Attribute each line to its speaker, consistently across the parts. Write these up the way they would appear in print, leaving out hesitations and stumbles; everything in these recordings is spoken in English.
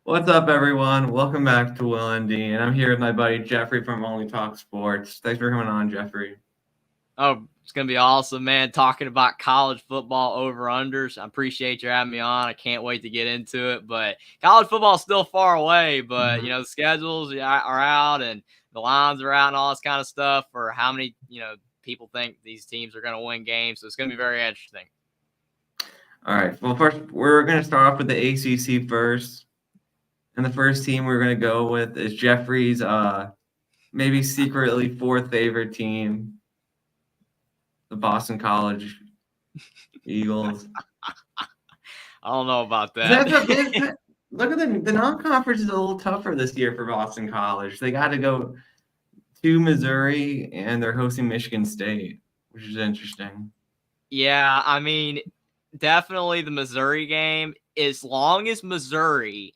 Speaker 1: What's up, everyone? Welcome back to Will and Dean. I'm here with my buddy Jeffrey from Only Talk Sports. Thanks for coming on, Jeffrey.
Speaker 2: Oh, it's going to be awesome, man. Talking about college football over-unders. I appreciate you having me on. I can't wait to get into it. But college football is still far away. But, the schedules are out and the lines are out and all this kind of stuff for how many, people think these teams are going to win games. So it's going to be very interesting.
Speaker 1: All right. Well, first, we're going to start off with the ACC first. And the first team we're going to go with is Jeffrey's maybe secretly fourth favorite team, the Boston College Eagles.
Speaker 2: I don't know about that.
Speaker 1: Look at the non-conference is a little tougher this year for Boston College. They got to go to Missouri, and they're hosting Michigan State, which is interesting.
Speaker 2: Yeah, I mean, definitely the Missouri game. As long as Missouri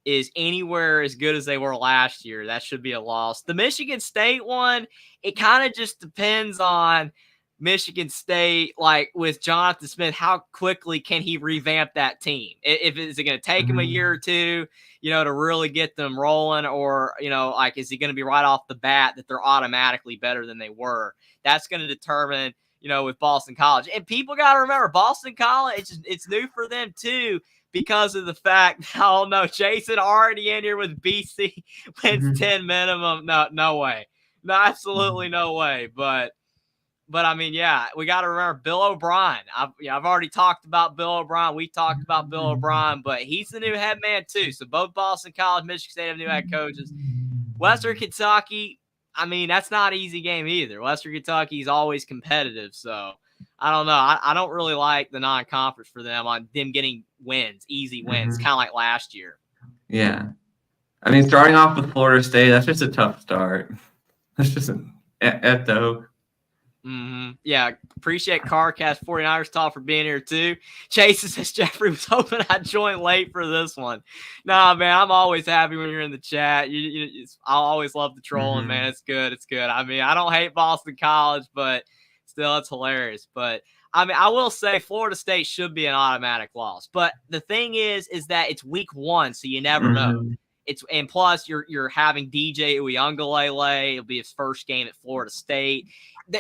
Speaker 2: is anywhere as good as they were last year, that should be a loss. The Michigan State one, it kind of just depends on Michigan State, like with Jonathan Smith, how quickly can he revamp that team? If is it going to take him a year or two, to really get them rolling, or like is he going to be right off the bat that they're automatically better than they were? That's going to determine, with Boston College. And people got to remember, Boston College, it's new for them too, because of the fact, oh no, Jason already in here with BC wins 10 minimum. No way. No, absolutely no way. But I mean, yeah, we got to remember Bill O'Brien. I've already talked about Bill O'Brien. We talked about Bill O'Brien, but he's the new head man too. So both Boston College, Michigan State have new head coaches. Western Kentucky, I mean, that's not an easy game either. Western Kentucky is always competitive. So I don't know. I don't really like the non-conference for them on them getting wins, easy wins, kind of like last year.
Speaker 1: Yeah. I mean, starting off with Florida State, that's just a tough start. That's just at the hook.
Speaker 2: Yeah, appreciate CarCast 49ers Talk for being here too. Chase says Jeffrey was hoping I'd join late for this one. Nah, man, I'm always happy when you're in the chat. I always love the trolling, man. It's good. It's good. I mean, I don't hate Boston College, but still, it's hilarious. But I mean, I will say Florida State should be an automatic loss. But the thing is that it's week 1, so you never know. And plus you're having DJ Uiagalelei. It'll be his first game at Florida State.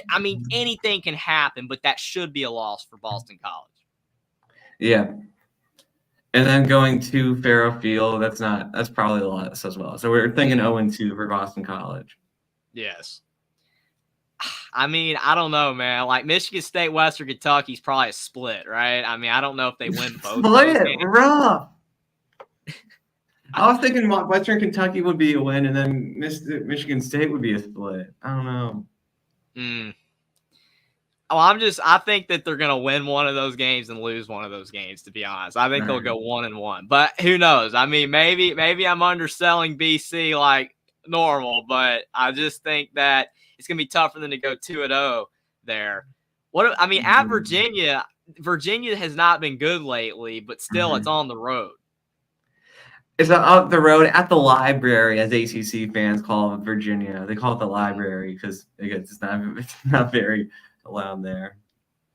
Speaker 2: I mean, anything can happen, but that should be a loss for Boston College.
Speaker 1: Yeah. And then going to Farrow Field, that's probably a loss as well. So we're thinking 0-2 for Boston College.
Speaker 2: Yes. I mean, I don't know, man. Like Michigan State, Western Kentucky is probably a split, right? I mean, I don't know if they win both.
Speaker 1: Split, rough. I was thinking Western Kentucky would be a win, and then Michigan State would be a split. I don't know.
Speaker 2: Oh, I think that they're going to win one of those games and lose one of those games, to be honest. I think they'll go 1-1. But who knows? I mean, maybe I'm underselling BC like normal, but I just think that it's going to be tough for them to go 2-0 there. At Virginia has not been good lately, but still it's on the road.
Speaker 1: It's up the road at the library, as ACC fans call it, Virginia. They call it the library because it's not very loud there.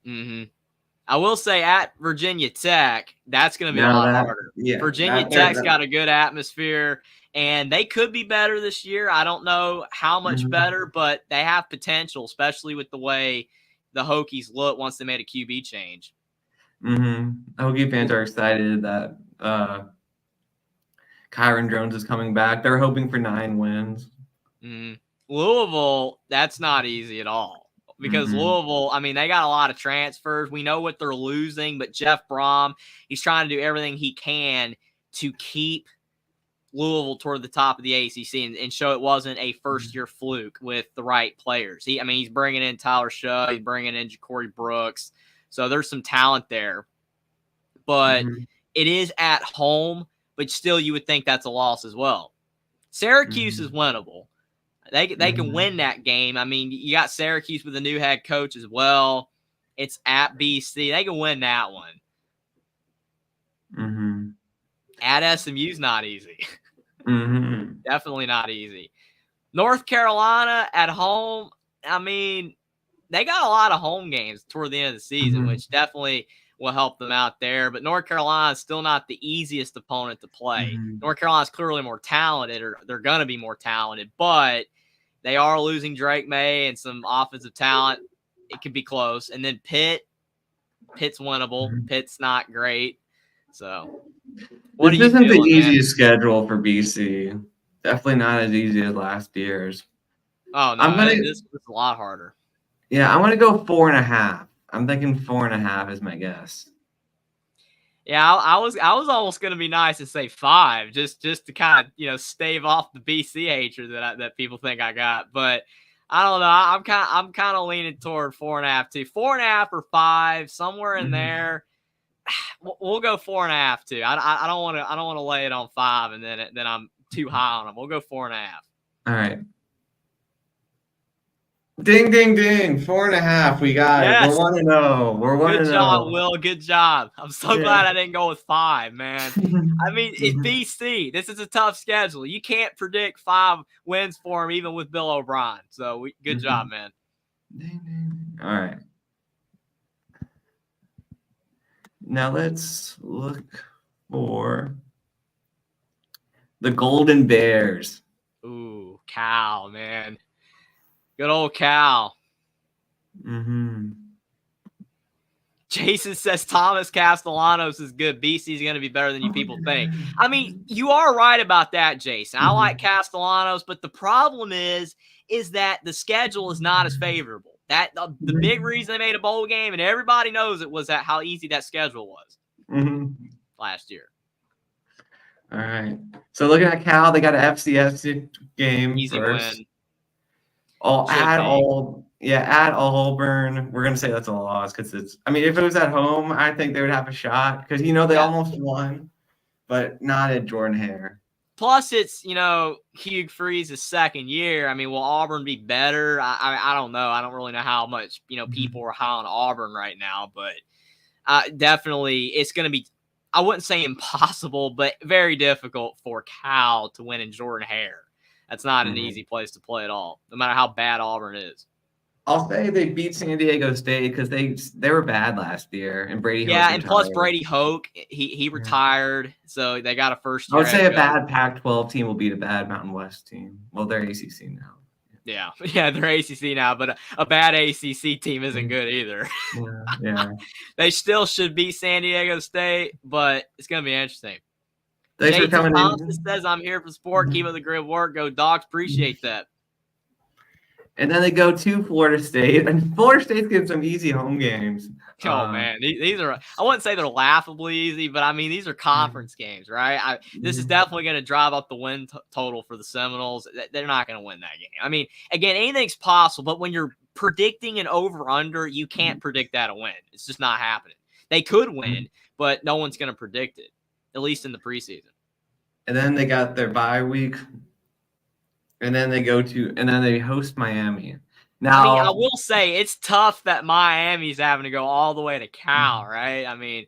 Speaker 2: I will say at Virginia Tech, that's going to be a lot harder. Yeah, Virginia Tech's got a good atmosphere, and they could be better this year. I don't know how much better, but they have potential, especially with the way the Hokies look once they made a QB change.
Speaker 1: Hokie fans are excited that Kyron Jones is coming back. They're hoping for 9 wins.
Speaker 2: Louisville, that's not easy at all. Because Louisville, I mean, they got a lot of transfers. We know what they're losing, but Jeff Brom, he's trying to do everything he can to keep Louisville toward the top of the ACC and show it wasn't a first-year fluke with the right players. He's bringing in Tyler Shutt, he's bringing in Ja'Cory Brooks. So there's some talent there. But it is at home, but still you would think that's a loss as well. Syracuse is winnable. They can win that game. I mean, you got Syracuse with a new head coach as well. It's at BC. They can win that one. At SMU's not easy. Definitely not easy. North Carolina at home, I mean, they got a lot of home games toward the end of the season, which definitely will help them out there. But North Carolina is still not the easiest opponent to play.
Speaker 1: Mhm.
Speaker 2: North Carolina's clearly more talented, or they're going to be more talented, but they are losing Drake May and some offensive talent. It could be close. And then Pitt's winnable.
Speaker 1: Mhm.
Speaker 2: Pitt's not great. So what are
Speaker 1: This
Speaker 2: you
Speaker 1: isn't the
Speaker 2: feeling, man?
Speaker 1: easiest schedule for BC. Definitely not as easy as last year's.
Speaker 2: Oh,
Speaker 1: I'm
Speaker 2: no,
Speaker 1: gonna,
Speaker 2: this is a lot harder.
Speaker 1: yeah, I'm gonna go 4.5. I'm thinking 4.5 is my guess.
Speaker 2: Yeah, I was almost gonna be nice and say 5, just to kind of stave off the BC hatred that people think I got. But I don't know. I'm kind of leaning toward 4.5 too. 4.5 or 5, somewhere in
Speaker 1: Mhm.
Speaker 2: there. We'll go 4.5 too. I don't want to lay it on 5 and then I'm too high on them. We'll go 4.5.
Speaker 1: All right. Ding, ding, ding. 4.5. We got it. We're
Speaker 2: Yes.
Speaker 1: 1-0. We're
Speaker 2: Good job,
Speaker 1: 1-0.
Speaker 2: Will. Good job. I'm so
Speaker 1: Yeah.
Speaker 2: glad I didn't go with 5, man. I mean, it's BC. This is a tough schedule. You can't predict 5 wins for him, even with Bill O'Brien. So, good job, man.
Speaker 1: Ding, ding. All right. Now let's look for the Golden Bears.
Speaker 2: Ooh, Cal, man. Good old Cal.
Speaker 1: Mm-hmm.
Speaker 2: Jason says Thomas Castellanos is good. BC's going to be better than you people think. I mean, you are right about that, Jason. I like Castellanos, but the problem is that the schedule is not as favorable. That the big reason they made a bowl game, and everybody knows it, was that how easy that schedule was last year.
Speaker 1: All right. So looking at Cal, they got an FCS game
Speaker 2: Easy
Speaker 1: first.
Speaker 2: win.
Speaker 1: At Auburn. We're gonna say that's a loss because it's. I mean, if it was at home, I think they would have a shot because they almost won, but not at Jordan Hare.
Speaker 2: Plus, it's Hugh Freeze's second year. I mean, will Auburn be better? I don't know. I don't really know how much people are high on Auburn right now, but definitely it's going to be. I wouldn't say impossible, but very difficult for Cal to win in Jordan Hare. That's not an easy place to play at all, no matter how bad Auburn is.
Speaker 1: I'll say they beat San Diego State because they were bad last year, and Brady Hoke
Speaker 2: Yeah, and plus
Speaker 1: retired.
Speaker 2: Brady Hoke, he retired, so they got a first year.
Speaker 1: I would say a bad Pac-12 team will beat a bad Mountain West team. Well, they're ACC now.
Speaker 2: Yeah, they're ACC now, but a bad ACC team isn't good either.
Speaker 1: Yeah.
Speaker 2: They still should beat San Diego State, but it's going to be interesting.
Speaker 1: Thanks for coming
Speaker 2: Thompson
Speaker 1: in.
Speaker 2: says, I'm here for sport. Keep up the great work. Go Dogs. Appreciate that.
Speaker 1: And then they go to Florida State, and Florida State's getting some easy home games.
Speaker 2: Oh, man. These are – I wouldn't say they're laughably easy, but, I mean, these are conference games, right? This is definitely going to drive up the win total for the Seminoles. They're not going to win that game. I mean, again, anything's possible, but when you're predicting an over-under, you can't predict that a win. It's just not happening. They could win, but no one's going to predict it, at least in the preseason.
Speaker 1: And then they got their bye week, and then they host Miami. Now,
Speaker 2: I mean, I will say it's tough that Miami's having to go all the way to Cal, right? I mean,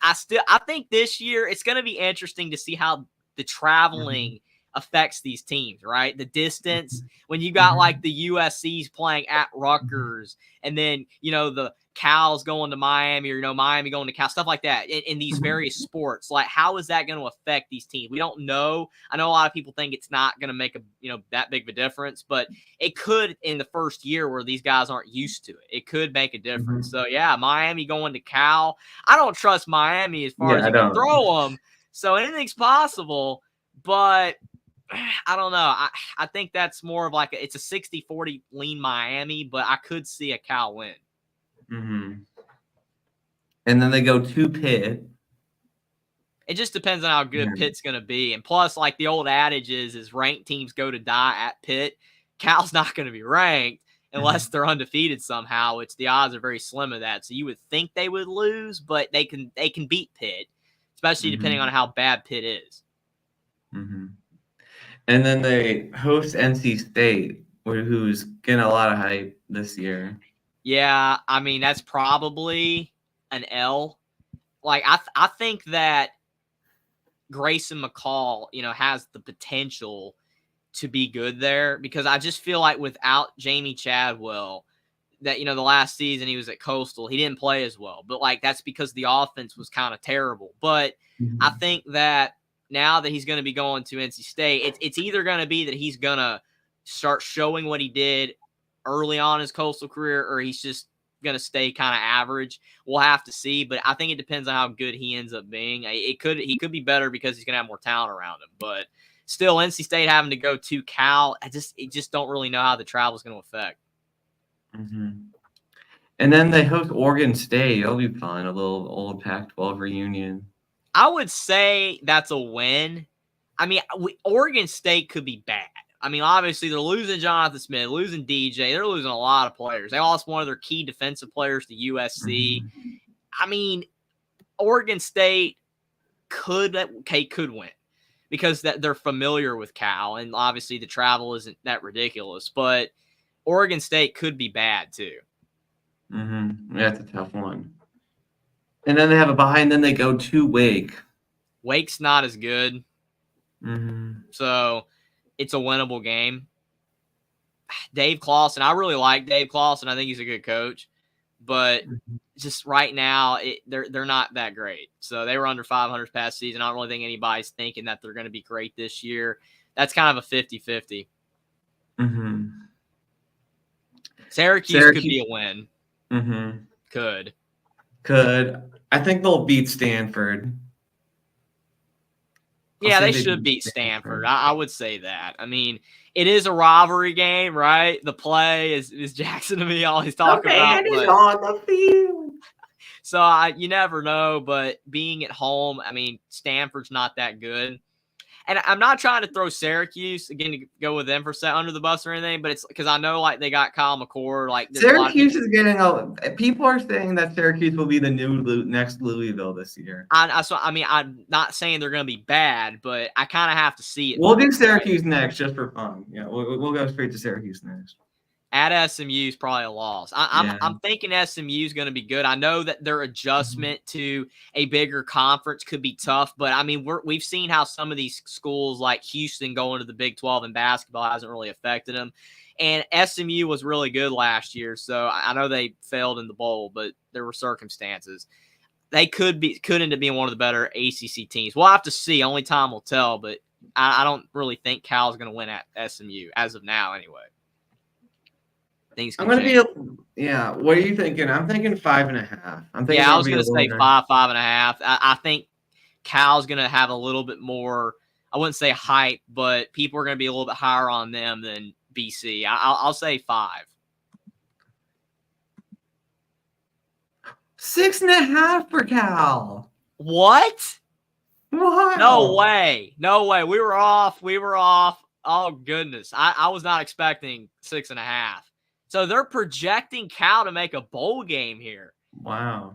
Speaker 2: I think this year it's going to be interesting to see how the traveling affects these teams, right? The distance, when you got like the USC's playing at Rutgers, and then the Cal's going to Miami, or Miami going to Cal, stuff like that in these various sports. Like, how is that going to affect these teams? We don't know. I know a lot of people think it's not going to make that big of a difference, but it could in the first year where these guys aren't used to it. It could make a difference. So yeah, Miami going to Cal. I don't trust Miami as far as you can throw them. So anything's possible, but I don't know. I think that's more of like it's a 60-40 lean Miami, but I could see a Cal win.
Speaker 1: And then they go to Pitt.
Speaker 2: It just depends on how good Pitt's going to be. And plus, like the old adage is ranked teams go to die at Pitt. Cal's not going to be ranked unless they're undefeated somehow, which the odds are very slim of that. So you would think they would lose, but they can beat Pitt, especially depending on how bad Pitt is.
Speaker 1: And then they host NC State, who's getting a lot of hype this year.
Speaker 2: Yeah, I mean, that's probably an L. Like, I think that Grayson McCall, has the potential to be good there, because I just feel like without Jamie Chadwell, that, the last season he was at Coastal, he didn't play as well. But, like, that's because the offense was kind of terrible. But I think that now that he's going to be going to NC State, it's either going to be that he's going to start showing what he did early on in his Coastal career, or he's just going to stay kind of average. We'll have to see, but I think it depends on how good he ends up being. He could be better because he's going to have more talent around him, but still, NC State having to go to Cal, I just don't really know how the travel is going to affect.
Speaker 1: And then they host Oregon State. It'll be fun. A little old Pac-12 reunion.
Speaker 2: I would say that's a win. I mean, Oregon State could be bad. I mean, obviously, they're losing Jonathan Smith, losing DJ. They're losing a lot of players. They lost one of their key defensive players to USC. I mean, Oregon State could win because they're familiar with Cal, and obviously the travel isn't that ridiculous. But Oregon State could be bad, too.
Speaker 1: That's a tough one. And then they have a bye, and then they go to Wake.
Speaker 2: Wake's not as good. So it's a winnable game. Dave Clawson, I really like Dave Clawson. I think he's a good coach. But just right now, they're not that great. So they were under 500 past season. I don't really think anybody's thinking that they're going to be great this year. That's kind of a 50-50. Syracuse could be a win. Could.
Speaker 1: I think they'll beat Stanford.
Speaker 2: Yeah, they should beat Stanford. I would say that. I mean, it is a rivalry game, right? The play is Jackson to me always talk about.
Speaker 1: Is on the field.
Speaker 2: So you never know, but being at home, I mean, Stanford's not that good. And I'm not trying to throw Syracuse, again, to go with them for set under the bus or anything, but it's because I know, like, they got Kyle McCord. Like,
Speaker 1: Syracuse is getting people are saying that Syracuse will be the new next Louisville this year.
Speaker 2: I'm not saying they're going to be bad, but I kind of have to see it.
Speaker 1: We'll do Syracuse next just for fun. Yeah, we'll go straight to Syracuse next.
Speaker 2: At SMU is probably a loss. I'm thinking SMU is going to be good. I know that their adjustment to a bigger conference could be tough, but I mean we've seen how some of these schools like Houston going to the Big 12 in basketball hasn't really affected them. And SMU was really good last year, so I know they failed in the bowl, but there were circumstances. They could end up being one of the better ACC teams. We'll have to see. Only time will tell, but I don't really think Cal's going to win at SMU as of now anyway.
Speaker 1: I'm going to be, what are you thinking? I'm thinking 5.5.
Speaker 2: I was going to say 5.5. I think Cal's going to have a little bit more, I wouldn't say hype, but people are going to be a little bit higher on them than BC. I'll say 5.
Speaker 1: 6.5 for Cal.
Speaker 2: What?
Speaker 1: Wow.
Speaker 2: No way. We were off. Oh, goodness. I was not expecting 6.5. So they're projecting Cal to make a bowl game here.
Speaker 1: Wow.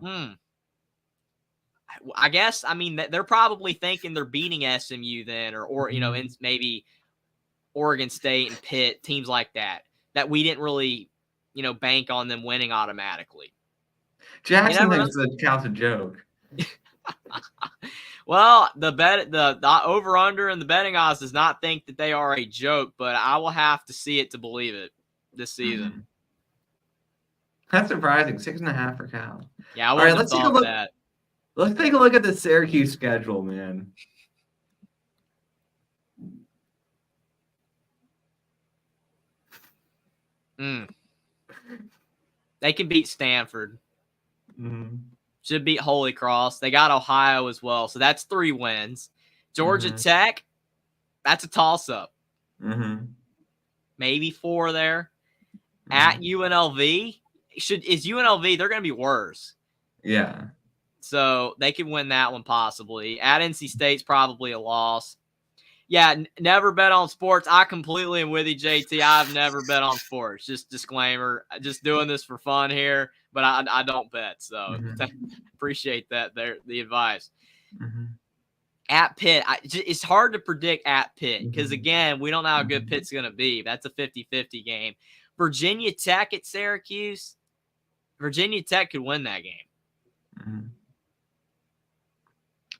Speaker 2: I guess, I mean, they're probably thinking they're beating SMU then, or in maybe Oregon State and Pitt, teams like that we didn't really, bank on them winning automatically.
Speaker 1: Jackson thinks that Cal's a joke.
Speaker 2: Well, the over-under and the betting odds does not think that they are a joke, but I will have to see it to believe it this season.
Speaker 1: That's surprising. 6.5 for Cal.
Speaker 2: Yeah, I wouldn't have thought that.
Speaker 1: Let's take a look at the Syracuse schedule, man.
Speaker 2: They can beat Stanford. Should beat Holy Cross. They got Ohio as well, so that's 3 wins. Georgia Tech, that's a toss-up. Maybe 4 there. At UNLV, is UNLV, they're going to be worse.
Speaker 1: Yeah.
Speaker 2: So they could win that one possibly. At NC State's probably a loss. Yeah, never bet on sports. I completely am with you, JT. I've never bet on sports. Just disclaimer. Just doing this for fun here, but I don't bet. So appreciate that there, the advice. At Pitt, it's hard to predict at Pitt because, again, we don't know how good Pitt's going to be. That's a 50-50 game. Virginia Tech at Syracuse. Virginia Tech could win that game.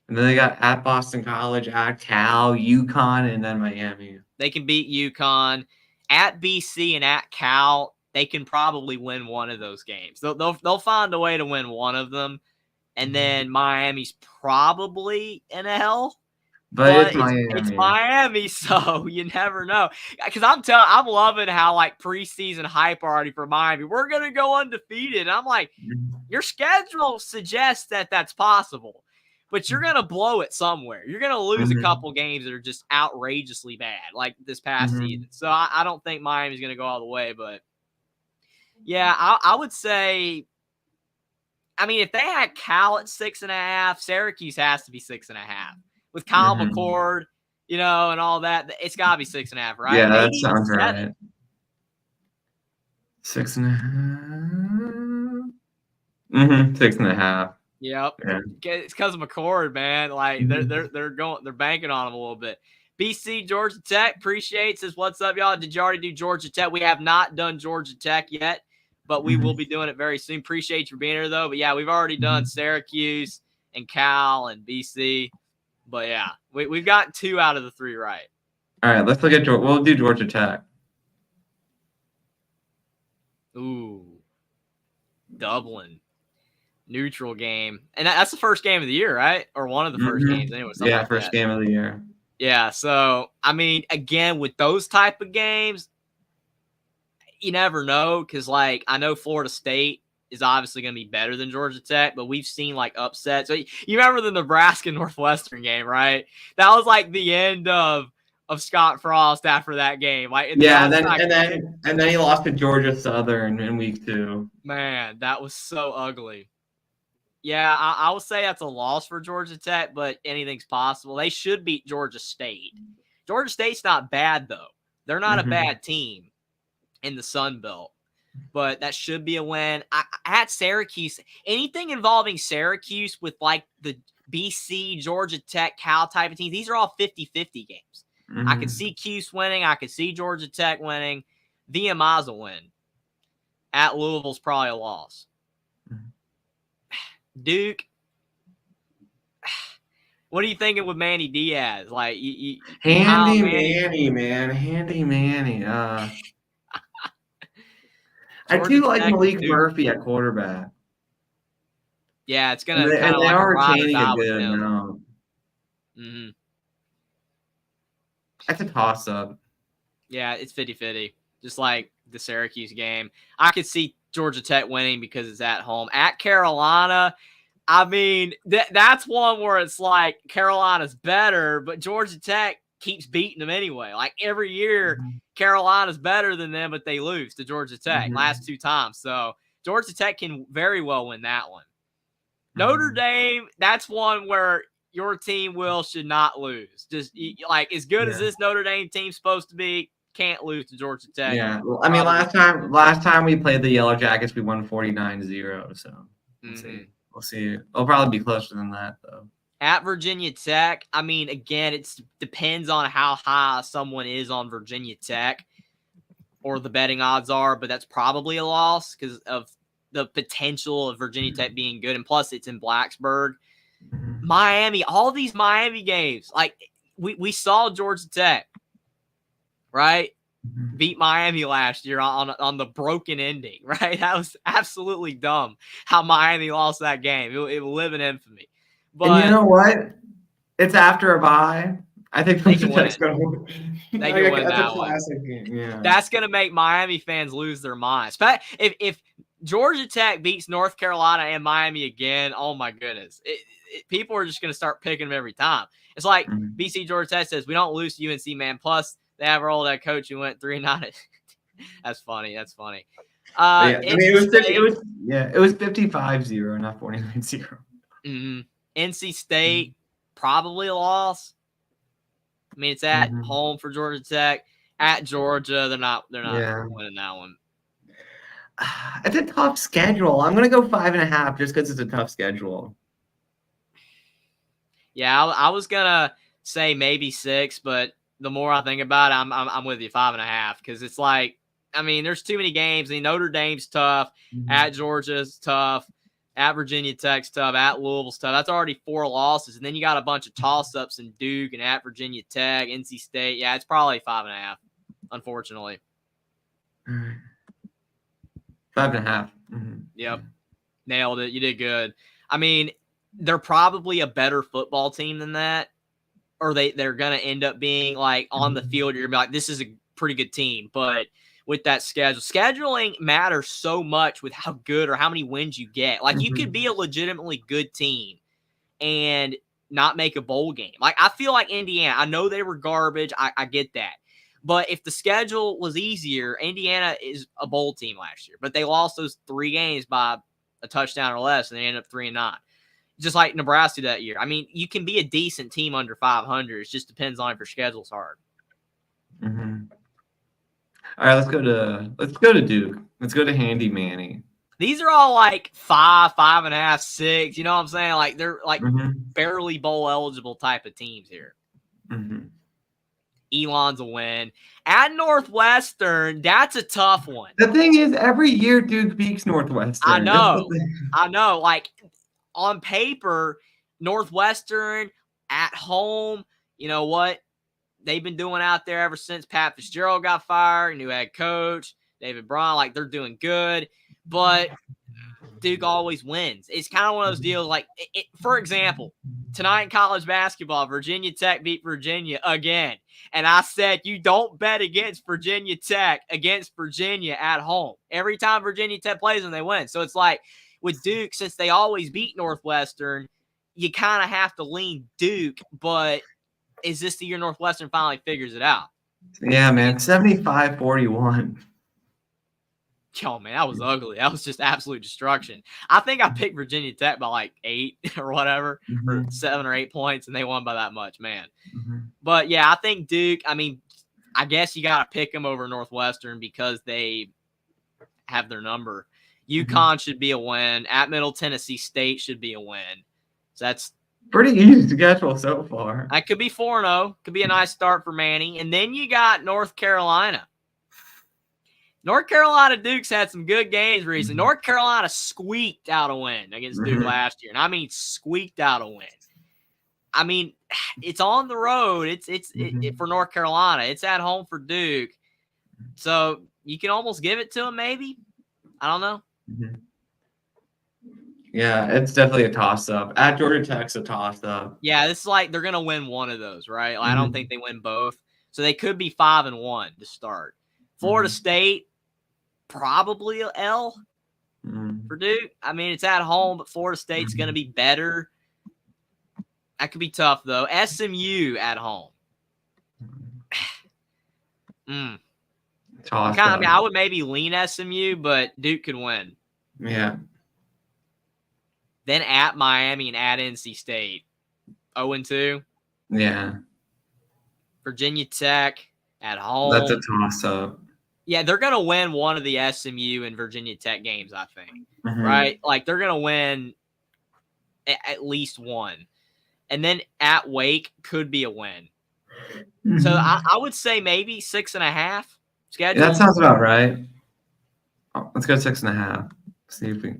Speaker 1: And then they got at Boston College, at Cal, UConn, and then Miami.
Speaker 2: They can beat UConn. At BC and at Cal, they can probably win one of those games. They'll find a way to win one of them, and then Miami's probably in a hell.
Speaker 1: But
Speaker 2: It's Miami, so you never know. Because I'm loving how like preseason hype already for Miami. We're gonna go undefeated. And I'm like, your schedule suggests that that's possible, but you're gonna blow it somewhere. You're gonna lose a couple games that are just outrageously bad, like this past season. So I don't think Miami's gonna go all the way, but yeah, I would say. I mean, if they had Cal at 6.5, Syracuse has to be 6.5. With Kyle McCord, and all that, it's got to be 6.5, right?
Speaker 1: Yeah,
Speaker 2: Maybe
Speaker 1: that sounds
Speaker 2: even
Speaker 1: right. 6.5. 6.5.
Speaker 2: Yep.
Speaker 1: Yeah.
Speaker 2: It's because of McCord, man. Like they're banking on him a little bit. BC Georgia Tech appreciates says, "What's up, y'all? Did you already do Georgia Tech? We have not done Georgia Tech yet, but we will be doing it very soon. Appreciate you for being here, though. But yeah, we've already done Syracuse and Cal and BC. But yeah, we've got 2 out of the 3 right.
Speaker 1: All right, let's look at Georgia. We'll do Georgia Tech.
Speaker 2: Ooh, Dublin. Neutral game. And that's the first game of the year, right? Or one of the first games anyway.
Speaker 1: Yeah,
Speaker 2: like
Speaker 1: first game of the year.
Speaker 2: Yeah, so, I mean, again, with those type of games, you never know because, like, I know Florida State is obviously going to be better than Georgia Tech, but we've seen, like, upsets. So you remember the Nebraska-Northwestern game, right? That was, like, the end of Scott Frost after that game. Like,
Speaker 1: and then he lost to Georgia Southern in week 2.
Speaker 2: Man, that was so ugly. Yeah, I would say that's a loss for Georgia Tech, but anything's possible. They should beat Georgia State. Georgia State's not bad, though. They're not a bad team in the Sun Belt, but that should be a win. At Syracuse, anything involving Syracuse with, like, the BC, Georgia Tech, Cal type of teams, these are all 50-50 games. I could see Cuse winning. I could see Georgia Tech winning. VMI's a win. At Louisville's probably a loss. Duke, what are you thinking with Manny Diaz? Like,
Speaker 1: Handy Manny. I do like Malik Murphy at quarterback.
Speaker 2: Yeah, it's gonna kind of like a
Speaker 1: retaining a good amount. That's a toss-up.
Speaker 2: Yeah, it's 50-50, just like the Syracuse game. I could see Georgia Tech winning because it's at home. At Carolina, I mean, that's one where it's like Carolina's better, but Georgia Tech keeps beating them anyway. Like every year, Carolina's better than them, but they lose to Georgia Tech last 2 times. So Georgia Tech can very well win that one. Notre Dame, that's one where your team should not lose. Just like as good as this Notre Dame team's supposed to be, can't lose to Georgia Tech.
Speaker 1: Yeah, well, I mean, last time we played the Yellow Jackets, we won 49-0. So we'll see. It'll probably be closer than that, though.
Speaker 2: At Virginia Tech, I mean, again, it depends on how high someone is on Virginia Tech or the betting odds are, but that's probably a loss because of the potential of Virginia Tech being good. And plus, it's in Blacksburg. Miami, all these Miami games, like we saw Georgia Tech, right? Beat Miami last year on the broken ending, right? That was absolutely dumb how Miami lost that game. It will live in infamy. But
Speaker 1: and you know what? It's after a bye. I think
Speaker 2: they can win.
Speaker 1: They can win that classic game. Yeah.
Speaker 2: That's going to make Miami fans lose their minds. But if Georgia Tech beats North Carolina and Miami again, oh my goodness. People are just going to start picking them every time. It's like BC Georgia Tech says, we don't lose to UNC, man. Plus, they have our old head coach who went 3-9. That's funny. That's funny.
Speaker 1: I mean, it was 55-0, not 49-0.
Speaker 2: NC State, probably a loss. I mean, it's at home for Georgia Tech. At Georgia, they're not winning that one.
Speaker 1: It's a tough schedule. I'm gonna go 5.5 just because it's a tough schedule.
Speaker 2: Yeah, I was gonna say maybe 6, but the more I think about it, I'm with you 5.5 because it's like, I mean, there's too many games. I mean, Notre Dame's tough. At Georgia's tough. At Virginia Tech's tough. At Louisville's tough. That's already 4 losses, and then you got a bunch of toss-ups in Duke and at Virginia Tech, NC State. Yeah, it's probably 5.5, unfortunately.
Speaker 1: 5.5.
Speaker 2: Yep. Nailed it. You did good. I mean, they're probably a better football team than that. Or they're going to end up being like on the field. You're going to be like, this is a pretty good team. But with that scheduling matters so much with how good or how many wins you get. Like you could be a legitimately good team and not make a bowl game. Like I feel like Indiana, I know they were garbage. I get that. But if the schedule was easier, Indiana is a bowl team last year. But they lost those 3 games by a touchdown or less, and they ended up 3-9. Just like Nebraska that year. I mean, you can be a decent team under 500. It just depends on if your schedule's hard.
Speaker 1: All right, let's go to Duke. Let's go to Handy Manny.
Speaker 2: These are all like 5, 5.5, 6. You know what I'm saying? Like they're like barely bowl eligible type of teams here. Elon's a win. At Northwestern, that's a tough one.
Speaker 1: The thing is, every year Duke beats Northwestern.
Speaker 2: I know. Like on paper, Northwestern at home, you know what? They've been doing out there ever since Pat Fitzgerald got fired, new head coach, David Braun, like they're doing good. But Duke always wins. It's kind of one of those deals like, for example, tonight in college basketball, Virginia Tech beat Virginia again. And I said, you don't bet against Virginia Tech against Virginia at home. Every time Virginia Tech plays them, they win. So it's like with Duke, since they always beat Northwestern, you kind of have to lean Duke. But is this the year Northwestern finally figures it out?
Speaker 1: Yeah, man. 75-41.
Speaker 2: Oh, man, that was ugly. That was just absolute destruction. I think I picked Virginia Tech by like 8 or whatever, or 7 or 8 points, and they won by that much, man. But, yeah, I think Duke, I mean, I guess you got to pick them over Northwestern because they have their number. UConn should be a win. At Middle Tennessee State should be a win. So that's
Speaker 1: pretty easy schedule so far.
Speaker 2: That could be 4-0. Could be a nice start for Manny. And then you got North Carolina. North Carolina Duke's had some good games recently. North Carolina squeaked out a win against Duke last year. And I mean squeaked out a win. I mean, it's on the road. It's for North Carolina. It's at home for Duke. So you can almost give it to them maybe. I don't know.
Speaker 1: Yeah, it's definitely a toss-up. At Georgia Tech's a toss-up.
Speaker 2: Yeah, it's like they're going to win one of those, right? Like, I don't think they win both. So they could be 5-1 to start. Florida State, probably a L for Duke. I mean, it's at home, but Florida State's going to be better. That could be tough, though. SMU at home.
Speaker 1: I
Speaker 2: mean, I would maybe lean SMU, but Duke could win.
Speaker 1: Yeah.
Speaker 2: Then at Miami and at NC State. 0-2.
Speaker 1: Yeah.
Speaker 2: Virginia Tech at home.
Speaker 1: That's a toss-up.
Speaker 2: Yeah, they're going to win one of the SMU and Virginia Tech games, I think. Right? Like, they're going to win at least one. And then at Wake could be a win. So I would say maybe 6.5 schedule.
Speaker 1: Yeah, that sounds about right. Let's go 6.5. See if we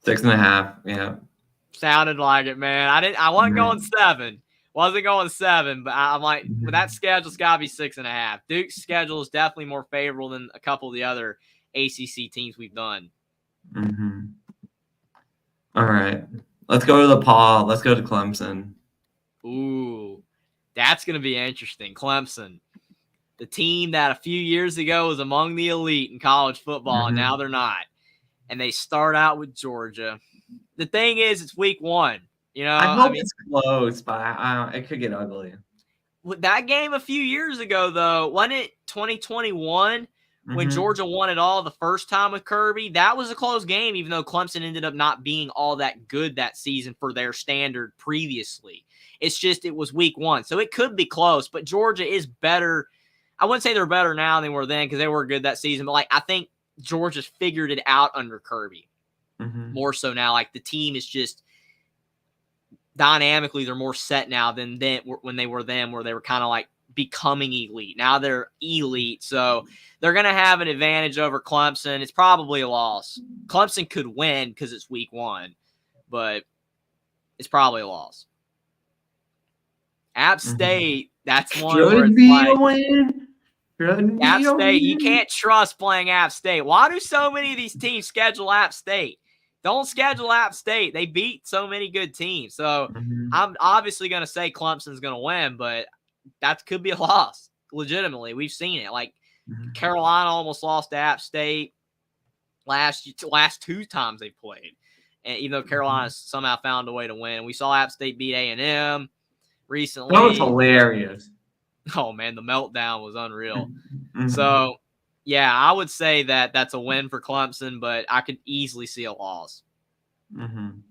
Speaker 1: 6.5. Yeah.
Speaker 2: Sounded like it, man. I wasn't going 7. Wasn't going 7, but I'm like, with that schedule's got to be 6.5. Duke's schedule is definitely more favorable than a couple of the other ACC teams we've done.
Speaker 1: All right. Let's go to the Paw. Let's go to Clemson.
Speaker 2: Ooh, that's going to be interesting. Clemson, the team that a few years ago was among the elite in college football, and now they're not. And they start out with Georgia. The thing is, it's week 1. You know,
Speaker 1: I hope it's close, but it could get ugly.
Speaker 2: With that game a few years ago, though, wasn't it 2021 when Georgia won it all the first time with Kirby? That was a close game, even though Clemson ended up not being all that good that season for their standard previously. It's just it was week 1, so it could be close, but Georgia is better. I wouldn't say they're better now than they were then because they were good that season, but I think Georgia's figured it out under Kirby more so now. Like the team is just dynamically, they're more set now than when they were then, where they were kind of like becoming elite. Now they're elite, so they're going to have an advantage over Clemson. It's probably a loss. Clemson could win because it's week 1, but it's probably a loss. App State, that's one where it's like,
Speaker 1: a win.
Speaker 2: App State, you can't trust playing App State. Why do so many of these teams schedule App State? Don't schedule App State. They beat so many good teams. So I'm obviously going to say Clemson's going to win, but that could be a loss. Legitimately, we've seen it. Like Carolina almost lost to App State last 2 times they played, and even though Carolina somehow found a way to win, we saw App State beat A&M recently.
Speaker 1: That was hilarious.
Speaker 2: Oh man, the meltdown was unreal. So, yeah, I would say that that's a win for Clemson, but I could easily see a loss.
Speaker 1: And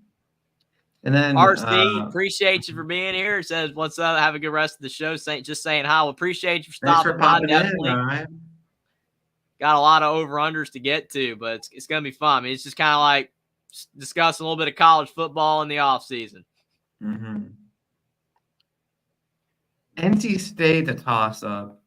Speaker 1: then
Speaker 2: RC, appreciate you for being here. It says, "What's up? Have a good rest of the show." Just saying hi. Well, appreciate you for stopping by. Definitely got a lot of over-unders to get to, but it's going to be fun. I mean, it's just kind of like discussing a little bit of college football in the offseason.
Speaker 1: NC State, a toss-up.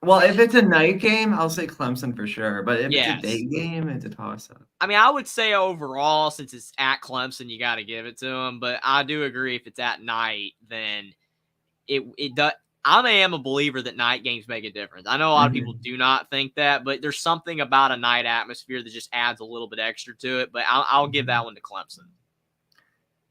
Speaker 1: Well, if it's a night game, I'll say Clemson for sure. But if it's a day game, it's a toss-up. I
Speaker 2: mean, I would say overall, since it's at Clemson, you got to give it to them. But I do agree if it's at night, then it does. I am a believer that night games make a difference. I know a lot of people do not think that, but there's something about a night atmosphere that just adds a little bit extra to it. But I'll give that one to Clemson.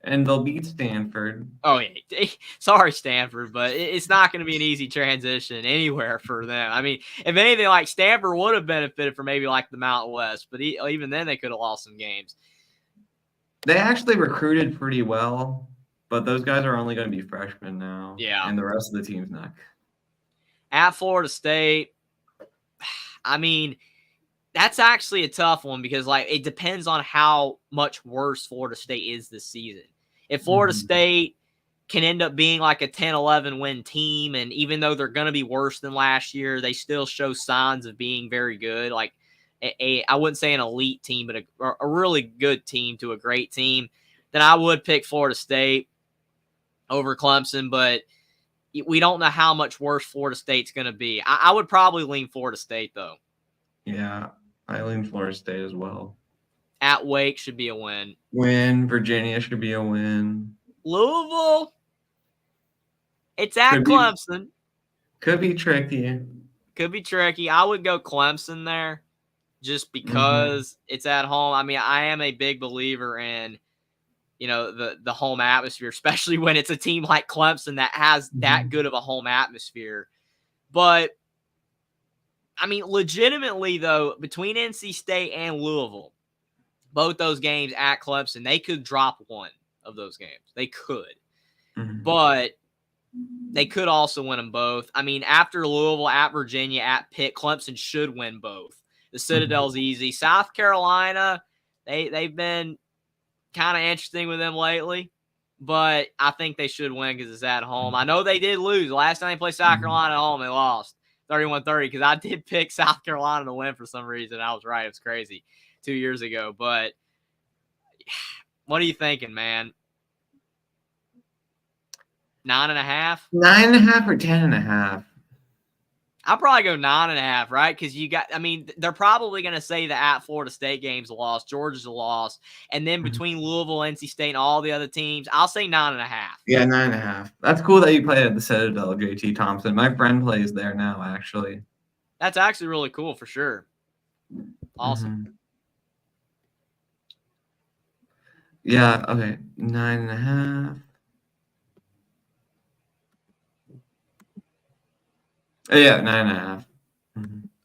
Speaker 1: And they'll beat Stanford.
Speaker 2: Oh, yeah. Sorry, Stanford, but it's not going to be an easy transition anywhere for them. I mean, if anything, like Stanford would have benefited from maybe like the Mountain West, but even then they could have lost some games.
Speaker 1: They actually recruited pretty well, but those guys are only going to be freshmen now.
Speaker 2: Yeah.
Speaker 1: And the rest of the team's not.
Speaker 2: At Florida State, I mean, that's actually a tough one because, like, it depends on how much worse Florida State is this season. If Florida State can end up being like a 10-11 win team, and even though they're going to be worse than last year, they still show signs of being very good. Like, I wouldn't say an elite team, but a really good team to a great team, then I would pick Florida State over Clemson. But we don't know how much worse Florida State's going to be. I would probably lean Florida State, though.
Speaker 1: Yeah, I lean Florida State as well.
Speaker 2: At Wake should be a win.
Speaker 1: Virginia should be a win.
Speaker 2: Louisville, it's at Clemson.
Speaker 1: Could be tricky.
Speaker 2: Could be tricky. I would go Clemson there just because it's at home. I mean, I am a big believer in, the home atmosphere, especially when it's a team like Clemson that has that good of a home atmosphere. But, I mean, legitimately, though, between NC State and Louisville, both those games at Clemson, they could drop one of those games. They could. But they could also win them both. I mean, after Louisville, at Virginia, at Pitt, Clemson should win both. The Citadel's easy. South Carolina, they've been kind of interesting with them lately, but I think they should win because it's at home. I know they did lose. The last time they played South Carolina at home, they lost 31-30 because I did pick South Carolina to win for some reason. I was right. It was crazy 2 years ago. But what are you thinking, man? 9.5?
Speaker 1: 9.5 or 10.5?
Speaker 2: I'll probably go 9.5, right? Because they're probably going to say the at Florida State game's a loss, Georgia's a loss, and then between Louisville, NC State, and all the other teams, I'll say 9.5.
Speaker 1: Yeah, 9.5. That's cool that you play at the Citadel, JT Thompson. My friend plays there now, actually.
Speaker 2: That's actually really cool for sure. Awesome.
Speaker 1: Yeah, okay. 9.5. Yeah, 9.5.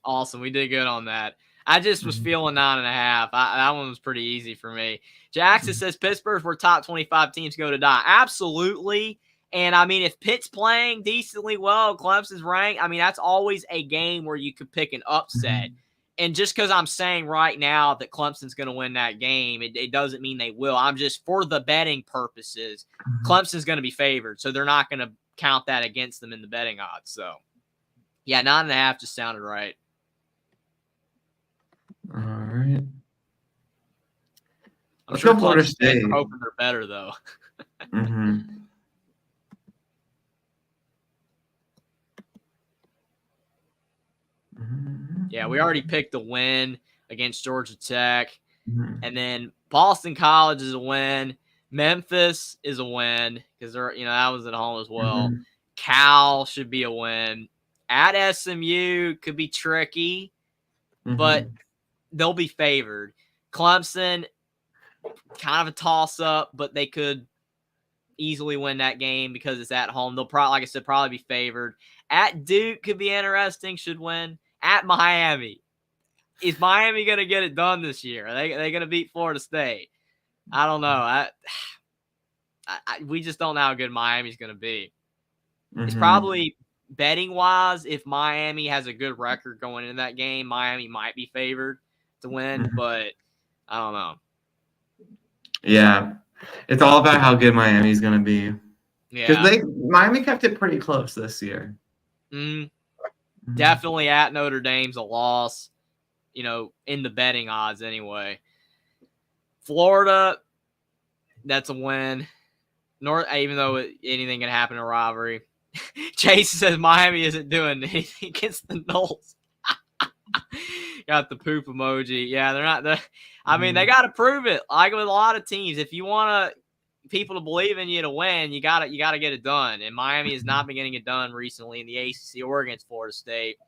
Speaker 2: Awesome. We did good on that. I just was feeling 9.5. That one was pretty easy for me. Jackson says Pittsburgh's where top 25 teams go to die. Absolutely. And, I mean, if Pitt's playing decently well, Clemson's ranked, I mean, that's always a game where you could pick an upset. And just because I'm saying right now that Clemson's going to win that game, it doesn't mean they will. I'm just, for the betting purposes, Clemson's going to be favored. So they're not going to count that against them in the betting odds. So, yeah, 9.5 just sounded right.
Speaker 1: All right.
Speaker 2: I'm sure Florida State are hoping they're better, though. Yeah, we already picked the win against Georgia Tech. And then Boston College is a win. Memphis is a win because they're, that was at home as well. Cal should be a win. At SMU could be tricky, but they'll be favored. Clemson, kind of a toss-up, but they could easily win that game because it's at home. They'll probably, like I said, probably be favored. At Duke could be interesting, should win. At Miami. Is Miami going to get it done this year? Are they going to beat Florida State? I don't know. We just don't know how good Miami's going to be. It's probably betting-wise, if Miami has a good record going into that game, Miami might be favored to win, but I don't know.
Speaker 1: Yeah. It's all about how good Miami's going to be.
Speaker 2: Yeah.
Speaker 1: Because Miami kept it pretty close this year.
Speaker 2: Definitely at Notre Dame's a loss, in the betting odds anyway. Florida, that's a win. Even though anything can happen in a rivalry. Chase says Miami isn't doing anything against the Noles. Got the poop emoji. Yeah, they're not. I mean, they got to prove it. Like with a lot of teams, if you want people to believe in you to win, you got to get it done. And Miami has not been getting it done recently in the ACC or against Florida State.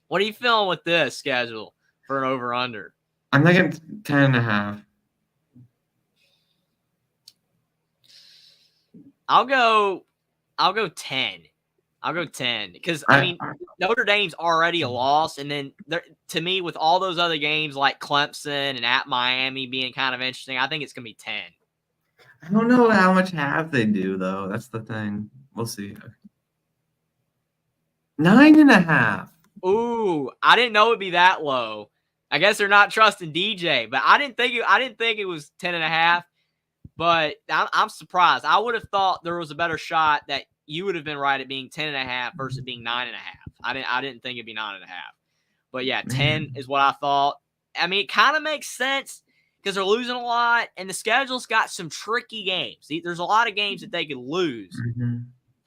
Speaker 2: What are you feeling with this schedule for an over/under?
Speaker 1: I'm thinking 10.5.
Speaker 2: I'll go 10. I'll go 10 because, Notre Dame's already a loss. And then, to me, with all those other games like Clemson and at Miami being kind of interesting, I think it's going to be 10.
Speaker 1: I don't know how much half they do, though. That's the thing. We'll see. 9.5.
Speaker 2: Ooh, I didn't know it'd be that low. I guess they're not trusting DJ, but I didn't think it was 10.5. But I'm surprised. I would have thought there was a better shot that you would have been right at being 10.5 versus being 9.5. I didn't think it'd be 9.5. But yeah, 10 is what I thought. I mean, it kind of makes sense because they're losing a lot, and the schedule's got some tricky games. There's a lot of games that they could lose,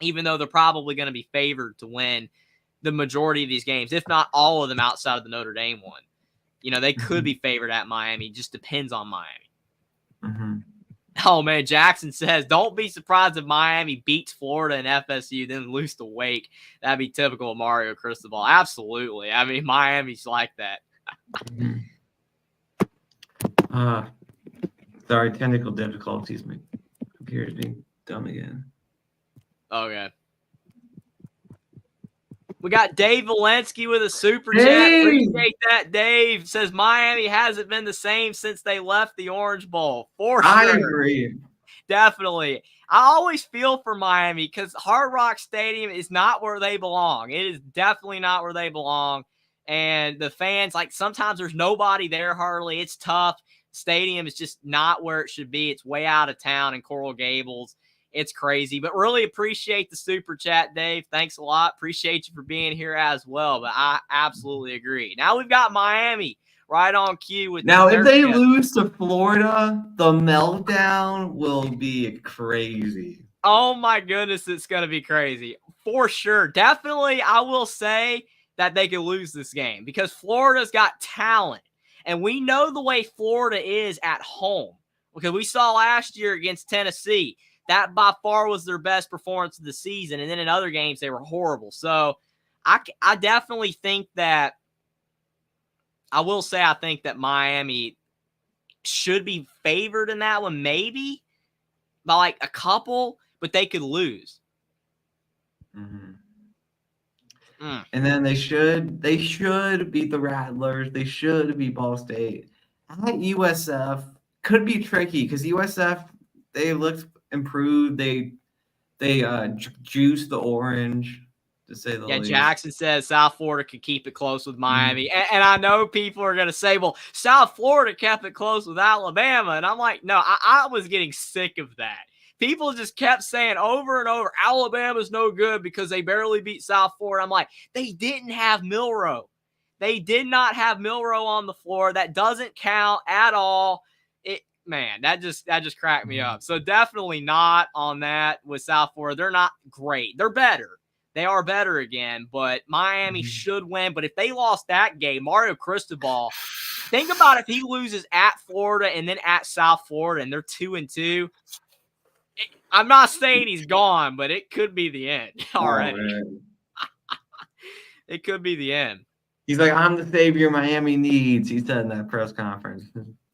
Speaker 2: even though they're probably going to be favored to win the majority of these games, if not all of them outside of the Notre Dame one. They could be favored at Miami. Just depends on Miami. Oh, man, Jackson says, don't be surprised if Miami beats Florida and FSU, then lose to Wake. That'd be typical of Mario Cristobal. Absolutely. I mean, Miami's like that.
Speaker 1: Sorry, technical difficulties. My computer's being dumb again.
Speaker 2: Okay. We got Dave Valensky with a super chat. Appreciate that, Dave. Says Miami hasn't been the same since they left the Orange Bowl. For sure.
Speaker 1: I agree.
Speaker 2: Definitely. I always feel for Miami because Hard Rock Stadium is not where they belong. It is definitely not where they belong. And the fans, sometimes there's nobody there hardly. It's tough. Stadium is just not where it should be. It's way out of town in Coral Gables. It's crazy, but really appreciate the super chat, Dave. Thanks a lot. Appreciate you for being here as well, but I absolutely agree. Now we've got Miami right on cue with
Speaker 1: now. If they lose to Florida, the meltdown will be crazy.
Speaker 2: Oh my goodness, it's going to be crazy for sure. Definitely, I will say that they could lose this game because Florida's got talent, and we know the way Florida is at home because we saw last year against Tennessee. That by far was their best performance of the season. And then in other games, they were horrible. So I definitely think that I think that Miami should be favored in that one, maybe by a couple, but they could lose.
Speaker 1: And then they should beat the Rattlers. They should beat Ball State. At USF could be tricky because USF, they looked improved. They juiced the orange, to say the least.
Speaker 2: Jackson says South Florida could keep it close with Miami. And I know people are going to say, well, South Florida kept it close with Alabama. And I'm like, no, I was getting sick of that. People just kept saying over and over, Alabama's no good because they barely beat South Florida. I'm like, they didn't have Milroe. They did not have Milroe on the floor. That doesn't count at all. Man, that just cracked me up. So definitely not on that with South Florida. They're not great. They're better. They are better again, but Miami should win. But if they lost that game, Mario Cristobal, think about if he loses at Florida and then at South Florida and they're 2-2. I'm not saying he's gone, but it could be the end already. It could be the end.
Speaker 1: He's like, I'm the savior Miami needs. He said in that press conference.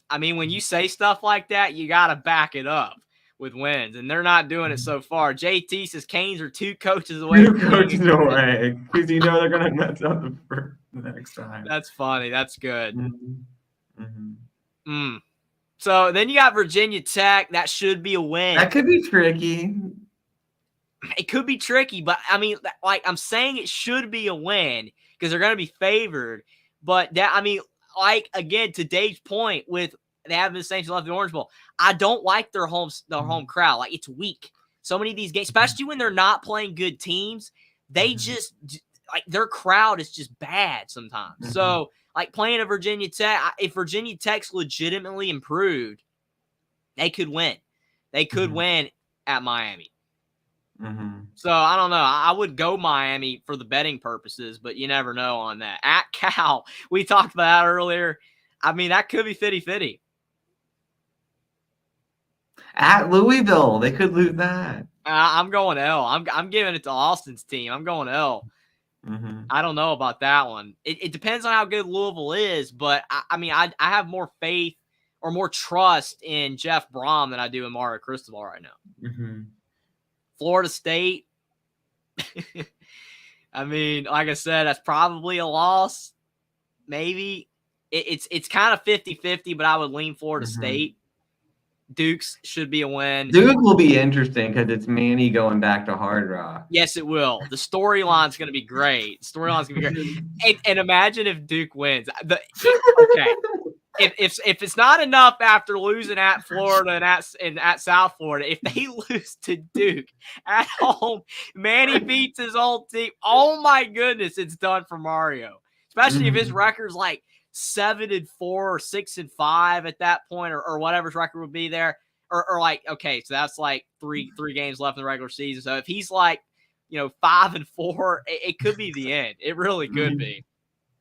Speaker 2: I mean, when you say stuff like that, you got to back it up with wins, and they're not doing it so far. JT says Canes are 2 coaches away.
Speaker 1: 2 coaches away, because they're gonna mess up the next time.
Speaker 2: That's funny. That's good.
Speaker 1: Mm-hmm.
Speaker 2: So then you got Virginia Tech. That should be a win.
Speaker 1: That could be tricky.
Speaker 2: It could be tricky, but I mean, like I'm saying, it should be a win because they're going to be favored. But that, I mean, like again, to Dave's point, with they having the Saints left the Orange Bowl, I don't like their home crowd. Like it's weak. So many of these games, especially when they're not playing good teams, they just like their crowd is just bad sometimes. So like playing a Virginia Tech, if Virginia Tech's legitimately improved, they could win. They could win at Miami. So I don't know. I would go Miami for the betting purposes, but you never know on that. At Cal, we talked about that earlier. I mean, that could be 50-50.
Speaker 1: At Louisville, they could lose that.
Speaker 2: I'm going L. I'm giving it to Austin's team. I'm going L. I don't know about that one. It depends on how good Louisville is, but I mean, I have more faith or more trust in Jeff Brom than I do in Mario Cristobal right now. Florida State. I mean, like I said, that's probably a loss. Maybe. It's kind of 50-50, but I would lean Florida State. Dukes should be a win.
Speaker 1: Duke will be interesting because it's Manny going back to Hard Rock.
Speaker 2: Yes, it will. The storyline's going to be great. And imagine if Duke wins. Okay. If it's not enough after losing at Florida and at South Florida, if they lose to Duke at home, Manny beats his old team. Oh my goodness, it's done for Mario. Especially if his record's like 7-4 or 6-5 at that point, or whatever his record would be there. Or like, okay, so that's like three games left in the regular season. So if he's like, 5-4, it could be the end. It really could be.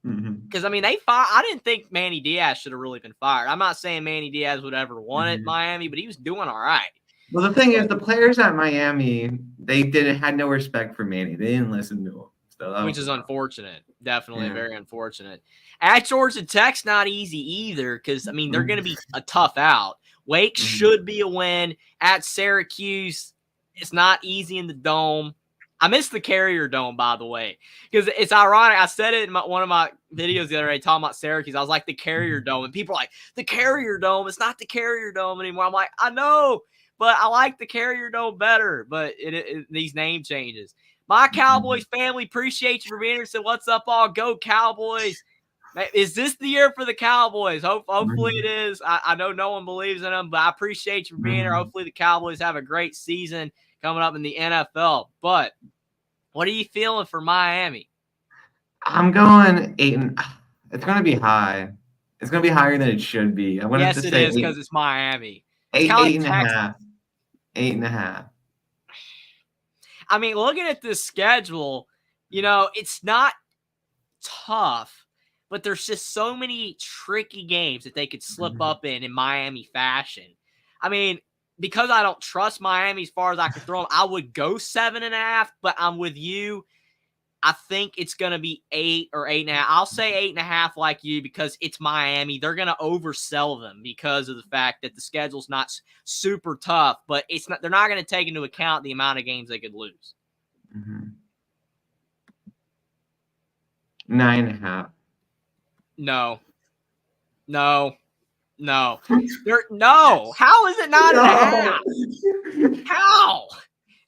Speaker 2: Because, I mean, I didn't think Manny Diaz should have really been fired. I'm not saying Manny Diaz would ever won at Miami, but he was doing all right.
Speaker 1: Well, the thing is, the players at Miami, they had no respect for Manny. They didn't listen to him. So
Speaker 2: which is unfortunate. Definitely very unfortunate. At Georgia Tech's not easy either because, I mean, they're going to be a tough out. Wake should be a win. At Syracuse, it's not easy in the Dome. I miss the Carrier Dome, by the way, because it's ironic. I said it in one of my videos the other day talking about Syracuse. I was like, the Carrier Dome. And people are like, the Carrier Dome. It's not the Carrier Dome anymore. I'm like, I know, but I like the Carrier Dome better. But these name changes. My Cowboys family, appreciate you for being here. So what's up, all? Go Cowboys. Is this the year for the Cowboys? Hopefully it is. I know no one believes in them, but I appreciate you for being here. Hopefully the Cowboys have a great season coming up in the NFL. But what are you feeling for Miami?
Speaker 1: I'm going 8. It's going to be high. It's going to be higher than it should be.
Speaker 2: Yes, it is because it's Miami.
Speaker 1: 8.5. 8.5.
Speaker 2: I mean, looking at this schedule, it's not tough, but there's just so many tricky games that they could slip up in Miami fashion. I mean, because I don't trust Miami as far as I can throw them, I would go 7.5, but I'm with you. I think it's going to be 8 or 8.5. I'll say 8.5 like you because it's Miami. They're going to oversell them because of the fact that the schedule's not super tough, but they're not going to take into account the amount of games they could lose.
Speaker 1: 9.5.
Speaker 2: No. How is it 9.5? How?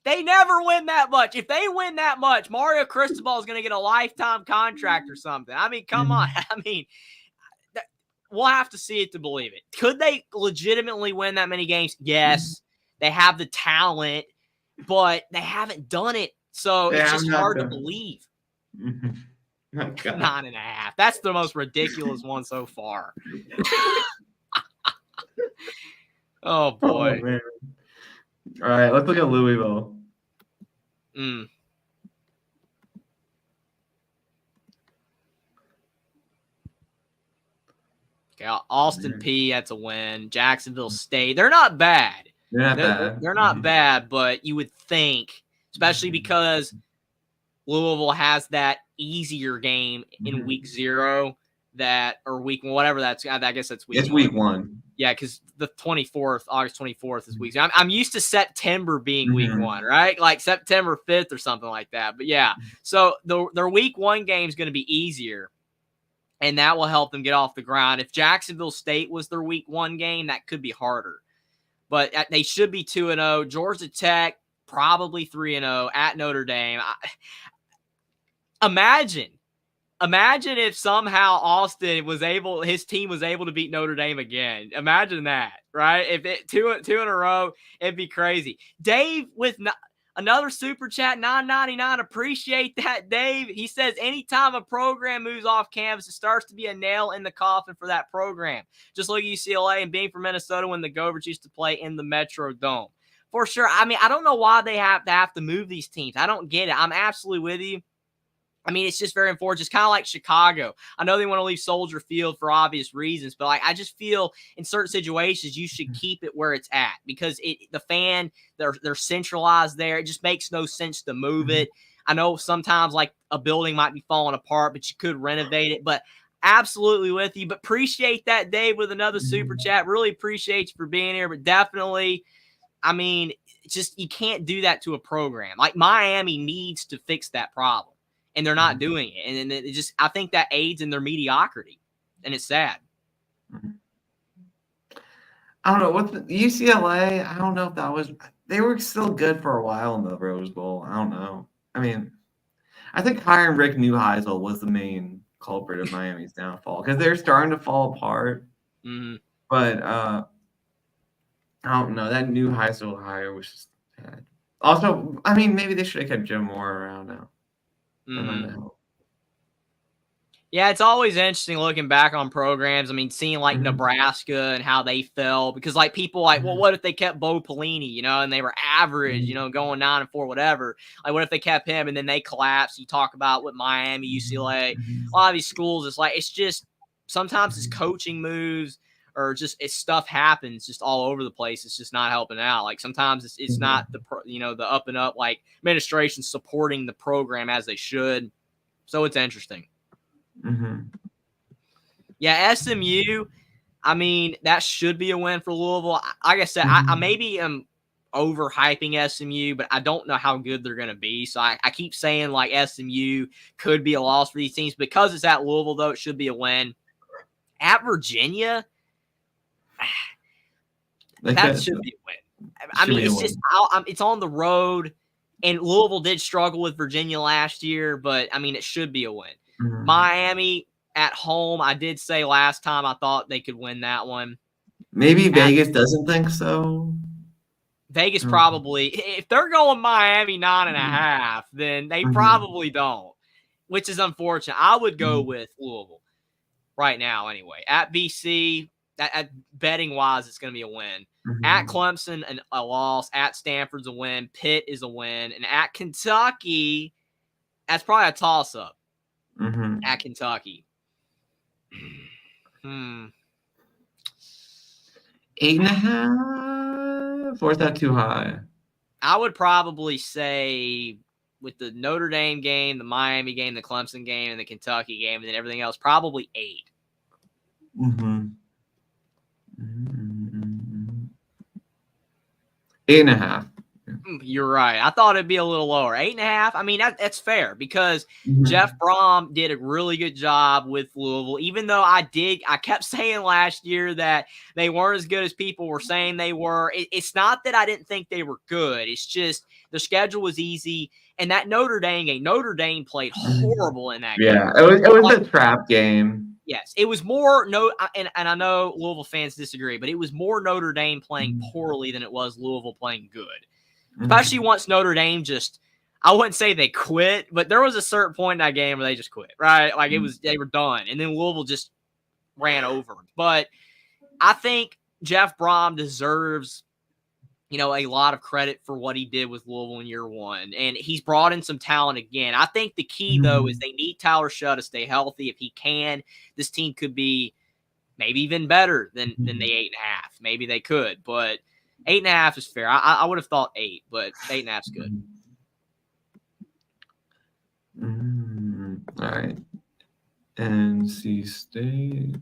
Speaker 2: They never win that much. If they win that much, Mario Cristobal is going to get a lifetime contract or something. I mean, come on. I mean, we'll have to see it to believe it. Could they legitimately win that many games? Yes. They have the talent, but they haven't done it. So it's just hard to believe. 9.5. That's the most ridiculous one so far. Oh, boy.
Speaker 1: Oh, man. All right, let's look at Louisville.
Speaker 2: Okay, Austin P, that's a win. Jacksonville State, they're not bad. They're not bad, but you would think, especially because Louisville has that easier game in week 0 or week whatever that's. I guess that's week.
Speaker 1: It's week 1.
Speaker 2: Yeah, because the 24th, August 24th is week 0. I'm used to September being week 1, right? Like September 5th or something like that. But yeah, so their week 1 game is going to be easier, and that will help them get off the ground. If Jacksonville State was their week 1 game, that could be harder. But they should be 2-0. Georgia Tech, probably 3-0 at Notre Dame. Imagine if somehow Austin his team was able to beat Notre Dame again. Imagine that, right? If it two in a row, it'd be crazy. Dave with another super chat, $9.99. Appreciate that, Dave. He says anytime a program moves off campus, it starts to be a nail in the coffin for that program. Just look at UCLA and being from Minnesota when the Gophers used to play in the Metro Dome. For sure. I mean, I don't know why they have to move these teams. I don't get it. I'm absolutely with you. I mean, it's just very unfortunate. It's kind of like Chicago. I know they want to leave Soldier Field for obvious reasons, but I just feel in certain situations you should keep it where it's at because they're centralized there. It just makes no sense to move it. I know sometimes like a building might be falling apart, but you could renovate it. But absolutely with you. But appreciate that, Dave, with another super chat. Really appreciate you for being here. But definitely, I mean, just you can't do that to a program. Like Miami needs to fix that problem. And they're not doing it. And it just, I think that aids in their mediocrity. And it's sad.
Speaker 1: I don't know. With the UCLA, I don't know if that was, they were still good for a while in the Rose Bowl. I don't know. I mean, I think hiring Rick Neuheisel was the main culprit of Miami's downfall because they're starting to fall apart. But I don't know. That Neuheisel hire was just bad. Also, I mean, maybe they should have kept Jim Moore around now.
Speaker 2: Yeah, it's always interesting looking back on programs. I mean, seeing like Nebraska and how they fell because like people like, well, what if they kept Bo Pelini, and they were average, going 9-4, whatever. Like, what if they kept him and then they collapsed? You talk about with Miami, UCLA, a lot of these schools. It's just sometimes it's coaching moves or just stuff happens just all over the place. It's just not helping out. Like sometimes it's not the up and up like administration supporting the program as they should. So it's interesting. Yeah, SMU. I mean, that should be a win for Louisville. Like I said, I maybe am overhyping SMU, but I don't know how good they're going to be. So I keep saying like SMU could be a loss for these teams because it's at Louisville. Though it should be a win. At Virginia. That should be a win. I mean, it's just it's on the road, and Louisville did struggle with Virginia last year, but I mean, it should be a win. Miami at home, I did say last time I thought they could win that one.
Speaker 1: Maybe Vegas doesn't think so.
Speaker 2: Vegas probably, if they're going Miami 9.5, then they probably don't, which is unfortunate. I would go with Louisville right now anyway. At BC, at betting wise, it's going to be a win. At Clemson, a loss. At Stanford's a win. Pitt is a win. And at Kentucky, that's probably a toss-up. At Kentucky.
Speaker 1: 8.5? Or is that too high?
Speaker 2: I would probably say with the Notre Dame game, the Miami game, the Clemson game, and the Kentucky game, and then everything else, probably 8.
Speaker 1: 8.5.
Speaker 2: You're right. I thought it'd be a little lower. 8.5. I mean, that's fair because Jeff Brom did a really good job with Louisville. Even though I kept saying last year that they weren't as good as people were saying they were. It's not that I didn't think they were good. It's just the schedule was easy. And that Notre Dame game, Notre Dame played horrible in that game.
Speaker 1: Yeah, it was a trap game.
Speaker 2: Yes, it was more and I know Louisville fans disagree, but it was more Notre Dame playing poorly than it was Louisville playing good. Especially once Notre Dame I wouldn't say they quit, but there was a certain point in that game where they just quit, right? Like they were done. And then Louisville just ran over them. But I think Jeff Brom deserves, a lot of credit for what he did with Louisville in year one. And he's brought in some talent again. I think the key, though, is they need Tyler Shutt to stay healthy. If he can, this team could be maybe even better than the 8.5. Maybe they could, but 8.5 is fair. I would have thought 8, but 8.5 is good.
Speaker 1: All right. NC State.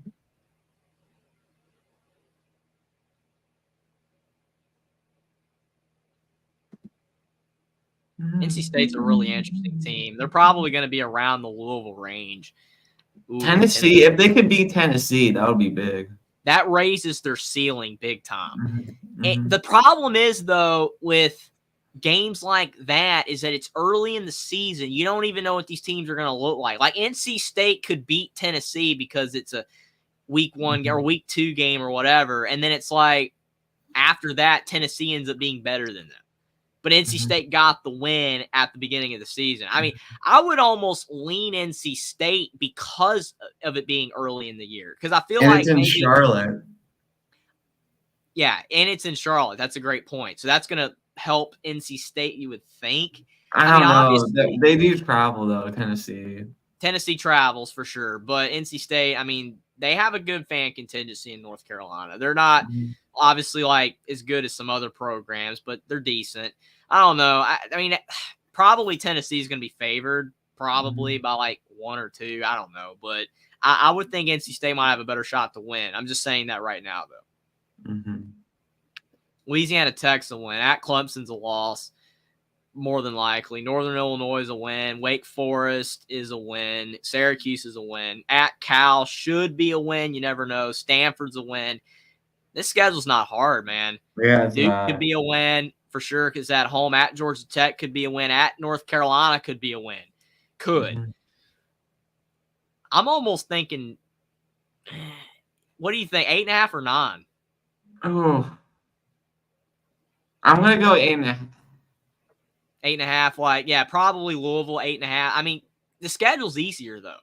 Speaker 2: NC State's a really interesting team. They're probably going to be around the Louisville range. Ooh,
Speaker 1: Tennessee, if they could beat Tennessee, that would be big.
Speaker 2: That raises their ceiling big time.
Speaker 1: Mm-hmm.
Speaker 2: The problem is, though, with games like that is that it's early in the season. You don't even know what these teams are going to look like. Like NC State could beat Tennessee because it's a week 1 or week 2 game or whatever. And then it's like after that, Tennessee ends up being better than them. But NC State got the win at the beginning of the season. I mean, I would almost lean NC State because of it being early in the year. Because I feel like
Speaker 1: it's in Charlotte.
Speaker 2: Yeah, and it's in Charlotte. That's a great point. So that's going to help NC State, you would think.
Speaker 1: I don't know. They do travel, though, Tennessee.
Speaker 2: Tennessee travels for sure. But NC State, I mean, they have a good fan contingency in North Carolina. They're not obviously like as good as some other programs, but they're decent. I don't know. I mean, probably Tennessee is going to be favored probably by like 1 or 2. I don't know. But I would think NC State might have a better shot to win. I'm just saying that right now, though. Louisiana Tech's a win. At Clemson's a loss, more than likely. Northern Illinois is a win. Wake Forest is a win. Syracuse is a win. At Cal should be a win. You never know. Stanford's a win. This schedule's not hard, man.
Speaker 1: Yeah,
Speaker 2: Duke could be a win for sure because at home. At Georgia Tech could be a win. At North Carolina could be a win. Could. I'm almost thinking, what do you think, 8.5 or 9?
Speaker 1: Oh. I'm going to go 8.5.
Speaker 2: 8.5, like, yeah, probably Louisville, 8.5. I mean, the schedule's easier, though,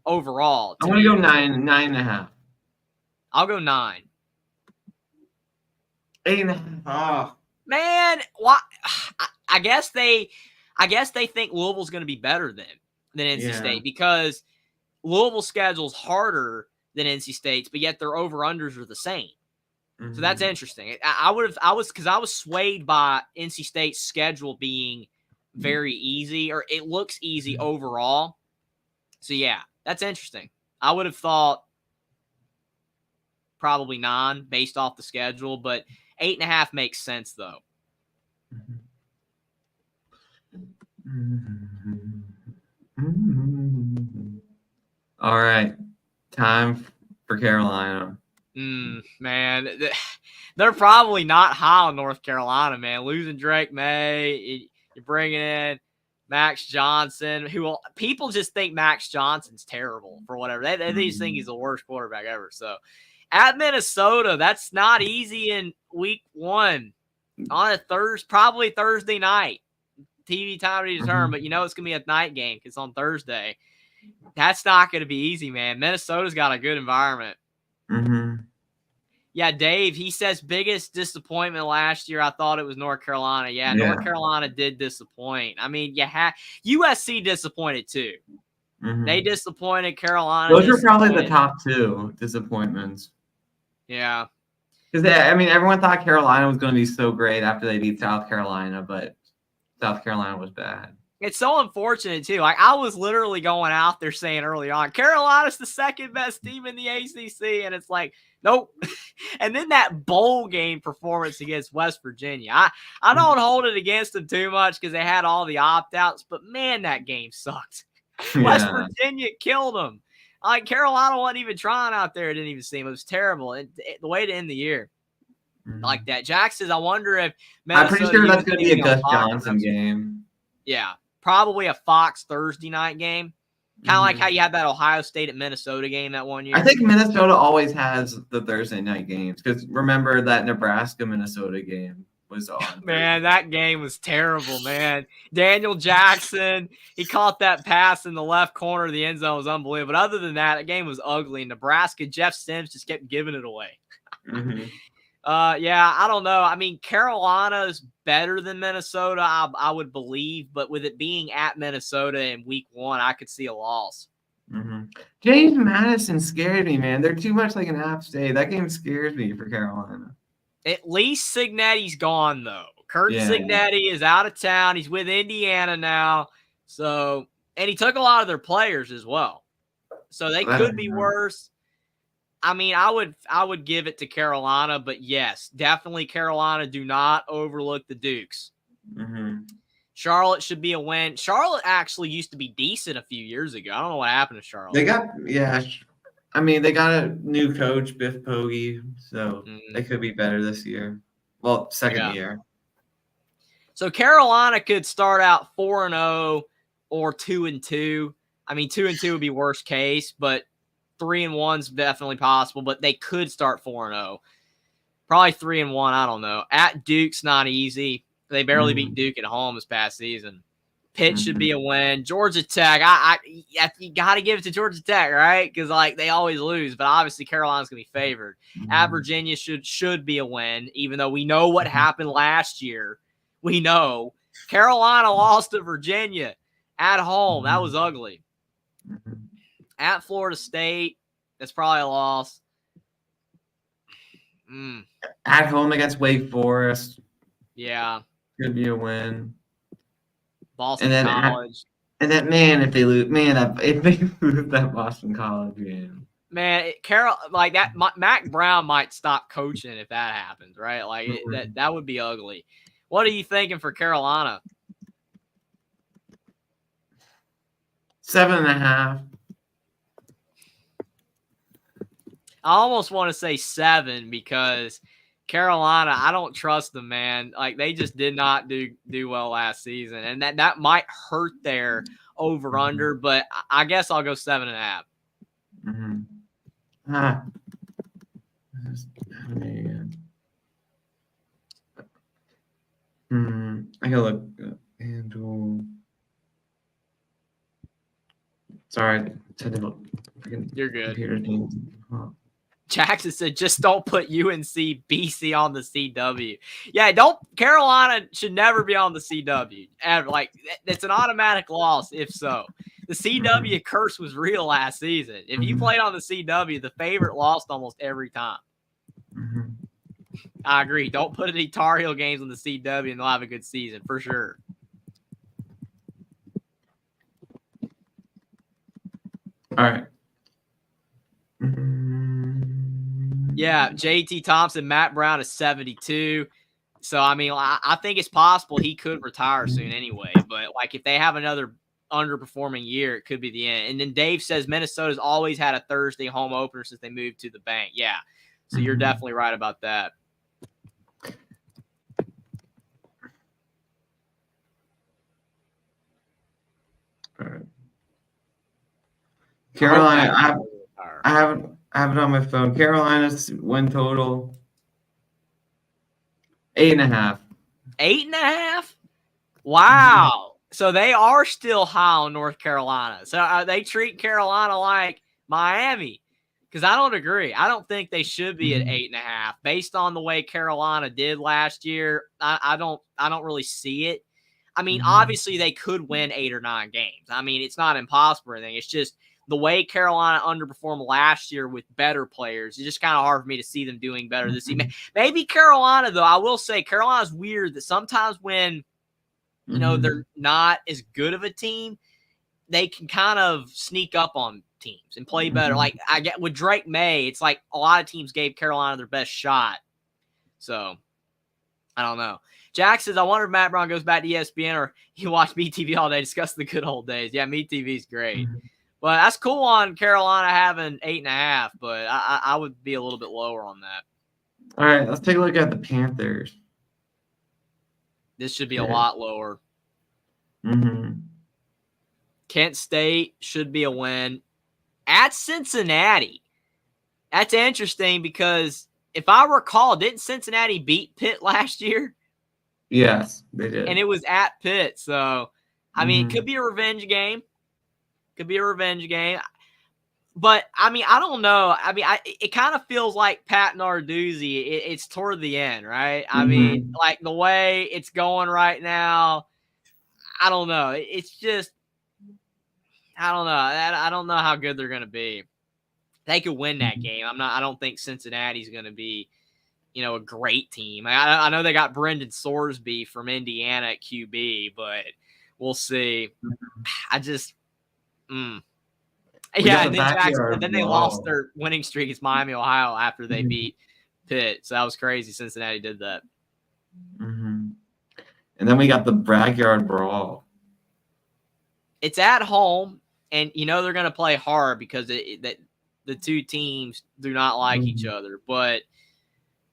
Speaker 2: overall.
Speaker 1: I'm going to go 9.5.
Speaker 2: I'll go 9.
Speaker 1: 8.5. Oh.
Speaker 2: Man, why? I guess they think Louisville's going to be better than NC State because Louisville's schedule's harder than NC State's, but yet their over-unders are the same. So that's interesting. I was swayed by NC State's schedule being very easy, or it looks easy overall. So yeah, that's interesting. I would have thought probably 9 based off the schedule, but 8.5 makes sense though.
Speaker 1: All right, time for Carolina.
Speaker 2: Man, they're probably not high on North Carolina, man. Losing Drake May, you're bringing in Max Johnson, people just think Max Johnson's terrible for whatever. They just think he's the worst quarterback ever. So at Minnesota, that's not easy in week 1 on a probably Thursday night. TV time to be determined, but you know it's going to be a night game because it's on Thursday. That's not going to be easy, man. Minnesota's got a good environment. Yeah, Dave, he says biggest disappointment last year. I thought it was North Carolina. Yeah, North Carolina did disappoint. I mean, USC disappointed too. They disappointed. Carolina.
Speaker 1: Those are probably the top 2 disappointments.
Speaker 2: Yeah.
Speaker 1: Because, everyone thought Carolina was going to be so great after they beat South Carolina, but South Carolina was bad.
Speaker 2: It's so unfortunate, too. Like, I was literally going out there saying early on, Carolina's the second best team in the ACC, and it's like, nope. And then that bowl game performance against West Virginia. I don't hold it against them too much because they had all the opt-outs, but, man, that game sucked. Yeah. West Virginia killed them. Like, Carolina wasn't even trying out there. It didn't even seem. It was terrible. The way to end the year. Like that. Jack says, I wonder if
Speaker 1: Minnesota, I'm pretty sure that's going to be a Gus Johnson game.
Speaker 2: Yeah. Probably a Fox Thursday night game. Kind of like how you had that Ohio State at Minnesota game that one year.
Speaker 1: I think Minnesota always has the Thursday night games because remember that Nebraska-Minnesota game was on.
Speaker 2: Man, that game was terrible, man. Daniel Jackson, he caught that pass in the left corner of the end zone. It was unbelievable. But other than that, the game was ugly. Nebraska, Jeff Sims just kept giving it away. Yeah, I don't know. I mean, Carolina's better than Minnesota, I would believe, but with it being at Minnesota in week 1, I could see a loss.
Speaker 1: James Madison scared me, man. They're too much like an App State. That game scares me for Carolina.
Speaker 2: At least Cignetti's gone, though. Curt Cignetti is out of town. He's with Indiana now. So And he took a lot of their players as well. So they could be worse. I mean, I would give it to Carolina, but yes, definitely Carolina. Do not overlook the Dukes.
Speaker 1: Mm-hmm.
Speaker 2: Charlotte should be a win. Charlotte actually used to be decent a few years ago. I don't know what happened to Charlotte.
Speaker 1: They got they got a new coach, Biff Poggi, so they could be better this year. Well, second year.
Speaker 2: So Carolina could start out 4-0 or 2-2. I mean, 2-2 would be worst case, but 3-1's definitely possible. But they could start 4-0, probably 3-1. I don't know. At Duke's not easy. They barely beat Duke at home this past season. Pitt should be a win. Georgia Tech, you got to give it to Georgia Tech, right? Because they always lose, but obviously Carolina's gonna be favored. At Virginia should be a win, even though we know what happened last year. We know Carolina lost to Virginia at home. That was ugly. At Florida State, that's probably a loss.
Speaker 1: At home against Wake Forest.
Speaker 2: Yeah.
Speaker 1: Could be a win.
Speaker 2: Boston College.
Speaker 1: If they lose, if they lose that Boston College game.
Speaker 2: Man, Mac Brown might stop coaching if that happens, right? That would be ugly. What are you thinking for Carolina?
Speaker 1: 7.5.
Speaker 2: I almost want to say 7 because Carolina, I don't trust them, man. They just did not do well last season, and that might hurt their over/under. But I guess I'll go 7.5.
Speaker 1: I gotta look. Handle. Sorry,
Speaker 2: you're good.
Speaker 1: Computer team.
Speaker 2: Jackson said, just don't put UNC BC on the CW. Yeah, Carolina should never be on the CW. Ever. It's an automatic loss if so. The CW curse was real last season. If you played on the CW, the favorite lost almost every time. I agree. Don't put any Tar Heel games on the CW and they'll have a good season for sure.
Speaker 1: All right.
Speaker 2: Yeah, JT Thompson, Matt Brown is 72. So, I mean, I think it's possible he could retire soon anyway. But, if they have another underperforming year, it could be the end. And then Dave says Minnesota's always had a Thursday home opener since they moved to the bank. Yeah, so you're definitely right about that.
Speaker 1: All right. Carolina, I have it on my phone. Carolina's win total 8.5.
Speaker 2: 8.5? Wow. So they are still high on North Carolina. So they treat Carolina like Miami. Because I don't agree. I don't think they should be at 8.5 based on the way Carolina did last year. I don't really see it. I mean, obviously they could win 8 or 9 games. I mean, it's not impossible or anything. It's just the way Carolina underperformed last year with better players. It's just kind of hard for me to see them doing better this season. Maybe Carolina, though, I will say Carolina's weird that sometimes when, they're not as good of a team, they can kind of sneak up on teams and play better. I get with Drake May, it's like a lot of teams gave Carolina their best shot. So, I don't know. Jack says, I wonder if Matt Brown goes back to ESPN or he watched MeTV all day, discuss the good old days. Yeah, MeTV's great. But that's cool on Carolina having 8.5, but I would be a little bit lower on that.
Speaker 1: All right, let's take a look at the Panthers.
Speaker 2: This should be a lot lower. Kent State should be a win. At Cincinnati, that's interesting because if I recall, didn't Cincinnati beat Pitt last year?
Speaker 1: Yes, they did.
Speaker 2: And it was at Pitt. So, I mean, it could be a revenge game. But, I mean, I don't know. I mean, it kind of feels like Pat Narduzzi. It's toward the end, right? I mean, the way it's going right now, I don't know. It's just, I don't know. I don't know how good they're going to be. They could win that game. I don't think Cincinnati's going to be, a great team. I know they got Brendan Sorsby from Indiana at QB, but we'll see. Yeah,
Speaker 1: got
Speaker 2: and
Speaker 1: the
Speaker 2: then Jackson,
Speaker 1: backyard
Speaker 2: and then they lost
Speaker 1: brawl.
Speaker 2: their winning streak against Miami, Ohio after they beat Pitt. So that was crazy. Cincinnati did that.
Speaker 1: And then we got the backyard brawl.
Speaker 2: It's at home, and they're going to play hard because that the two teams do not like each other. But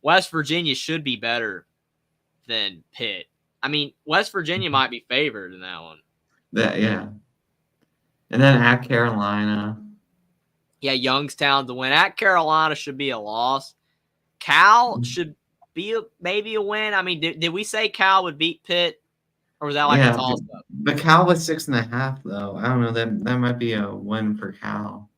Speaker 2: West Virginia should be better than Pitt. I mean, West Virginia might be favored in that one.
Speaker 1: Yeah. And then at Carolina.
Speaker 2: Yeah, Youngstown to win. At Carolina should be a loss. Cal should be maybe a win. I mean, did we say Cal would beat Pitt? Or was that like a toss-up?
Speaker 1: But Cal was 6.5, though. I don't know. That might be a win for Cal.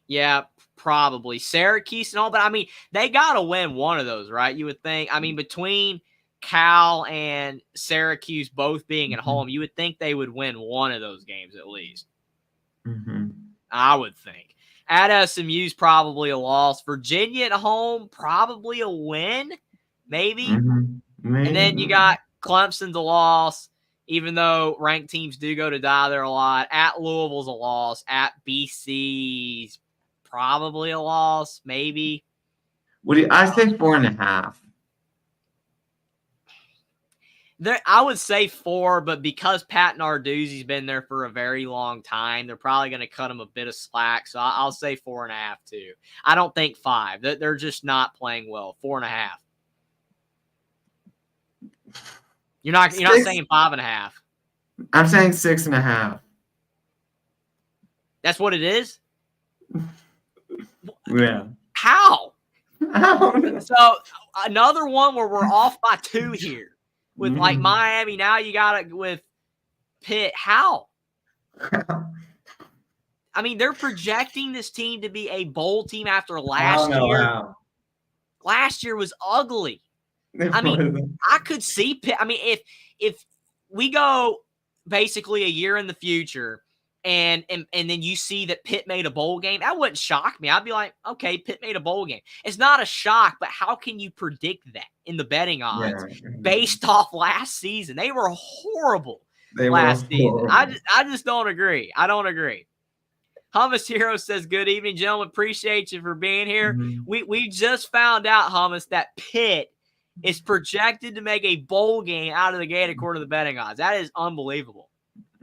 Speaker 2: Yeah, probably. Syracuse and all, but I mean, they got to win one of those, right? You would think. I mean, between Cal and Syracuse both being at home, you would think they would win one of those games at least. I would think. At SMU's probably a loss. Virginia at home, probably a win, maybe. And then you got Clemson's a loss, even though ranked teams do go to die there a lot. At Louisville's a loss. At BC's probably a loss, maybe.
Speaker 1: I say 4.5.
Speaker 2: I would say 4, but because Pat Narduzzi's been there for a very long time, they're probably going to cut him a bit of slack. So I'll say 4.5 too. I don't think 5. They're just not playing well. 4.5. You're not saying 5.5.
Speaker 1: I'm saying 6.5.
Speaker 2: That's what it is?
Speaker 1: Yeah.
Speaker 2: How?
Speaker 1: I don't know.
Speaker 2: So another one where we're off by 2 here. With like Miami, now you got it with Pitt. How? I mean, they're projecting this team to be a bowl team after last year.
Speaker 1: How.
Speaker 2: Last year was ugly. I mean, I could see Pitt. I mean, if we go basically a year in the future and then you see that Pitt made a bowl game, that wouldn't shock me. I'd be like, okay, Pitt made a bowl game. It's not a shock, but how can you predict that in the betting odds based off last season? They were horrible last season. I just don't agree. I don't agree. Hummus Hero says, good evening, gentlemen. Appreciate you for being here. We just found out, Hummus, that Pitt is projected to make a bowl game out of the gate according to the betting odds. That is unbelievable.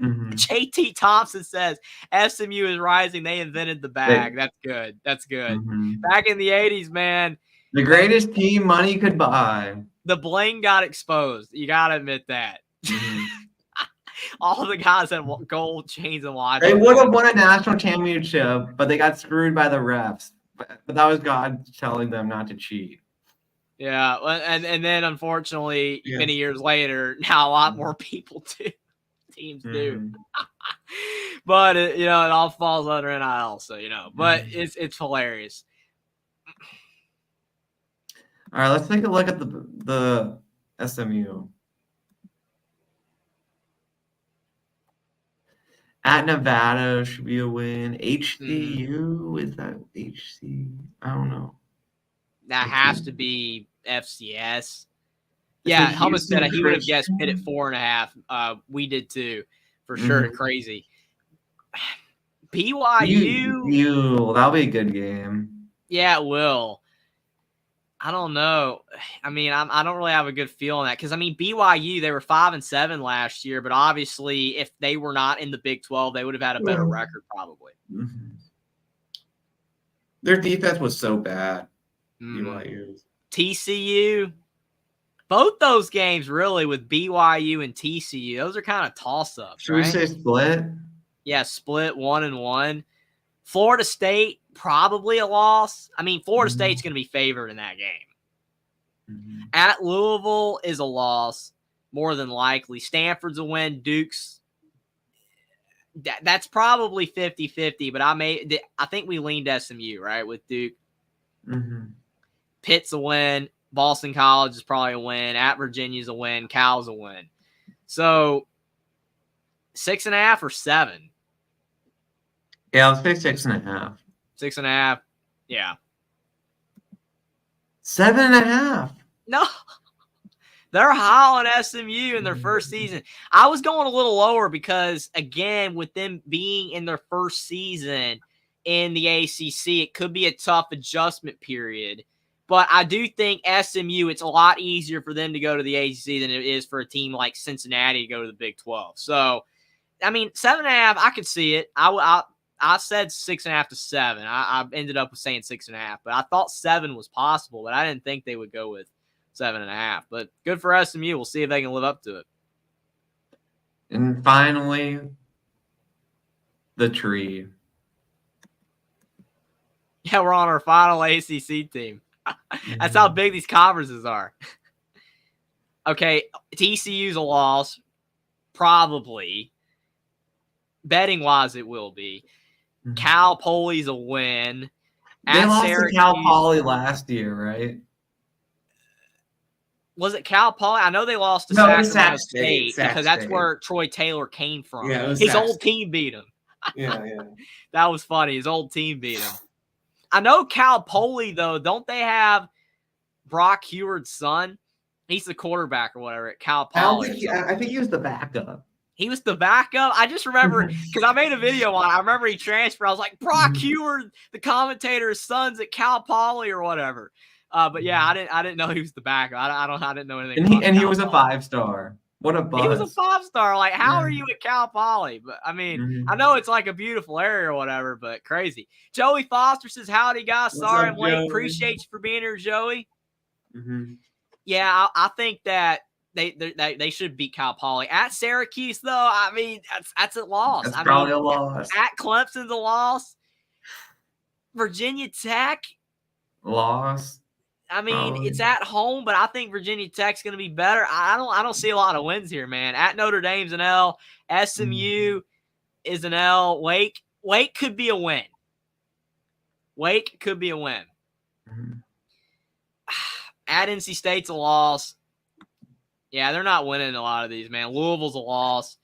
Speaker 2: JT Thompson says SMU is rising. They invented the bag. That's good. That's good. Back in the 80s, man.
Speaker 1: The greatest team money could buy.
Speaker 2: The bling got exposed. You got to admit that. All the guys had gold chains and watches.
Speaker 1: They would have won a national championship, but they got screwed by the refs. But that was God telling them not to cheat.
Speaker 2: Yeah, and then unfortunately, many years later, now a lot more people do. Teams do. But it all falls under NIL, so but it's hilarious.
Speaker 1: All right, let's take a look at the SMU. At Nevada should be a win. HCU, is that HC? I don't know.
Speaker 2: That has to be FCS. Yeah, Hummus said he would have guessed Pitt at 4.5. We did too, for sure. Crazy. BYU.
Speaker 1: That'll be a good game.
Speaker 2: Yeah, it will. I don't know. I mean, I don't really have a good feel on that because, I mean, BYU, they were 5-7 last year, but obviously if they were not in the Big 12, they would have had a better record probably.
Speaker 1: Their defense was so bad. BYU.
Speaker 2: TCU. Both those games really with BYU and TCU, those are kind of toss-ups,
Speaker 1: Should we say split?
Speaker 2: Yeah, split 1-1. Florida State, probably a loss. I mean, Florida State's going to be favored in that game. At Louisville is a loss, more than likely. Stanford's a win. Duke's, that's probably 50-50, but I think we leaned SMU, right, with Duke. Pitt's a win. Boston College is probably a win. At Virginia's a win. Cal's a win. So 6.5 or 7?
Speaker 1: Yeah, let's say 6.5.
Speaker 2: 6.5. Yeah.
Speaker 1: 7.5.
Speaker 2: No. They're high on SMU in their first season. I was going a little lower because, again, with them being in their first season in the ACC, it could be a tough adjustment period. But I do think SMU, it's a lot easier for them to go to the ACC than it is for a team like Cincinnati to go to the Big 12. So, I mean, 7.5, I could see it. I said 6.5 to 7. I ended up with saying 6.5, but I thought 7 was possible, but I didn't think they would go with 7.5. But good for SMU. We'll see if they can live up to it.
Speaker 1: And finally, the tree.
Speaker 2: Yeah, we're on our final ACC team. That's how big these conferences are. Okay, TCU's a loss, probably. Betting-wise, it will be. Cal Poly's a win.
Speaker 1: They lost to Cal Poly last year, right?
Speaker 2: Was it Cal Poly? I know they lost to Sacramento State because that's where Troy Taylor came from.
Speaker 1: Yeah,
Speaker 2: his old team beat him.
Speaker 1: Yeah.
Speaker 2: That was funny. His old team beat him. I know Cal Poly, though, don't they have Brock Heward's son? He's the quarterback or whatever at Cal Poly.
Speaker 1: I think he was the backup.
Speaker 2: He was the backup. I just remember because I made a video on it. I remember he transferred. I was like, Brock Heward, the commentator's son's at Cal Poly or whatever. But yeah, I didn't know he was the backup. I didn't know anything.
Speaker 1: And he was a 5-star. What a buzz.
Speaker 2: He was a 5-star. Like, how are you at Cal Poly? But I mean, I know it's like a beautiful area or whatever, but crazy. Joey Foster says, "Howdy, guys. Sorry I'm late. Appreciate you for being here, Joey." Yeah, I think that they should beat Cal Poly at Syracuse, though. I mean, that's a loss.
Speaker 1: That's probably a loss.
Speaker 2: At Clemson's a loss. Virginia Tech
Speaker 1: loss.
Speaker 2: I mean, it's at home, but I think Virginia Tech's going to be better. I don't see a lot of wins here, man. At Notre Dame's an L. SMU is an L. Wake could be a win. Wake could be a win. At NC State's a loss. Yeah, they're not winning a lot of these, man. Louisville's a loss.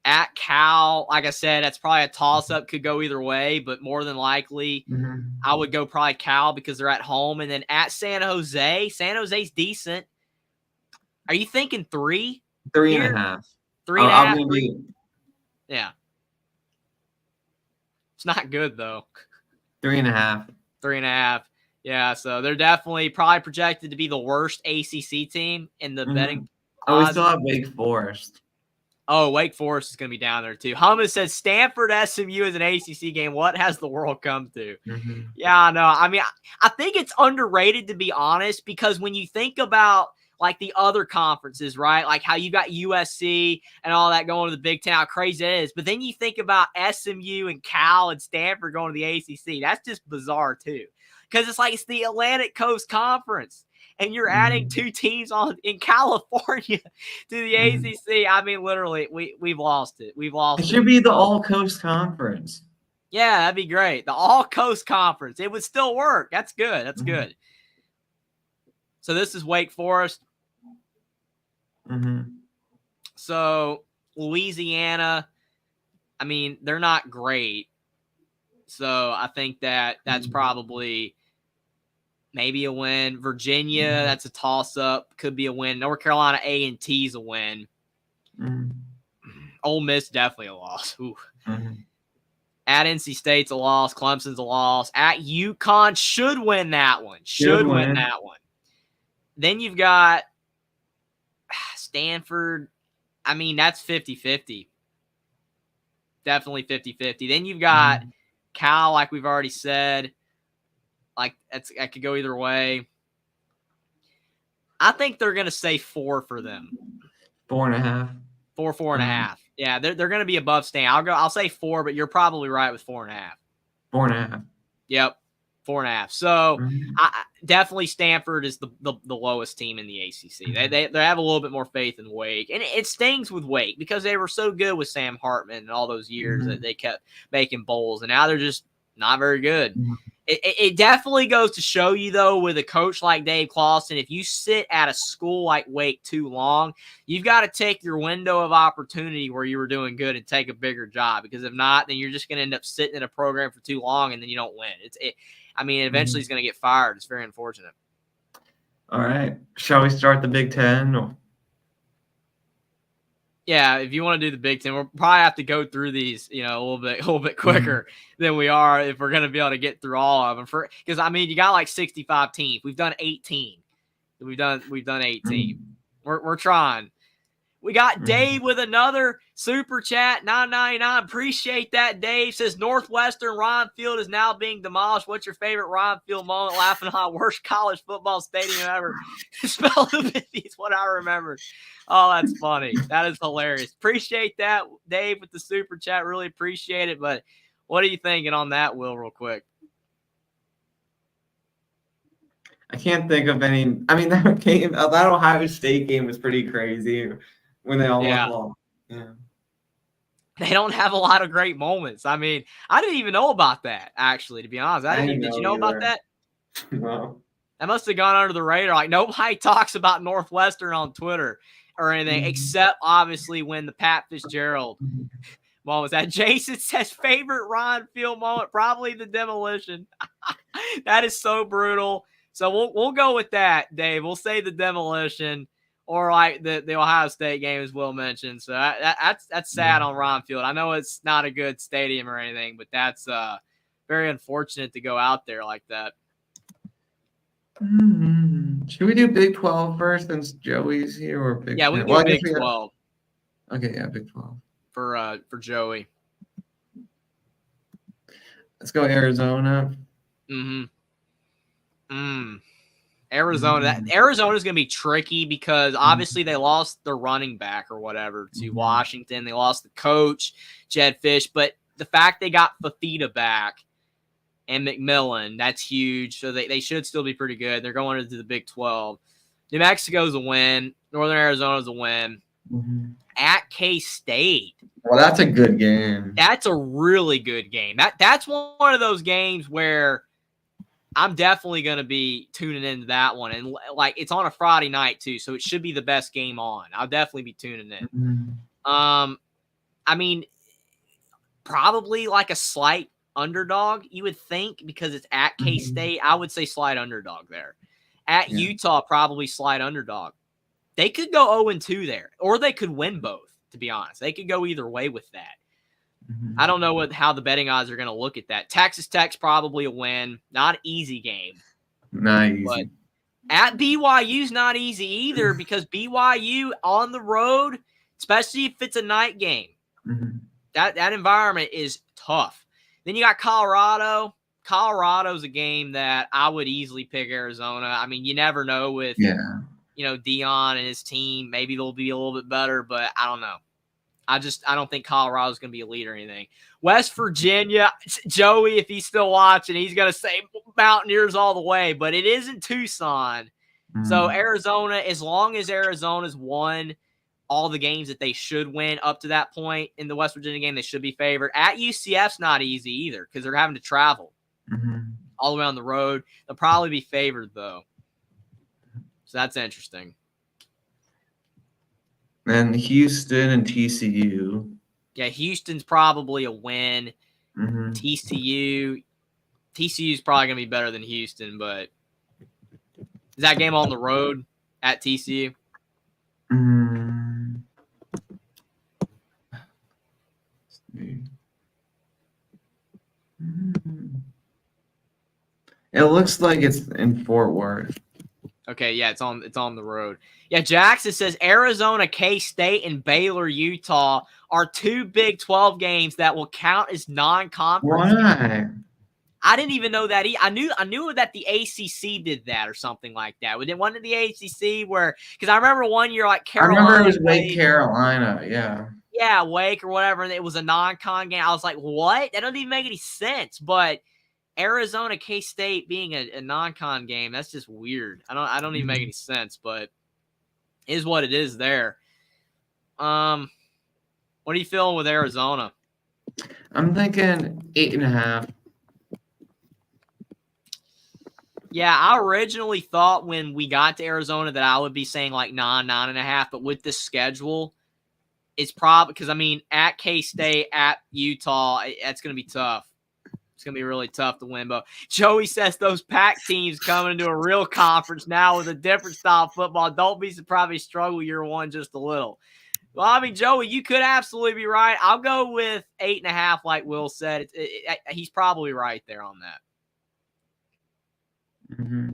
Speaker 2: At Cal, like I said, that's probably a toss-up. Could go either way, but more than likely, I would go probably Cal because they're at home. And then at San Jose's decent. Are you thinking 3?
Speaker 1: 3.5.
Speaker 2: 3.5? Yeah. It's not good, though.
Speaker 1: 3.5.
Speaker 2: 3.5. Yeah, so they're definitely probably projected to be the worst ACC team in the betting.
Speaker 1: Oh, we still have Wake Forest.
Speaker 2: Oh, Wake Forest is going to be down there, too. Hummus says, Stanford SMU is an ACC game. What has the world come to? Yeah, I know. I mean, I think it's underrated, to be honest, because when you think about, like, the other conferences, right, like how you got USC and all that going to the Big Ten, how crazy it is. But then you think about SMU and Cal and Stanford going to the ACC. That's just bizarre, too, because it's like it's the Atlantic Coast Conference. And you're adding 2 teams in California to the ACC. I mean, literally, we've lost it. It
Speaker 1: should be the All-Coast Conference.
Speaker 2: Yeah, that'd be great. The All-Coast Conference. It would still work. That's good. That's good. So this is Wake Forest. So Louisiana, I mean, they're not great. So I think that's probably – maybe a win. Virginia, that's a toss-up. Could be a win. North Carolina A&T's a win. Ole Miss, definitely a loss. At NC State's a loss. Clemson's a loss. At UConn, should win that one. Should win that one. Then you've got Stanford. I mean, that's 50-50. Definitely 50-50. Then you've got Cal, like we've already said. Like, that could go either way. I think they're going to say 4 for them.
Speaker 1: 4.5.
Speaker 2: 4.5. Yeah, they're going to be above Stan. I'll say 4, but you're probably right with 4.5.
Speaker 1: 4.5. Yep,
Speaker 2: 4.5. So I definitely Stanford is the lowest team in the ACC. They have a little bit more faith in Wake, and it stings with Wake because they were so good with Sam Hartman and all those years that they kept making bowls, and now they're just not very good. It definitely goes to show you, though, with a coach like Dave Clawson, if you sit at a school like Wake too long, you've got to take your window of opportunity where you were doing good and take a bigger job. Because if not, then you're just going to end up sitting in a program for too long and then you don't win. I mean, eventually he's going to get fired. It's very unfortunate.
Speaker 1: All right. Shall we start the Big Ten?
Speaker 2: Yeah, if you want to do the Big Ten, we'll probably have to go through these, a little bit quicker than we are if we're going to be able to get through all of them. Because I mean, you got like 65 teams. We've done 18. We've done 18. We're trying. We got Dave with another super chat, $9.99. Appreciate that, Dave. Says Northwestern Ryan Field is now being demolished. What's your favorite Ryan Field moment? Laughing on worst college football stadium ever. Spell the 50s, what I remember. Oh, that's funny. That is hilarious. Appreciate that, Dave, with the super chat. Really appreciate it. But what are you thinking on that, Will, real quick?
Speaker 1: I can't think of any. I mean, that Ohio State game was pretty crazy when they all lost. Yeah.
Speaker 2: They don't have a lot of great moments. I mean, I didn't even know about that, actually, to be honest. Did you know about that?
Speaker 1: No.
Speaker 2: That must have gone under the radar. Like, nobody talks about Northwestern on Twitter or anything, except, obviously, when the Pat Fitzgerald moment was that. Jason says favorite Ron Field moment, probably the demolition. That is so brutal. So we'll go with that, Dave. We'll say the demolition. Or like the Ohio State game, as Will mentioned. So that's sad on Ron Field. I know it's not a good stadium or anything, but that's very unfortunate to go out there like that.
Speaker 1: Should we do Big 12 first since Joey's here, or Big 10?
Speaker 2: We can do Big 12.
Speaker 1: Okay, yeah, Big 12
Speaker 2: for Joey.
Speaker 1: Let's go Arizona.
Speaker 2: Arizona. Arizona's going to be tricky because obviously they lost their running back or whatever to Washington. They lost the coach, Jed Fish. But the fact they got Fafita back and McMillan, that's huge. So they should still be pretty good. They're going into the Big 12. New Mexico's a win. Northern Arizona's a win. At K-State.
Speaker 1: Well, that's a good game.
Speaker 2: That's a really good game. That's one of those games where I'm definitely going to be tuning into that one. And, like, it's on a Friday night, too, so it should be the best game on. I'll definitely be tuning in. I mean, probably like a slight underdog, you would think, because it's at K-State. I would say slight underdog there. At Utah, probably slight underdog. They could go 0-2 there, or they could win both, to be honest. They could go either way with that. I don't know how the betting odds are going to look at that. Texas Tech's probably a win. Not an easy game.
Speaker 1: Not easy.
Speaker 2: But at BYU's not easy either because BYU on the road, especially if it's a night game, that environment is tough. Then you got Colorado. Colorado's a game that I would easily pick Arizona. I mean, you never know with Dion and his team. Maybe they'll be a little bit better, but I don't know. I don't think Colorado's going to be a lead or anything. West Virginia, Joey, if he's still watching, he's going to say Mountaineers all the way, but it is in Tucson. So Arizona, as long as Arizona's won all the games that they should win up to that point in the West Virginia game, they should be favored. At UCF's not easy either because they're having to travel all the way on the road. They'll probably be favored, though. So that's interesting.
Speaker 1: And Houston and TCU.
Speaker 2: Yeah, Houston's probably a win. TCU's probably going to be better than Houston, but is that game on the road at TCU?
Speaker 1: It looks like it's in Fort Worth.
Speaker 2: Okay, yeah, it's on the road. Yeah, Jackson says Arizona, K-State, and Baylor, Utah are two Big 12 games that will count as non-conference.
Speaker 1: Why?
Speaker 2: I didn't even know that. I knew that the ACC did that or something like that. Wasn't it the ACC where – because I remember one year like Carolina.
Speaker 1: I remember it was Wake Carolina, yeah.
Speaker 2: Yeah, Wake or whatever, and it was a non-con game. I was like, what? That doesn't even make any sense, but – Arizona K-State being a non-con game, that's just weird. I don't even make any sense, but it is what it is there. What are you feeling with Arizona?
Speaker 1: I'm thinking 8.5.
Speaker 2: Yeah, I originally thought when we got to Arizona that I would be saying like 9.5, but with this schedule, it's probably because I mean at K-State, at Utah, that's going to be tough. It's going to be really tough to win. But Joey says those Pac teams coming into a real conference now with a different style of football. Don't be surprised if they struggle year one just a little. Well, I mean, Joey, you could absolutely be right. I'll go with 8.5, like Will said. He's probably right there on that.
Speaker 1: Mm-hmm.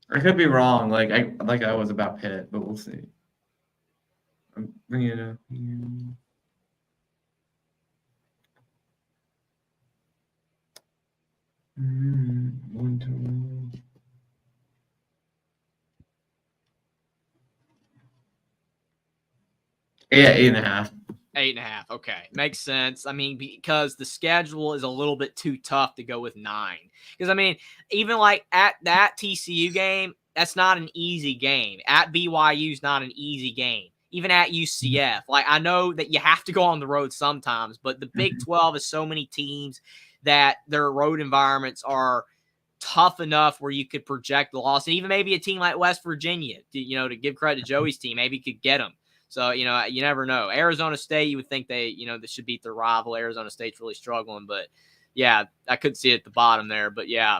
Speaker 1: I could be wrong, like I was about Pitt, but we'll see. I'm bringing it up. 1 to yeah, 8.5.
Speaker 2: 8.5. Okay. Makes sense. I mean, because the schedule is a little bit too tough to go with 9. Because, I mean, even like at that TCU game, that's not an easy game. At BYU is not an easy game. Even at UCF. Like, I know that you have to go on the road sometimes, but the Big 12 is so many teams that their road environments are tough enough where you could project the loss. And even maybe a team like West Virginia, to give credit to Joey's team, maybe could get them. So, you never know. Arizona State, you would think they should beat their rival. Arizona State's really struggling. But, yeah, I could see it at the bottom there. But, yeah,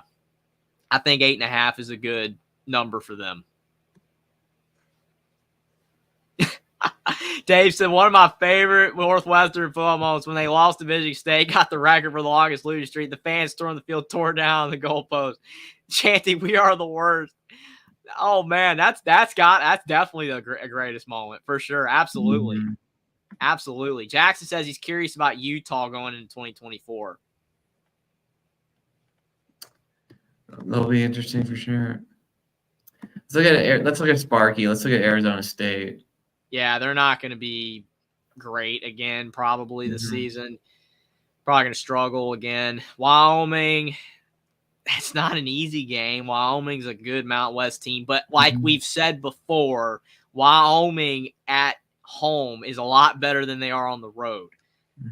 Speaker 2: I think 8.5 is a good number for them. Dave said, one of my favorite Northwestern football moments when they lost to Michigan State, got the record for the longest losing streak. The fans stormed the field, tore down the goalpost, chanting, "We are the worst." Oh man, that's definitely the greatest moment for sure. Absolutely.
Speaker 1: Mm-hmm.
Speaker 2: Absolutely. Jackson says he's curious about Utah going into 2024.
Speaker 1: That'll be interesting for sure. Let's look at Sparky. Let's look at Arizona State.
Speaker 2: Yeah, they're not going to be great again probably this season. Probably going to struggle again. Wyoming, that's not an easy game. Wyoming's a good Mount West team, but like we've said before, Wyoming at home is a lot better than they are on the road.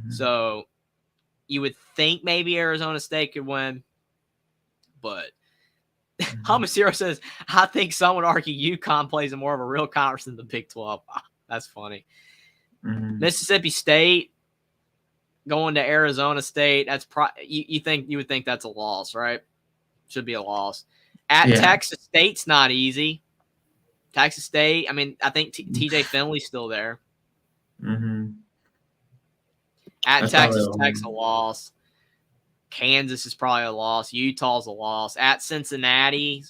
Speaker 2: So you would think maybe Arizona State could win, but Hamasiro says, I think some would argue UConn plays in more of a real conference than the Big 12. That's funny. Mississippi State going to Arizona State. That's you would think that's a loss, right? Should be a loss. At Texas State's not easy. Texas State, I mean, I think TJ Finley's still there. At that's Texas Tech's a loss. Kansas is probably a loss. Utah's a loss. At Cincinnati,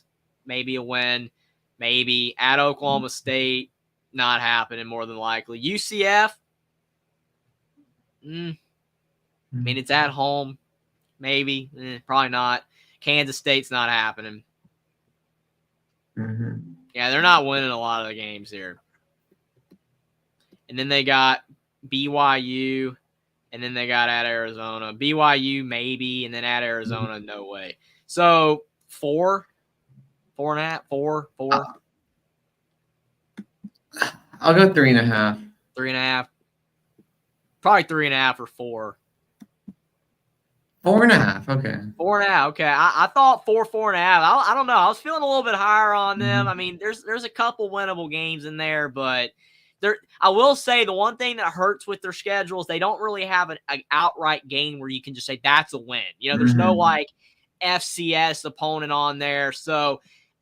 Speaker 2: maybe a win. Maybe. At Oklahoma State, not happening more than likely. UCF, I mean, it's at home. Maybe. Probably not. Kansas State's not happening. Yeah, they're not winning a lot of the games here. And then they got BYU, and then they got at Arizona. BYU maybe, and then at Arizona, no way. So 4, 4.5, 4.
Speaker 1: I'll go 3.5.
Speaker 2: 3.5. Probably 3.5 or 4.
Speaker 1: 4.5. Okay.
Speaker 2: 4.5. Okay. I thought 4.5. I don't know. I was feeling a little bit higher on them. I mean, there's a couple winnable games in there, but I will say the one thing that hurts with their schedule is they don't really have an outright game where you can just say that's a win. There's no like FCS opponent on there. So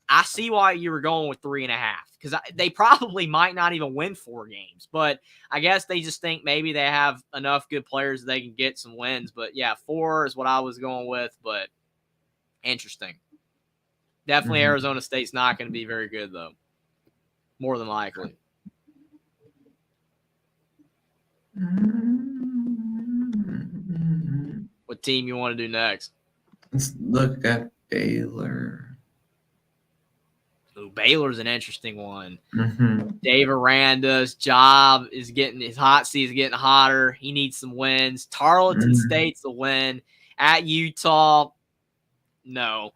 Speaker 2: I see why you were going with 3.5 because they probably might not even win 4 games, but I guess they just think maybe they have enough good players that they can get some wins. But yeah, 4 is what I was going with, but interesting. Definitely Arizona State's not going to be very good though. More than likely. What team you want to do next?
Speaker 3: Let's look at Baylor.
Speaker 2: Ooh, Baylor's an interesting one.
Speaker 3: Mm-hmm.
Speaker 2: Dave Aranda's job is his hot seat is getting hotter. He needs some wins. Tarleton State's a win. At Utah, no.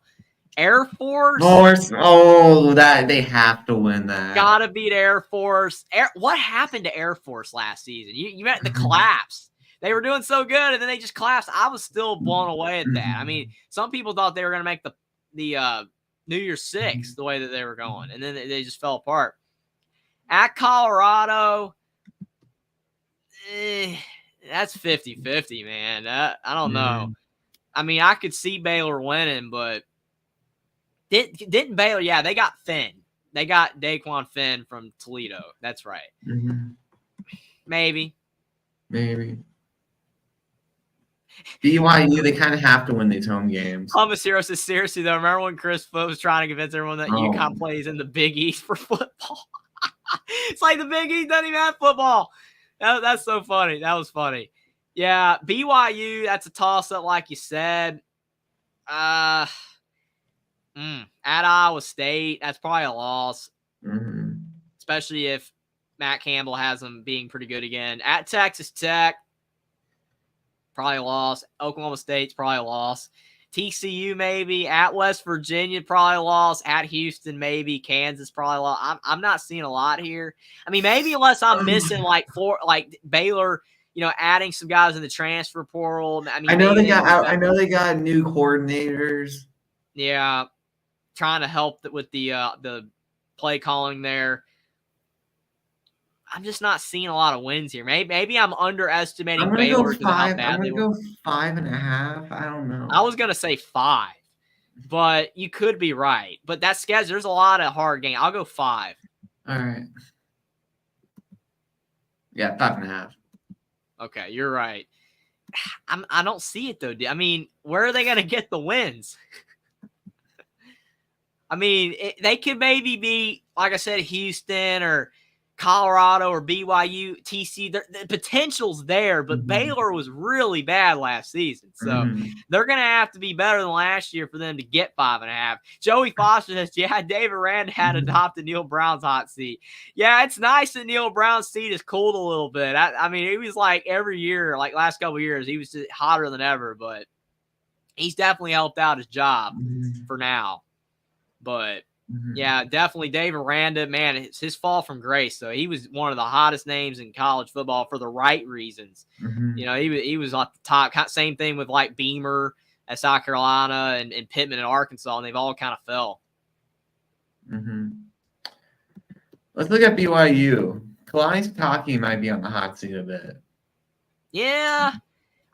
Speaker 2: Air Force.
Speaker 3: That they have to win that.
Speaker 2: Gotta beat Air Force. What happened to Air Force last season? You met the collapse. They were doing so good, and then they just collapsed. I was still blown away at that. I mean, some people thought they were going to make the New Year's Six the way that they were going, and then they just fell apart. At Colorado, that's 50-50, man. I don't know. I mean, I could see Baylor winning, but didn't Baylor? Yeah, they got Finn. They got Daquan Finn from Toledo. That's right.
Speaker 3: Mhm.
Speaker 2: Maybe.
Speaker 3: BYU, they kind of have to win these home games.
Speaker 2: Columbus Hero says, seriously, though, remember when Chris Foot was trying to convince everyone that UConn
Speaker 3: Oh.
Speaker 2: plays in the Big East for football? It's like the Big East doesn't even have football. That's so funny. That was funny. Yeah, BYU, that's a toss-up, like you said. At Iowa State, that's probably a loss, especially if Matt Campbell has them being pretty good again. At Texas Tech, probably a loss. Oklahoma State's probably a loss. TCU maybe. At West Virginia, probably a loss. At Houston, maybe. Kansas, probably a loss. I'm not seeing a lot here. I mean, maybe unless I'm missing like Baylor, adding some guys in the transfer portal. I mean,
Speaker 3: I know they got new coordinators.
Speaker 2: Yeah, trying to help with the play calling there. I'm just not seeing a lot of wins here. Maybe I'm underestimating Baylor because of how bad they were.
Speaker 3: I'm going to go 5.5. I don't know.
Speaker 2: I was going to say 5, but you could be right. But that schedule, there's a lot of hard games. I'll go 5.
Speaker 3: All right. Yeah, 5.5.
Speaker 2: Okay, you're right. I don't see it, though. I mean, where are they going to get the wins? I mean, they could maybe be, like I said, Houston or Colorado or BYU, TC. The potential's there, but Baylor was really bad last season. So they're going to have to be better than last year for them to get 5.5. Joey Foster says, yeah, David Rand had adopted Neil Brown's hot seat. Yeah, it's nice that Neil Brown's seat is cooled a little bit. I mean, it was like every year, like last couple of years, he was just hotter than ever, but he's definitely helped out his job for now. But yeah, definitely Dave Aranda, man, it's his fall from grace. So he was one of the hottest names in college football for the right reasons. He was at the top. Same thing with like Beamer at South Carolina and Pittman at Arkansas, and they've all kind of fell.
Speaker 3: Let's look at BYU. Kalani Sitake might be on the hot seat a bit.
Speaker 2: Yeah,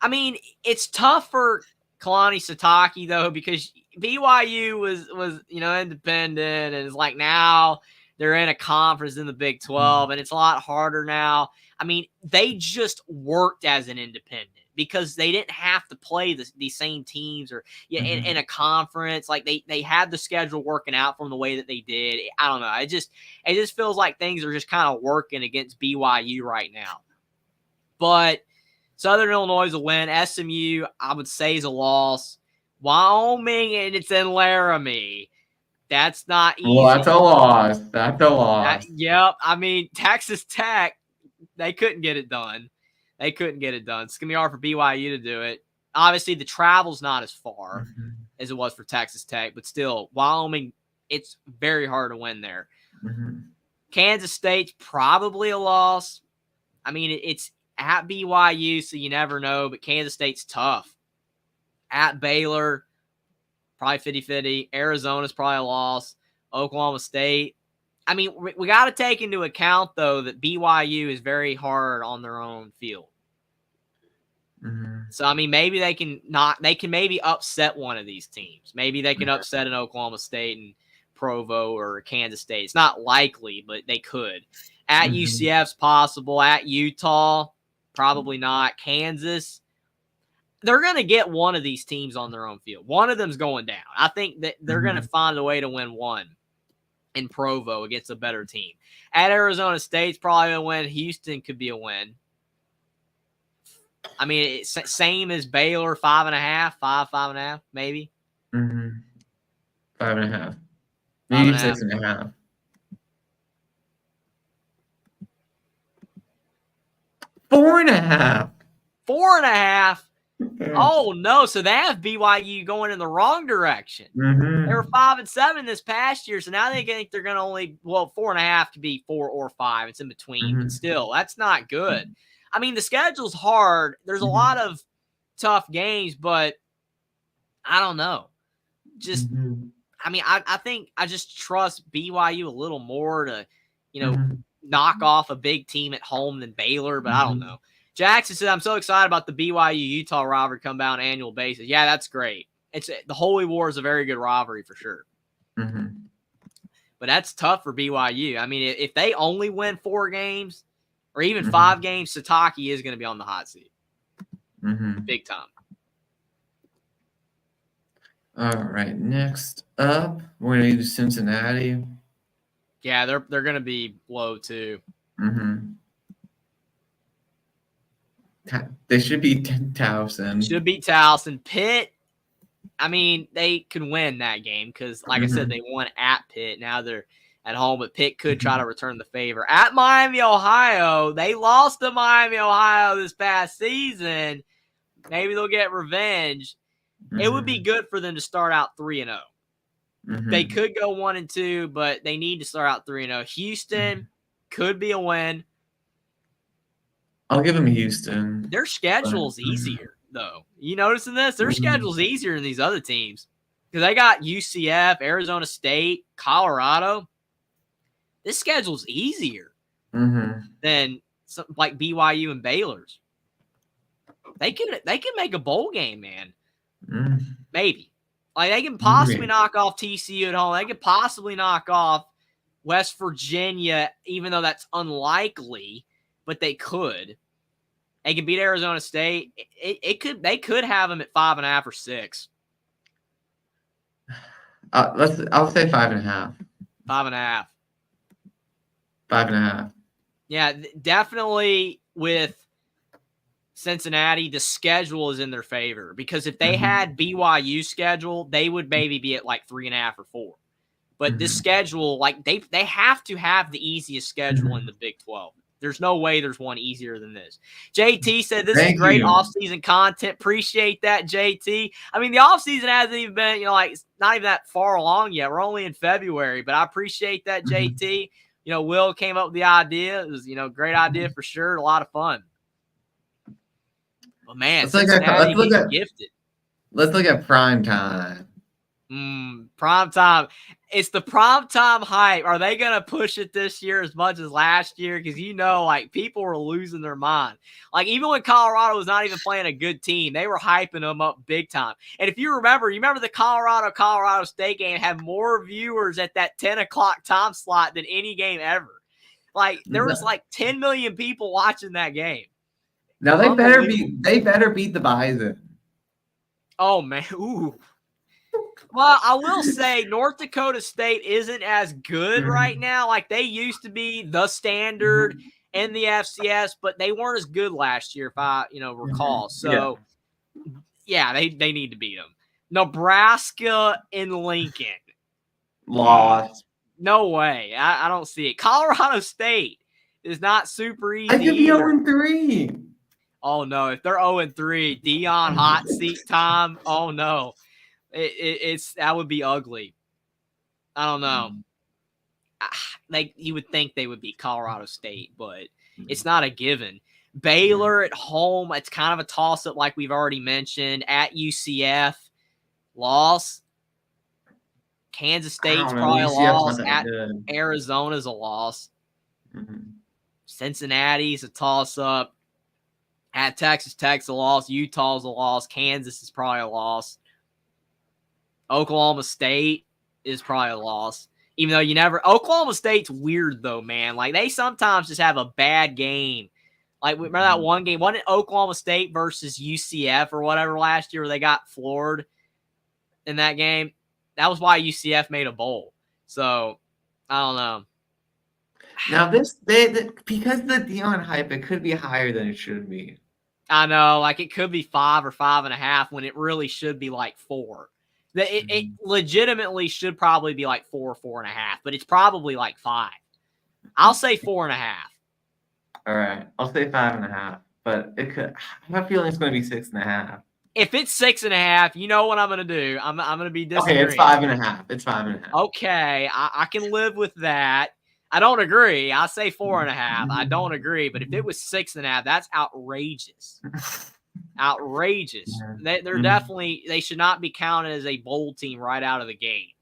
Speaker 2: I mean, it's tough for Kalani Sitake though, because BYU was independent, and it's like now they're in a conference in the Big 12, and it's a lot harder now. I mean, they just worked as an independent because they didn't have to play the same teams or in a conference. Like they had the schedule working out from the way that they did. I don't know. It just feels like things are just kind of working against BYU right now. But Southern Illinois is a win. SMU, I would say, is a loss. Wyoming, and it's in Laramie. That's not easy.
Speaker 3: Well, that's a loss.
Speaker 2: Yep. I mean, Texas Tech, they couldn't get it done. It's going to be hard for BYU to do it. Obviously, the travel's not as far as it was for Texas Tech, but still, Wyoming, it's very hard to win there. Kansas State's probably a loss. I mean, it's at BYU, so you never know, but Kansas State's tough. At Baylor, probably 50-50. Arizona's probably a loss. Oklahoma State. I mean, we got to take into account, though, that BYU is very hard on their own field. So, I mean, maybe they can maybe upset one of these teams. Maybe they can upset an Oklahoma State and Provo or Kansas State. It's not likely, but they could. At UCF's possible. At Utah, probably not. Kansas, they're going to get one of these teams on their own field. One of them's going down. I think that they're going to find a way to win one in Provo against a better team. At Arizona State's probably a win. Houston could be a win. I mean, it's same as Baylor, 5.5, 5.5, maybe.
Speaker 3: 5.5. Maybe 6.5. 4.5.
Speaker 2: 4.5. Oh no! So they have BYU going in the wrong direction. They were 5-7 this past year, so now they think they're going to 4.5 could be 4 or 5. It's in between, but still, that's not good. I mean, the schedule's hard. There's a lot of tough games, but I don't know. Just, I mean, I think I just trust BYU a little more to, knock off a big team at home than Baylor, but I don't know. Jackson said, I'm so excited about the BYU-Utah rivalry come out on an annual basis. Yeah, that's great. The Holy War is a very good rivalry for sure.
Speaker 3: Mm-hmm.
Speaker 2: But that's tough for BYU. I mean, if they only win 4 games or even
Speaker 3: Mm-hmm.
Speaker 2: 5 games, Satake is going to be on the hot seat.
Speaker 3: Mm-hmm.
Speaker 2: Big time.
Speaker 3: All right, next up, we're going to do Cincinnati.
Speaker 2: Yeah, they're going to be low too.
Speaker 3: Mm-hmm. They should be 10,000.
Speaker 2: Should beat Towson. Pitt, I mean, they could win that game because, like I said, they won at Pitt. Now they're at home, but Pitt could try to return the favor. At Miami, Ohio, they lost to Miami, Ohio this past season. Maybe they'll get revenge. It would be good for them to start out 3-0. They could go 1-2, but they need to start out 3-0. Houston could be a win.
Speaker 3: I'll give them Houston.
Speaker 2: Their schedule's easier, though. You noticing this? Their schedule's easier than these other teams because they got UCF, Arizona State, Colorado. This schedule's easier than like BYU and Baylor's. They can make a bowl game, man. Maybe. Like they can possibly knock off TCU at home. They could possibly knock off West Virginia, even though that's unlikely, but they could. They could beat Arizona State. They could have them at 5.5 or 6.
Speaker 3: I'll say 5.5.
Speaker 2: 5.5.
Speaker 3: 5.5.
Speaker 2: Yeah, definitely with Cincinnati, the schedule is in their favor because if they had BYU schedule, they would maybe be at like 3.5 or 4. But this schedule, like they have to have the easiest schedule in the Big 12. There's no way there's one easier than this. JT said this is great off-season content. Appreciate that, JT. I mean, the off-season hasn't even been, like it's not even that far along yet. We're only in February, but I appreciate that, JT. Will came up with the idea. It was, great idea for sure. A lot of fun. But man, Cincinnati getting gifted.
Speaker 3: Let's look at prime time.
Speaker 2: Prime time. It's the prime time hype. Are they going to push it this year as much as last year? Because, like people were losing their mind. Like even when Colorado was not even playing a good team, they were hyping them up big time. And if you remember the Colorado State game had more viewers at that 10 o'clock time slot than any game ever. Like there was like 10 million people watching that game.
Speaker 3: Now they better beat the Bison.
Speaker 2: Oh man, ooh. Well, I will say North Dakota State isn't as good right now. Like they used to be the standard in the FCS, but they weren't as good last year, if I recall. So yeah, they need to beat them. Nebraska and Lincoln.
Speaker 3: Lost.
Speaker 2: No way. I don't see it. Colorado State is not super easy.
Speaker 3: I could be 0-3.
Speaker 2: Oh no, if they're 0-3, Dion hot seat time. Oh no. It's that would be ugly. I don't know. Like you would think they would beat Colorado State, but it's not a given. Baylor at home, it's kind of a toss-up like we've already mentioned. At UCF, loss. Kansas State's probably a loss. At Arizona's a loss. Cincinnati's a toss-up. At Texas Tech's a loss. Utah's a loss. Kansas is probably a loss. Oklahoma State is probably a loss. Even though Oklahoma State's weird though, man. Like they sometimes just have a bad game. Like remember that one game? Wasn't it Oklahoma State versus UCF or whatever last year where they got floored in that game? That was why UCF made a bowl. So I don't know.
Speaker 3: Now because the Dion hype, it could be higher than it should be.
Speaker 2: I know, like it could be 5 or 5.5 when it really should be like 4. It legitimately should probably be like 4 or 4.5, but it's probably like 5. I'll say 4.5.
Speaker 3: All right, I'll say 5.5, but it could. I have a feeling it's going to be 6.5.
Speaker 2: If it's 6.5, you know what I'm going to do? I'm going to be disagreeing.
Speaker 3: Okay, it's 5.5. It's 5.5.
Speaker 2: Okay, I can live with that. I don't agree. I say 4.5. I don't agree, but if it was 6.5, that's outrageous. Outrageous. They're definitely, they should not be counted as a bowl team right out of the gate.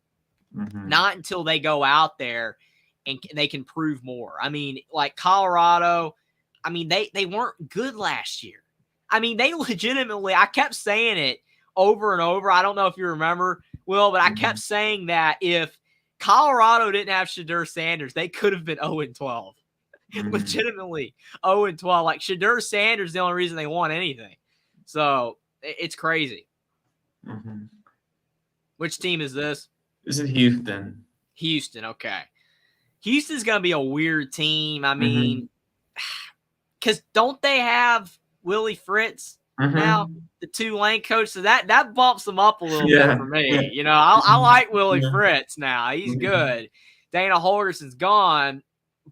Speaker 2: Not until they go out there and they can prove more. I mean, like Colorado, I mean, they weren't good last year. I mean, they legitimately, I kept saying it over and over. I don't know if you remember, Will, but I kept saying that if Colorado didn't have Shedeur Sanders, they could have been 0-12. Legitimately 0-12. Like, Shedeur Sanders is the only reason they won anything. So it's crazy. Which team is this?
Speaker 1: This is Houston.
Speaker 2: Houston, okay. Houston's going to be a weird team. I mean, because don't they have Willie Fritz now, the Tulane coach? So that bumps them up a little bit for me.
Speaker 1: Yeah.
Speaker 2: You know, I like Willie Fritz now. He's good. Dana Holgerson's gone,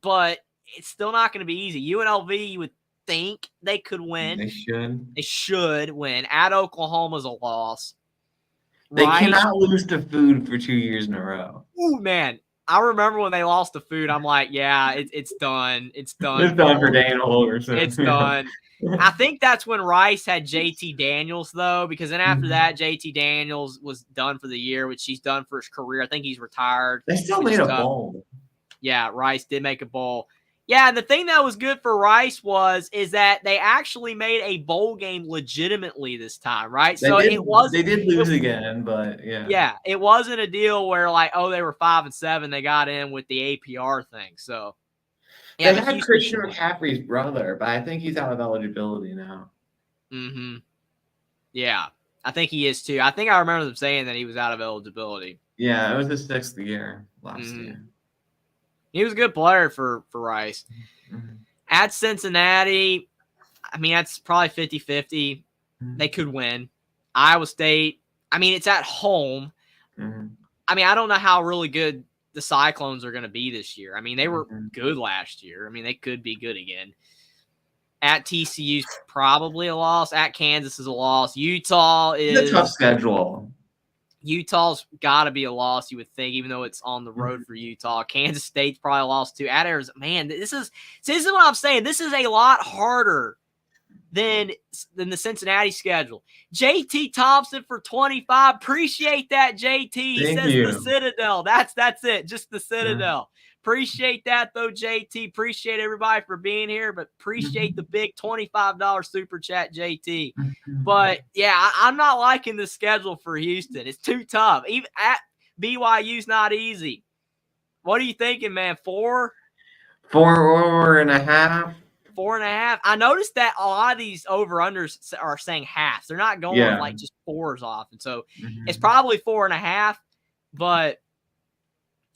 Speaker 2: but it's still not going to be easy. UNLV, you would think they could win.
Speaker 1: They should.
Speaker 2: They should win. At Oklahoma's a loss.
Speaker 1: They
Speaker 2: Rice,
Speaker 1: cannot lose to Food for 2 years in a row.
Speaker 2: ooh, man. I remember when they lost to Food, I'm like, yeah, it's done. It's done.
Speaker 1: It's done for Dana Holgerson.
Speaker 2: It's done. I think that's when Rice had JT Daniels, though, because then after that, JT Daniels was done for the year, which he's done for his career. I think he's retired.
Speaker 1: They still made a bowl.
Speaker 2: Yeah, Rice did make a bowl. Yeah, and the thing that was good for Rice is that they actually made a bowl game legitimately this time, right?
Speaker 1: They did lose again, but yeah.
Speaker 2: Yeah, it wasn't a deal where like, oh, they were 5-7, they got in with the APR thing. So yeah,
Speaker 1: they had Christian McCaffrey's brother, but I think he's out of eligibility now.
Speaker 2: Yeah, I think he is too. I think I remember them saying that he was out of eligibility.
Speaker 1: Yeah, it was his 6th year last year.
Speaker 2: He was a good player for Rice. At Cincinnati, I mean, that's probably 50-50. They could win. Iowa State, I mean, it's at home. I mean, I don't know how really good the Cyclones are going to be this year. I mean, they were good last year. I mean, they could be good again. At TCU's probably a loss. At Kansas is a loss. Utah is
Speaker 1: a tough schedule.
Speaker 2: Utah's got to be a loss, you would think, even though it's on the road for Utah. Kansas State's probably a loss too. At Arizona, man, this is what I'm saying. This is a lot harder than the Cincinnati schedule. JT Thompson for 25. Appreciate that, JT. He says the Citadel. That's it. Just the Citadel. Appreciate that, though, JT. Appreciate everybody for being here, but appreciate the big $25 super chat, JT. But, yeah, I'm not liking the schedule for Houston. It's too tough. Even at BYU's not easy. What are you thinking, man? 4?
Speaker 1: 4.5.
Speaker 2: 4.5. I noticed that a lot of these over-unders are saying halves. They're not going like just 4s off. And so it's probably 4.5, but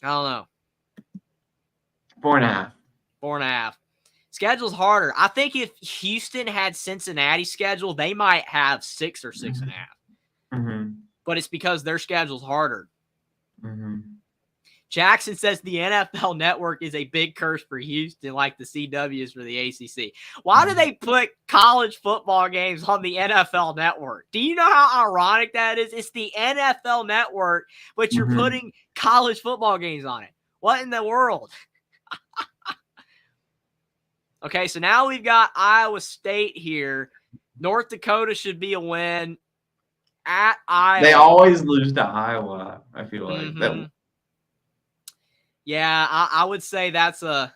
Speaker 2: I don't know.
Speaker 1: 4.5.
Speaker 2: 4.5. Schedule's harder. I think if Houston had Cincinnati's schedule, they might have 6 or 6.5. But it's because their schedule's harder. Jackson says the NFL Network is a big curse for Houston, like the CW is for the ACC. Why do they put college football games on the NFL Network? Do you know how ironic that is? It's the NFL Network, but you're putting college football games on it. What in the world? Okay, so now we've got Iowa State here. North Dakota should be a win. At Iowa.
Speaker 1: They always lose to Iowa, I feel like.
Speaker 2: Yeah, I would say that's a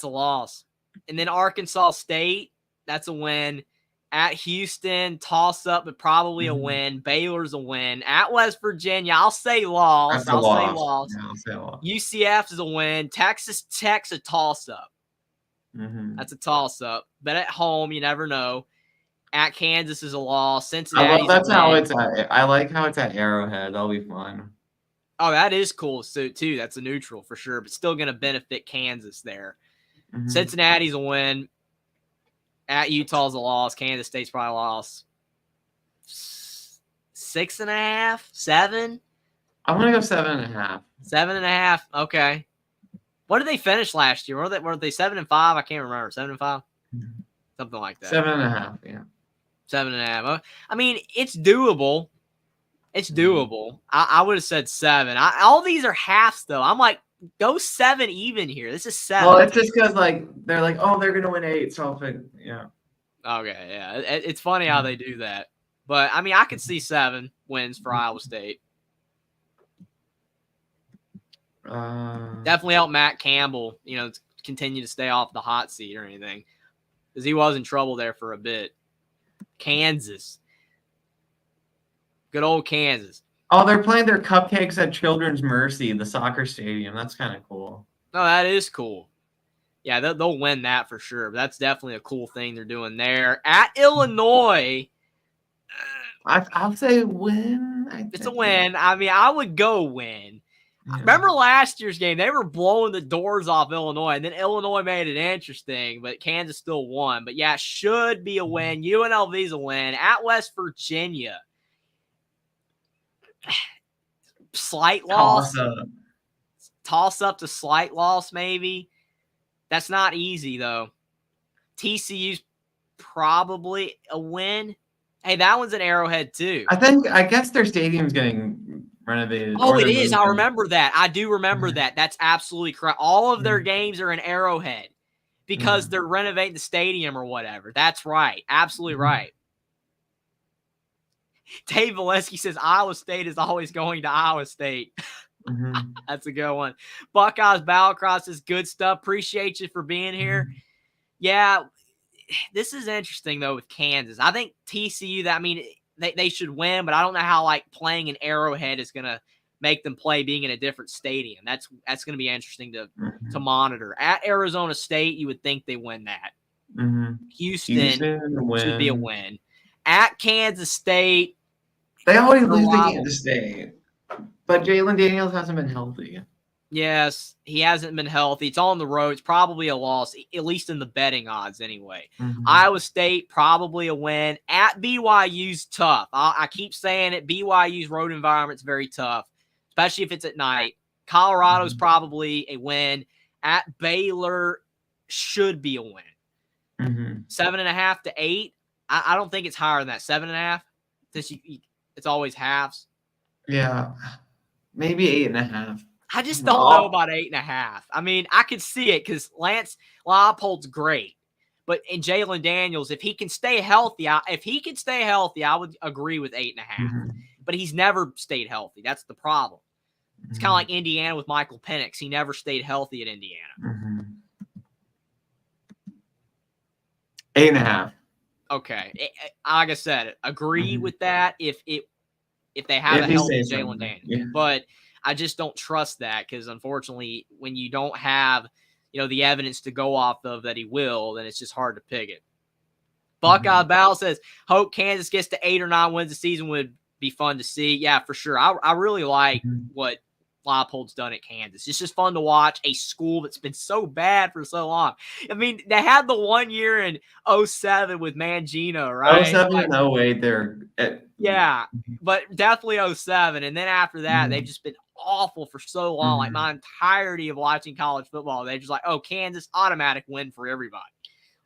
Speaker 2: loss. And then Arkansas State, that's a win. At Houston, toss up, but probably a win. Baylor's a win. At West Virginia, I'll say loss.
Speaker 1: I'll
Speaker 2: say loss.
Speaker 1: Yeah, I'll say loss.
Speaker 2: UCF is a win. Texas Tech's a toss up. That's a toss up. But at home, you never know. At Kansas is a loss. Cincinnati.
Speaker 1: That's how it's at. I like how it's at Arrowhead. That'll be fun.
Speaker 2: Oh, that is cool. So too, that's a neutral for sure, but still going to benefit Kansas there. Cincinnati's a win. At Utah's a loss. Kansas State's probably a loss. 6.5, 7.
Speaker 1: I'm gonna go 7.5.
Speaker 2: 7.5. Okay. What did they finish last year? Were they 7-5? I can't remember. 7-5, something like that.
Speaker 1: 7.5. Yeah.
Speaker 2: 7.5. I mean, it's doable. It's doable. I would have said 7. All these are halves, though. I'm like, go 7 even here. This is 7.
Speaker 1: Well, it's just because they're like, oh, they're gonna win 8. So yeah.
Speaker 2: Okay, yeah. It's funny how they do that, but I mean, I could see 7 wins for Iowa State. Definitely help Matt Campbell. Continue to stay off the hot seat or anything. because he was in trouble there for a bit. Kansas. Good old Kansas.
Speaker 1: Oh, they're playing their cupcakes at Children's Mercy, the soccer stadium. That's kind of cool.
Speaker 2: No, that is cool. Yeah, they'll win that for sure. But that's definitely a cool thing they're doing there. At Illinois,
Speaker 1: I'll say win.
Speaker 2: it's a win. I mean, I would go win.
Speaker 1: Yeah.
Speaker 2: Remember last year's game? They were blowing the doors off Illinois, and then Illinois made it interesting, but Kansas still won. But yeah, should be a win. UNLV's a win. At West Virginia, slight loss. Toss up to slight loss, maybe. That's not easy, though. TCU's probably a win. Hey, that one's an Arrowhead, too.
Speaker 1: I guess their stadium's getting renovated.
Speaker 2: Oh, it is. I remember that. I do remember that. That's absolutely correct. All of their games are in Arrowhead because they're renovating the stadium or whatever. That's right. Absolutely right. Dave Valesky says Iowa State is always going to Iowa State. That's a good one. Buckeyes Battlecross is good stuff. Appreciate you for being here. Yeah, this is interesting, though, with Kansas. I think TCU, they should win, but I don't know how playing in Arrowhead is going to make them play being in a different stadium. That's going to be interesting to monitor. At Arizona State, you would think they win that. Houston should be a win. At Kansas State,
Speaker 1: they always lose to Kansas State, but Jalen Daniels hasn't been healthy.
Speaker 2: Yes, he hasn't been healthy. It's on the road. It's probably a loss, at least in the betting odds anyway. Iowa State, probably a win. At BYU's tough. I keep saying it. BYU's road environment's very tough, especially if it's at night. Colorado's probably a win. At Baylor, should be a win. 7.5 to 8. I don't think it's higher than that. 7.5. Since it's always halves.
Speaker 1: Yeah, maybe 8.5.
Speaker 2: I just don't know about 8.5. I mean, I could see it because Lance Leipold's great, but in Jalen Daniels, if he can stay healthy, I would agree with 8.5. But he's never stayed healthy. That's the problem. It's kind of like Indiana with Michael Penix. He never stayed healthy at Indiana.
Speaker 1: 8.5.
Speaker 2: Okay, like I said, agree with that if they have a healthy Jalen Daniels, but I just don't trust that because, unfortunately, when you don't have, the evidence to go off of that he will, then it's just hard to pick it. Buckeye Bell says, hope Kansas gets to 8 or 9 wins a season would be fun to see. Yeah, for sure. I really like what Leipold's done at Kansas. It's just fun to watch a school that's been so bad for so long. I mean, they had the 1 year in 07 with Mangino, right?
Speaker 1: 07 and 08,
Speaker 2: yeah, but definitely 07. And then after that, they've just been awful for so long. Like my entirety of watching college football, they're just like, oh, Kansas, automatic win for everybody.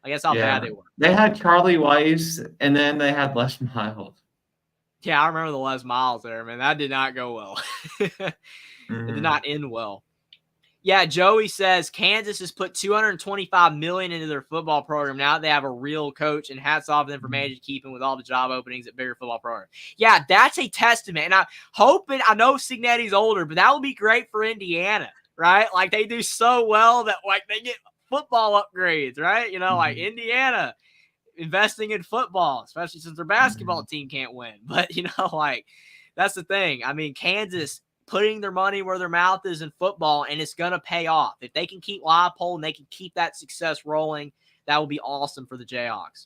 Speaker 2: I guess how bad they were.
Speaker 1: They had Charlie Weiss, and then they had Les Miles.
Speaker 2: Yeah, I remember the Les Miles there, man. That did not go well. It did not end well. Yeah, Joey says Kansas has put $225 million into their football program. Now they have a real coach, and hats off to them for managing to keep him with all the job openings at bigger football programs. Yeah, that's a testament. And I know Cignetti's older, but that would be great for Indiana, right? Like they do so well that they get football upgrades, right? Like Indiana investing in football, especially since their basketball team can't win. But that's the thing. I mean, Kansas putting their money where their mouth is in football, and it's going to pay off. If they can keep Leipold and they can keep that success rolling, that would be awesome for the Jayhawks.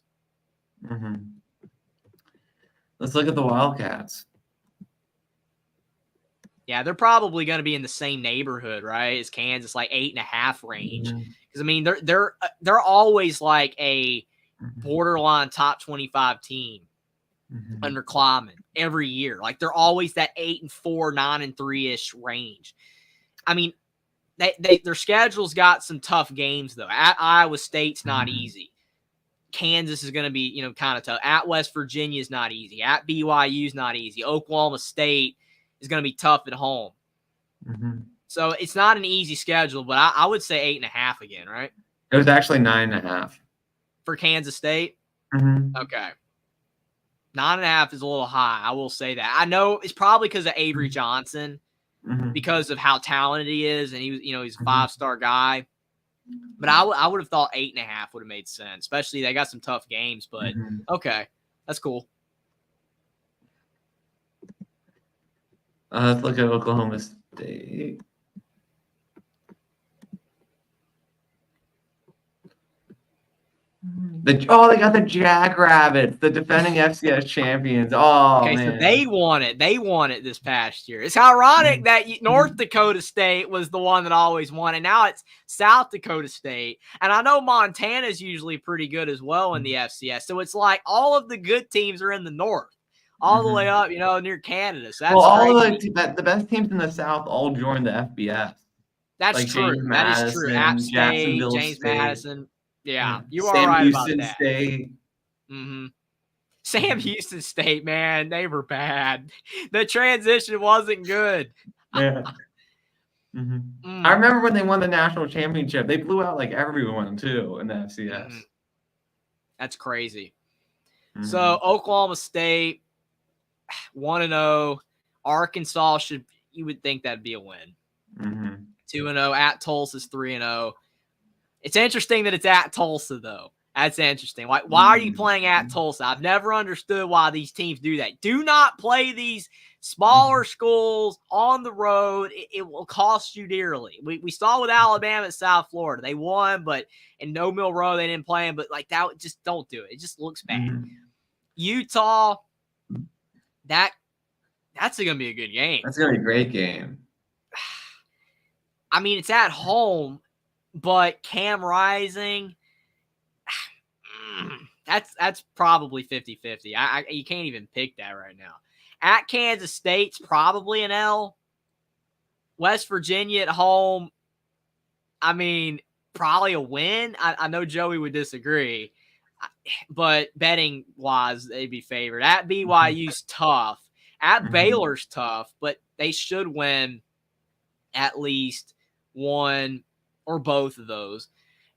Speaker 1: Let's look at the Wildcats.
Speaker 2: Yeah, they're probably going to be in the same neighborhood, right? As Kansas, 8.5 range. Because I mean, they're always like a borderline top 25 team under Kleiman every year. Like they're always that 8-4, 9-3-ish range. I mean, their schedule's got some tough games though. At Iowa State's not easy. Kansas is going to be, kind of tough. At West Virginia is not easy. At BYU is not easy. Oklahoma State is going to be tough at home. So it's not an easy schedule, but I would say 8.5 again, right?
Speaker 1: It was actually 9.5
Speaker 2: for Kansas State. Okay. 9.5 is a little high. I will say that. I know it's probably because of Avery Johnson, because of how talented he is, and he was, he's a 5-star guy. But I would have thought 8.5 would have made sense, especially they got some tough games. But okay, that's cool.
Speaker 1: Let's look at Oklahoma State. They got the Jackrabbits, the defending FCS champions. Oh,
Speaker 2: Okay,
Speaker 1: man.
Speaker 2: so they won it. They won it this past year. It's ironic that North Dakota State was the one that always won, and now it's South Dakota State. And I know Montana's usually pretty good as well in the FCS. So it's like all of the good teams are in the North, all the way up, near Canada. So that's
Speaker 1: all
Speaker 2: crazy.
Speaker 1: the best teams in the South all joined the FBS.
Speaker 2: That's
Speaker 1: like
Speaker 2: true.
Speaker 1: James
Speaker 2: That is true.
Speaker 1: Madison,
Speaker 2: App State,
Speaker 1: Jacksonville
Speaker 2: James
Speaker 1: State.
Speaker 2: Madison. Yeah, you are
Speaker 1: Sam
Speaker 2: right
Speaker 1: Houston
Speaker 2: about that.
Speaker 1: State.
Speaker 2: Sam Houston State, man, they were bad. The transition wasn't good.
Speaker 1: Yeah. I remember when they won the national championship. They blew out like everyone too in the FCS.
Speaker 2: That's crazy. So Oklahoma State 1-0. Arkansas you would think that'd be a win. 2-0 at Tulsa's 3-0. It's interesting that it's at Tulsa though. That's interesting. Why are you playing at Tulsa? I've never understood why these teams do that. Do not play these smaller schools on the road. It will cost you dearly. We saw with Alabama at South Florida. They won, but in No Mill Row, they didn't play them. But like that, just don't do it. It just looks bad. Utah, that's going to be a good game.
Speaker 1: That's going to be a great game.
Speaker 2: I mean, it's at home, but Cam Rising – that's probably 50-50. You can't even pick that right now. At Kansas State's probably an L. West Virginia at home, I mean, probably a win. I know Joey would disagree, but betting-wise, they'd be favored. At BYU's tough. At Baylor's tough, but they should win at least one or both of those.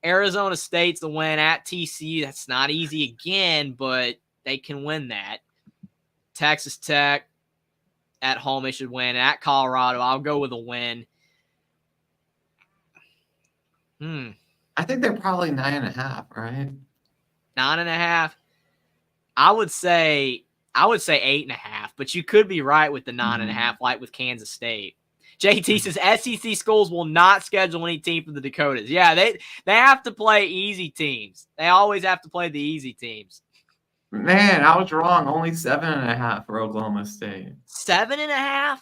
Speaker 2: Arizona State's the win at TCU. That's not easy again, but they can win that. Texas Tech at home, they should win. At Colorado, I'll go with a win.
Speaker 1: I think they're probably 9.5, right?
Speaker 2: 9.5. I would say 8.5, but you could be right with the 9.5, like with Kansas State. JT says SEC schools will not schedule any team from the Dakotas. Yeah, they have to play easy teams. They always have to play the easy teams.
Speaker 1: Man, I was wrong. Only 7.5 for Oklahoma State.
Speaker 2: 7.5?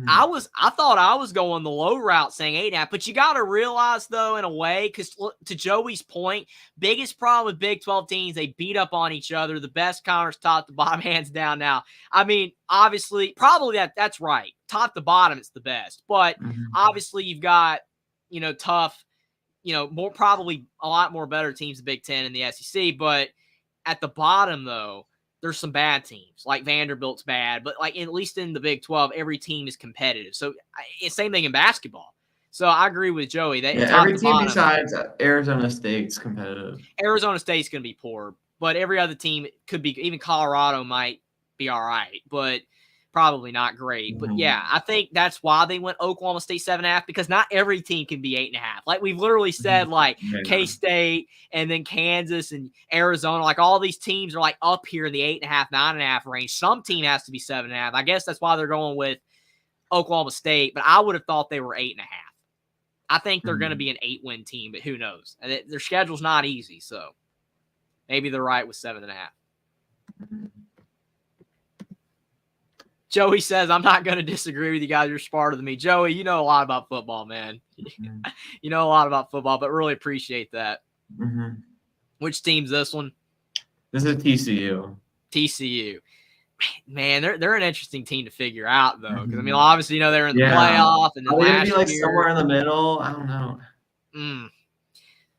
Speaker 2: I thought I was going the low route saying 8.5, but you got to realize though, in a way, because to Joey's point, biggest problem with Big 12 teams, they beat up on each other. The best conference top to bottom, hands down. Now, I mean, obviously, probably that's right. Top to bottom, it's the best, but obviously you've got tough, more probably a lot more better teams in Big 10 and the SEC, but at the bottom though, there's some bad teams, like Vanderbilt's bad, but like at least in the Big 12, every team is competitive. So it's same thing in basketball. So I agree with Joey.
Speaker 1: Every team besides Arizona State's competitive.
Speaker 2: Arizona State's going to be poor, but every other team could be, even Colorado might be all right, but probably not great. But yeah, I think that's why they went Oklahoma State 7.5, because not every team can be 8.5. Like we've literally said, like K-State and then Kansas and Arizona, like all these teams are like up here in the 8.5, 9.5 range. Some team has to be 7.5. I guess that's why they're going with Oklahoma State, but I would have thought they were 8.5. I think they're going to be an 8-win team, but who knows? Their schedule's not easy, so maybe they're right with 7.5. Joey says, I'm not going to disagree with you guys. You're smarter than me. Joey, you know a lot about football, man. You know a lot about football, but really appreciate that. Which team's this one?
Speaker 1: This is TCU.
Speaker 2: TCU. Man, they're an interesting team to figure out, though. Because, I mean, obviously, they're in the playoff. And then
Speaker 1: last year, somewhere in the middle. I don't know.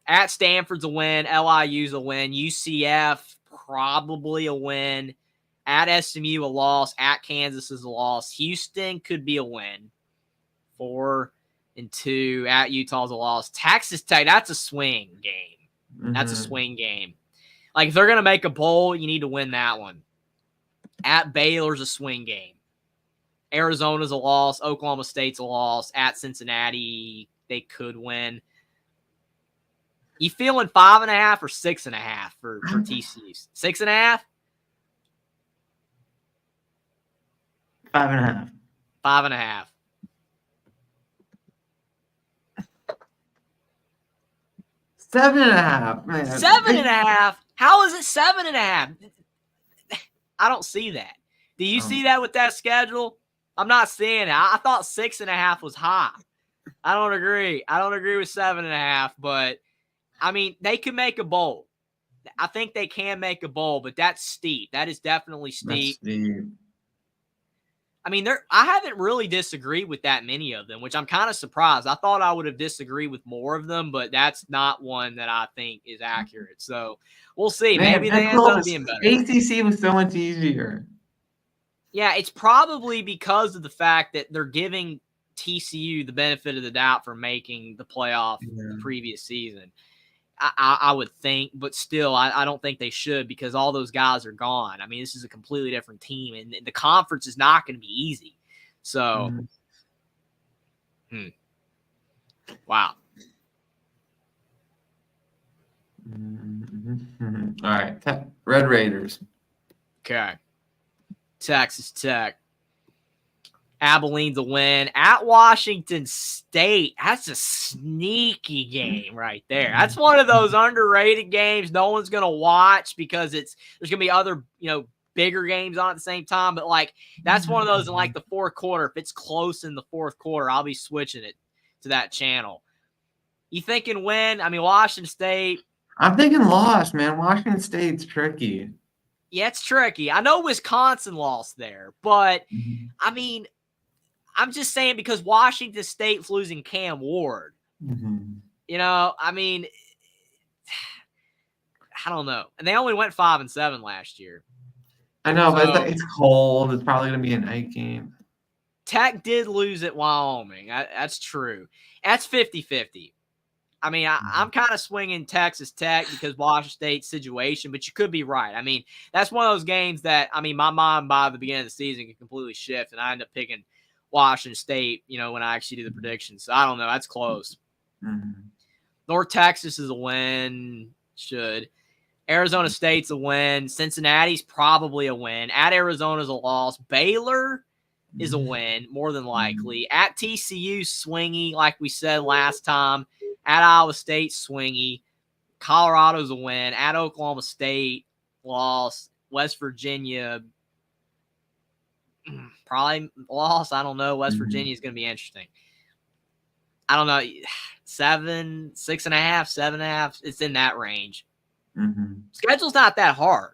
Speaker 2: At Stanford's a win. LIU's a win. UCF, probably a win. At SMU, a loss. At Kansas is a loss. Houston could be a win. 4-2. At Utah's a loss. Texas Tech, that's a swing game. That's a swing game. Like, if they're going to make a bowl, you need to win that one. At Baylor's a swing game. Arizona's a loss. Oklahoma State's a loss. At Cincinnati, they could win. You feeling 5.5 or 6.5 for TCU? 6.5?
Speaker 3: 5.5.
Speaker 2: 5.5.
Speaker 3: 7.5, man.
Speaker 2: 7.5? How is it 7.5? I don't see that. Do you see that with that schedule? I'm not seeing it. I thought 6.5 was high. I don't agree. I don't agree with 7.5, but I mean, they could make a bowl. I think they can make a bowl, but that's steep. That is definitely steep.
Speaker 3: That's steep.
Speaker 2: I mean, I haven't really disagreed with that many of them, which I'm kind of surprised. I thought I would have disagreed with more of them, but that's not one that I think is accurate. So we'll see.
Speaker 3: Man,
Speaker 2: Maybe they end up being better.
Speaker 3: ACC was so much easier.
Speaker 2: Yeah, it's probably because of the fact that they're giving TCU the benefit of the doubt for making the playoff the previous season. I would think, but still, I don't think they should because all those guys are gone. I mean, this is a completely different team, and the conference is not going to be easy. So, wow.
Speaker 3: All right, Red Raiders.
Speaker 2: Okay. Texas Tech. Abilene's a win at Washington State. That's a sneaky game right there. That's one of those underrated games no one's going to watch because there's going to be other, bigger games on at the same time. But like, that's one of those in like the fourth quarter. If it's close in the fourth quarter, I'll be switching it to that channel. You thinking win? I mean, Washington State.
Speaker 3: I'm thinking loss, man. Washington State's tricky.
Speaker 2: Yeah, it's tricky. I know Wisconsin lost there, but I mean, I'm just saying because Washington State's losing Cam Ward. I mean, I don't know. And they only went 5-7 last year.
Speaker 3: I know, but it's cold. It's probably going to be a night game.
Speaker 2: Tech did lose at Wyoming. That's true. That's 50-50. I mean, I'm kind of swinging Texas Tech because Washington State's situation, but you could be right. I mean, that's one of those games that, I mean, my mind by the beginning of the season can completely shift, and I end up picking Washington State, when I actually do the predictions. So I don't know. That's close. North Texas is a win. Should. Arizona State's a win. Cincinnati's probably a win. At Arizona's a loss. Baylor is a win, more than likely. At TCU, swingy, like we said last time. At Iowa State, swingy. Colorado's a win. At Oklahoma State, loss. West Virginia, probably loss. I don't know. West Virginia is going to be interesting. I don't know. 7, 6.5, 7.5. It's in that range. Schedule's not that hard.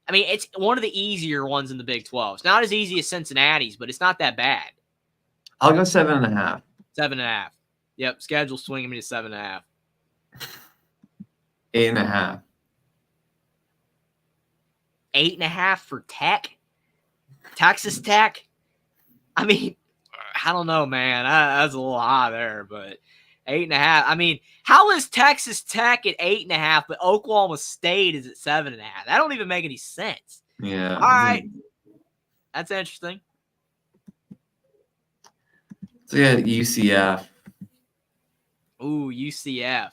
Speaker 2: I mean, it's one of the easier ones in the Big 12. It's not as easy as Cincinnati's, but it's not that bad.
Speaker 3: I'll go 7.5.
Speaker 2: 7.5. Yep. Schedule's swinging me to 7.5.
Speaker 3: 8.5.
Speaker 2: 8.5 for Tech. Texas Tech. I mean, I don't know, man. That's a little high there, but 8.5. I mean, how is Texas Tech at 8.5, but Oklahoma State is at 7.5? That don't even make any sense.
Speaker 3: Yeah.
Speaker 2: All right. That's interesting.
Speaker 3: So yeah, UCF.
Speaker 2: Ooh, UCF.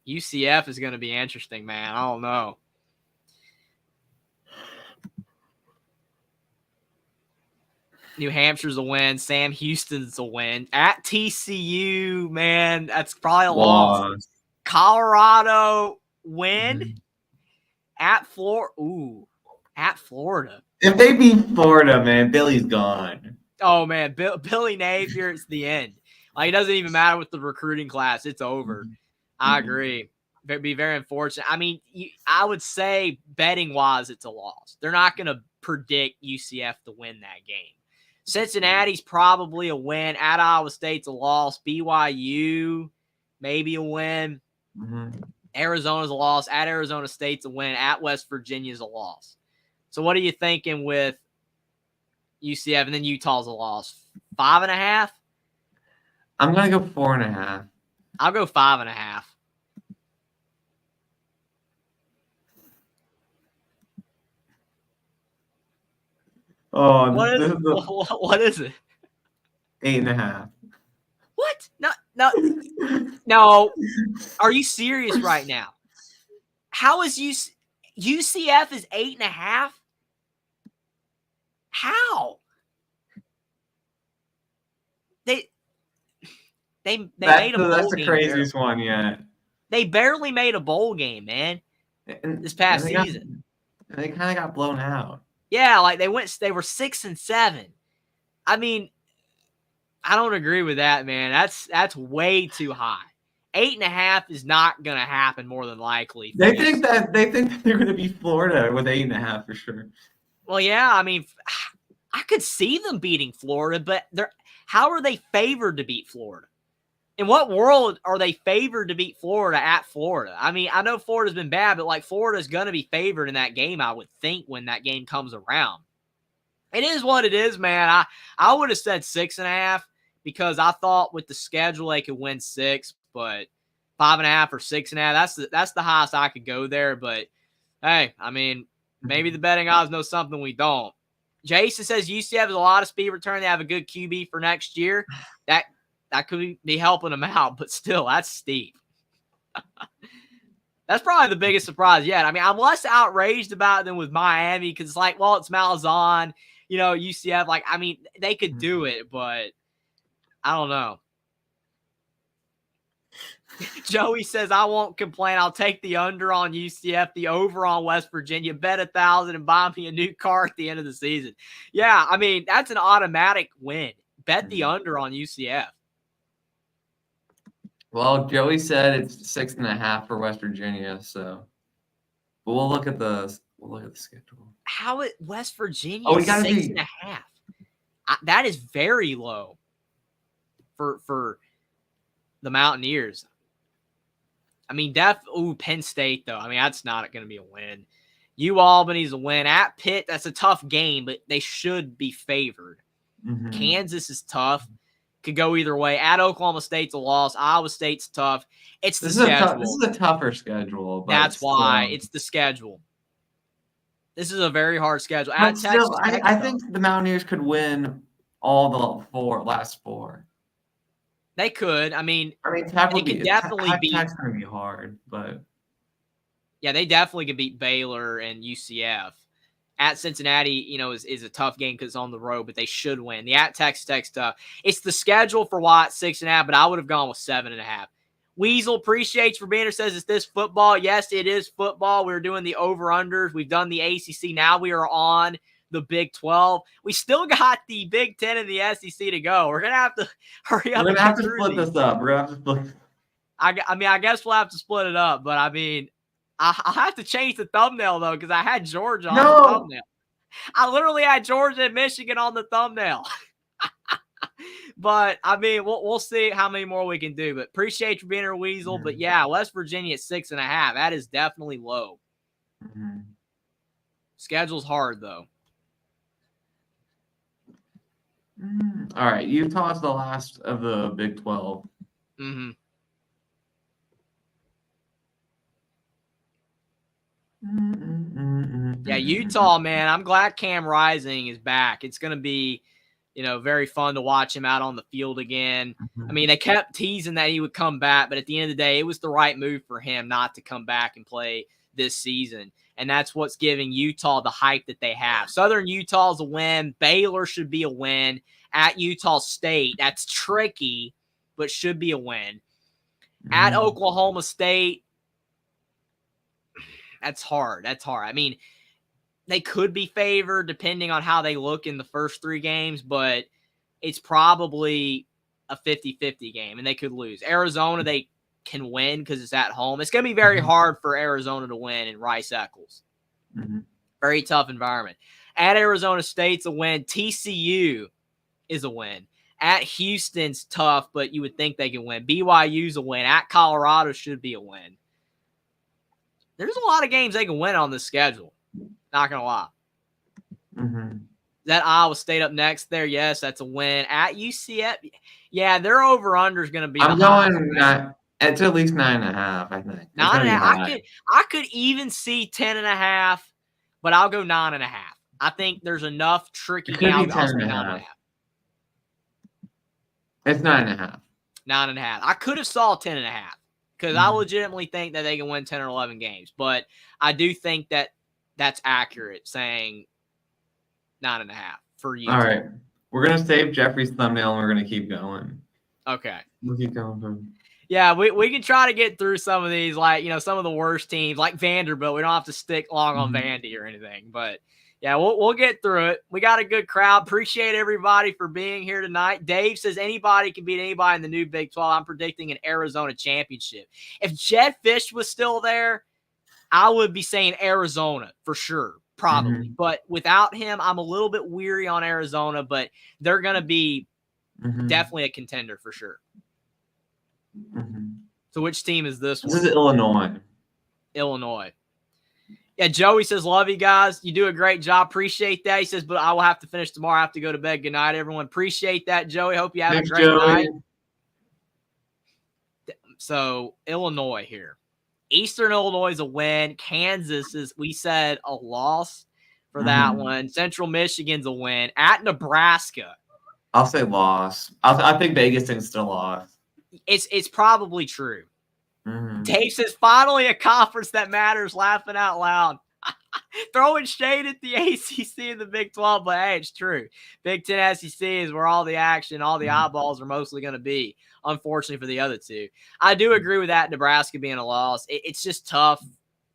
Speaker 2: UCF is going to be interesting, man. I don't know. New Hampshire's a win. Sam Houston's a win. At TCU, man, that's probably a loss. Colorado win. At Florida. Ooh, at Florida.
Speaker 3: If they beat Florida, man, Billy's gone.
Speaker 2: Oh, man, Billy Napier, it's the end. Like, it doesn't even matter with the recruiting class. It's over. I agree. It'd be very unfortunate. I mean, I would say betting-wise, it's a loss. They're not going to predict UCF to win that game. Cincinnati's probably a win. At Iowa State's a loss. BYU, maybe a win. Arizona's a loss. At Arizona State's a win. At West Virginia's a loss. So what are you thinking with UCF? And then Utah's a loss. 5.5?
Speaker 3: I'm going to go 4.5.
Speaker 2: I'll go 5.5.
Speaker 3: Oh,
Speaker 2: what is it?
Speaker 3: 8.5.
Speaker 2: What? No. No, are you serious right now? How is UCF is 8.5? How? They made a bowl
Speaker 1: That's the
Speaker 2: game.
Speaker 1: craziest one yet.
Speaker 2: They barely made a bowl game, man, this past season.
Speaker 1: They kind of got blown out.
Speaker 2: Yeah, like they were 6-7. I mean, I don't agree with that, man. That's way too high. 8.5 is not gonna happen more than likely.
Speaker 1: They think that they're gonna beat Florida with 8.5 for sure.
Speaker 2: Well, yeah, I mean, I could see them beating Florida, but how are they favored to beat Florida? In what world are they favored to beat Florida at Florida? I mean, I know Florida's been bad, but like Florida's going to be favored in that game, I would think, when that game comes around. It is what it is, man. I would have said 6.5 because I thought with the schedule they could win 6, but 5.5 or 6.5, that's the highest I could go there. But hey, I mean, maybe the betting odds know something we don't. Jason says UCF has a lot of speed return. They have a good QB for next year. That could be helping them out, but still, that's steep. That's probably the biggest surprise yet. I mean, I'm less outraged about it than with Miami because it's like, well, it's Malzahn, UCF. Like, I mean, they could do it, but I don't know. Joey says, I won't complain. I'll take the under on UCF, the over on West Virginia, bet 1,000 and buy me a new car at the end of the season. Yeah, I mean, that's an automatic win. Bet the under on UCF.
Speaker 1: Well, Joey said it's 6.5 for West Virginia, so but we'll look at the schedule.
Speaker 2: How it West Virginia?
Speaker 1: Oh, we gotta
Speaker 2: 6.5. That is very low for the Mountaineers. I mean, Penn State though. I mean, that's not going to be a win. Albany's a win at Pitt. That's a tough game, but they should be favored.
Speaker 1: Mm-hmm.
Speaker 2: Kansas is tough. Could go either way. At Oklahoma State's a loss. Iowa State's tough. It's the schedule.
Speaker 1: This is a tougher schedule. But
Speaker 2: that's why it's the schedule. This is a very hard schedule.
Speaker 1: But still, I think the Mountaineers could win all the last four.
Speaker 2: They could. I mean,
Speaker 1: Tech
Speaker 2: they could definitely beat.
Speaker 1: Tech's going to be hard, but
Speaker 2: yeah, they definitely could beat Baylor and UCF. At Cincinnati, is a tough game because it's on the road, but they should win. The at Tech's tough. It's the schedule for Watt 6.5, but I would have gone with 7.5. Weasel appreciates for being here. Says, is this football? Yes, it is football. We're doing the over-unders. We've done the ACC. Now we are on the Big 12. We still got the Big 10 and the SEC to go. We're going to have to hurry up.
Speaker 1: We're going to have to split this up. We're going to have to split.
Speaker 2: I guess we'll have to split it up, but I mean, I'll have to change the thumbnail, though, because I had Georgia on the thumbnail. I literally had Georgia and Michigan on the thumbnail. But, I mean, we'll see how many more we can do. But appreciate you being here, Weasel. But, yeah, West Virginia at 6.5. That is definitely low.
Speaker 1: Mm-hmm.
Speaker 2: Schedule's hard, though.
Speaker 1: All right. Utah's the last of the Big 12.
Speaker 2: Mm-hmm. Yeah, Utah, man. I'm glad Cam Rising is back. It's going to be, very fun to watch him out on the field again. I mean, they kept teasing that he would come back, but at the end of the day, it was the right move for him not to come back and play this season. And that's what's giving Utah the hype that they have. Southern Utah's a win. Baylor should be a win. At Utah State, that's tricky, but should be a win. At Oklahoma State, that's hard. I mean, they could be favored depending on how they look in the first 3 games, but it's probably a 50-50 game, and they could lose. Arizona, they can win because it's at home. It's going to be very hard for Arizona to win in Rice-Eccles. Very tough environment. At Arizona State's a win. TCU is a win. At Houston's tough, but you would think they can win. BYU's a win. At Colorado should be a win. There's a lot of games they can win on this schedule. Not going to lie. That Iowa State up next there? Yes, that's a win. At UCF, yeah, their over-under is going to be.
Speaker 1: I'm going it's at least 9.5, I think.
Speaker 2: 9.5. I could even see 10.5, but I'll go 9.5. I think there's enough tricky games.
Speaker 1: 10.5. It's 9.5.
Speaker 2: 9.5. I could have saw 10.5 because I legitimately think that they can win 10 or 11 games. But I do think that that's accurate, saying 9.5 for you.
Speaker 1: All right. We're going to save Jeffrey's thumbnail and we're going to keep going.
Speaker 2: Okay.
Speaker 1: We'll keep going.
Speaker 2: Yeah, we can try to get through some of these, like, some of the worst teams, like Vanderbilt. We don't have to stick long on Vandy or anything. But, yeah, we'll get through it. We got a good crowd. Appreciate everybody for being here tonight. Dave says anybody can beat anybody in the new Big 12. I'm predicting an Arizona championship. If Jed Fish was still there, I would be saying Arizona for sure, probably. But without him, I'm a little bit weary on Arizona, but they're going to be definitely a contender for sure. So which team is this one?
Speaker 1: This is Illinois.
Speaker 2: Illinois. Yeah, Joey says, love you guys. You do a great job. Appreciate that. He says, but I will have to finish tomorrow. I have to go to bed. Good night, everyone. Appreciate that, Joey. Hope you have a great night. So Illinois here. Eastern Illinois is a win. Kansas is, we said, a loss for that one. Central Michigan's a win. At Nebraska.
Speaker 1: I'll say loss. I think Vegas thinks it's a loss.
Speaker 2: It's probably true. Dave says, finally a conference that matters, laughing out loud. Throwing shade at the ACC and the Big 12, but hey, it's true. Big 10 SEC is where all the action, all the eyeballs are mostly going to be, unfortunately for the other two. I do agree with that, Nebraska being a loss. It's just tough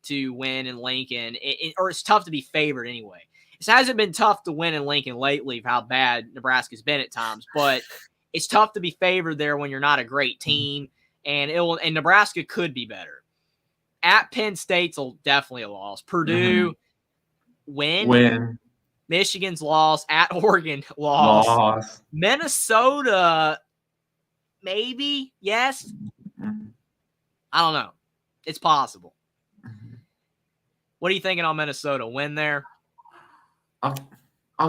Speaker 2: to win in Lincoln, or it's tough to be favored anyway. It hasn't been tough to win in Lincoln lately of how bad Nebraska's been at times, but it's tough to be favored there when you're not a great team, and Nebraska could be better. At Penn State's definitely a loss. Purdue, win. Michigan's loss. At Oregon, loss. Minnesota, maybe, yes. I don't know. It's possible. What are you thinking on Minnesota? Win there?
Speaker 1: I'll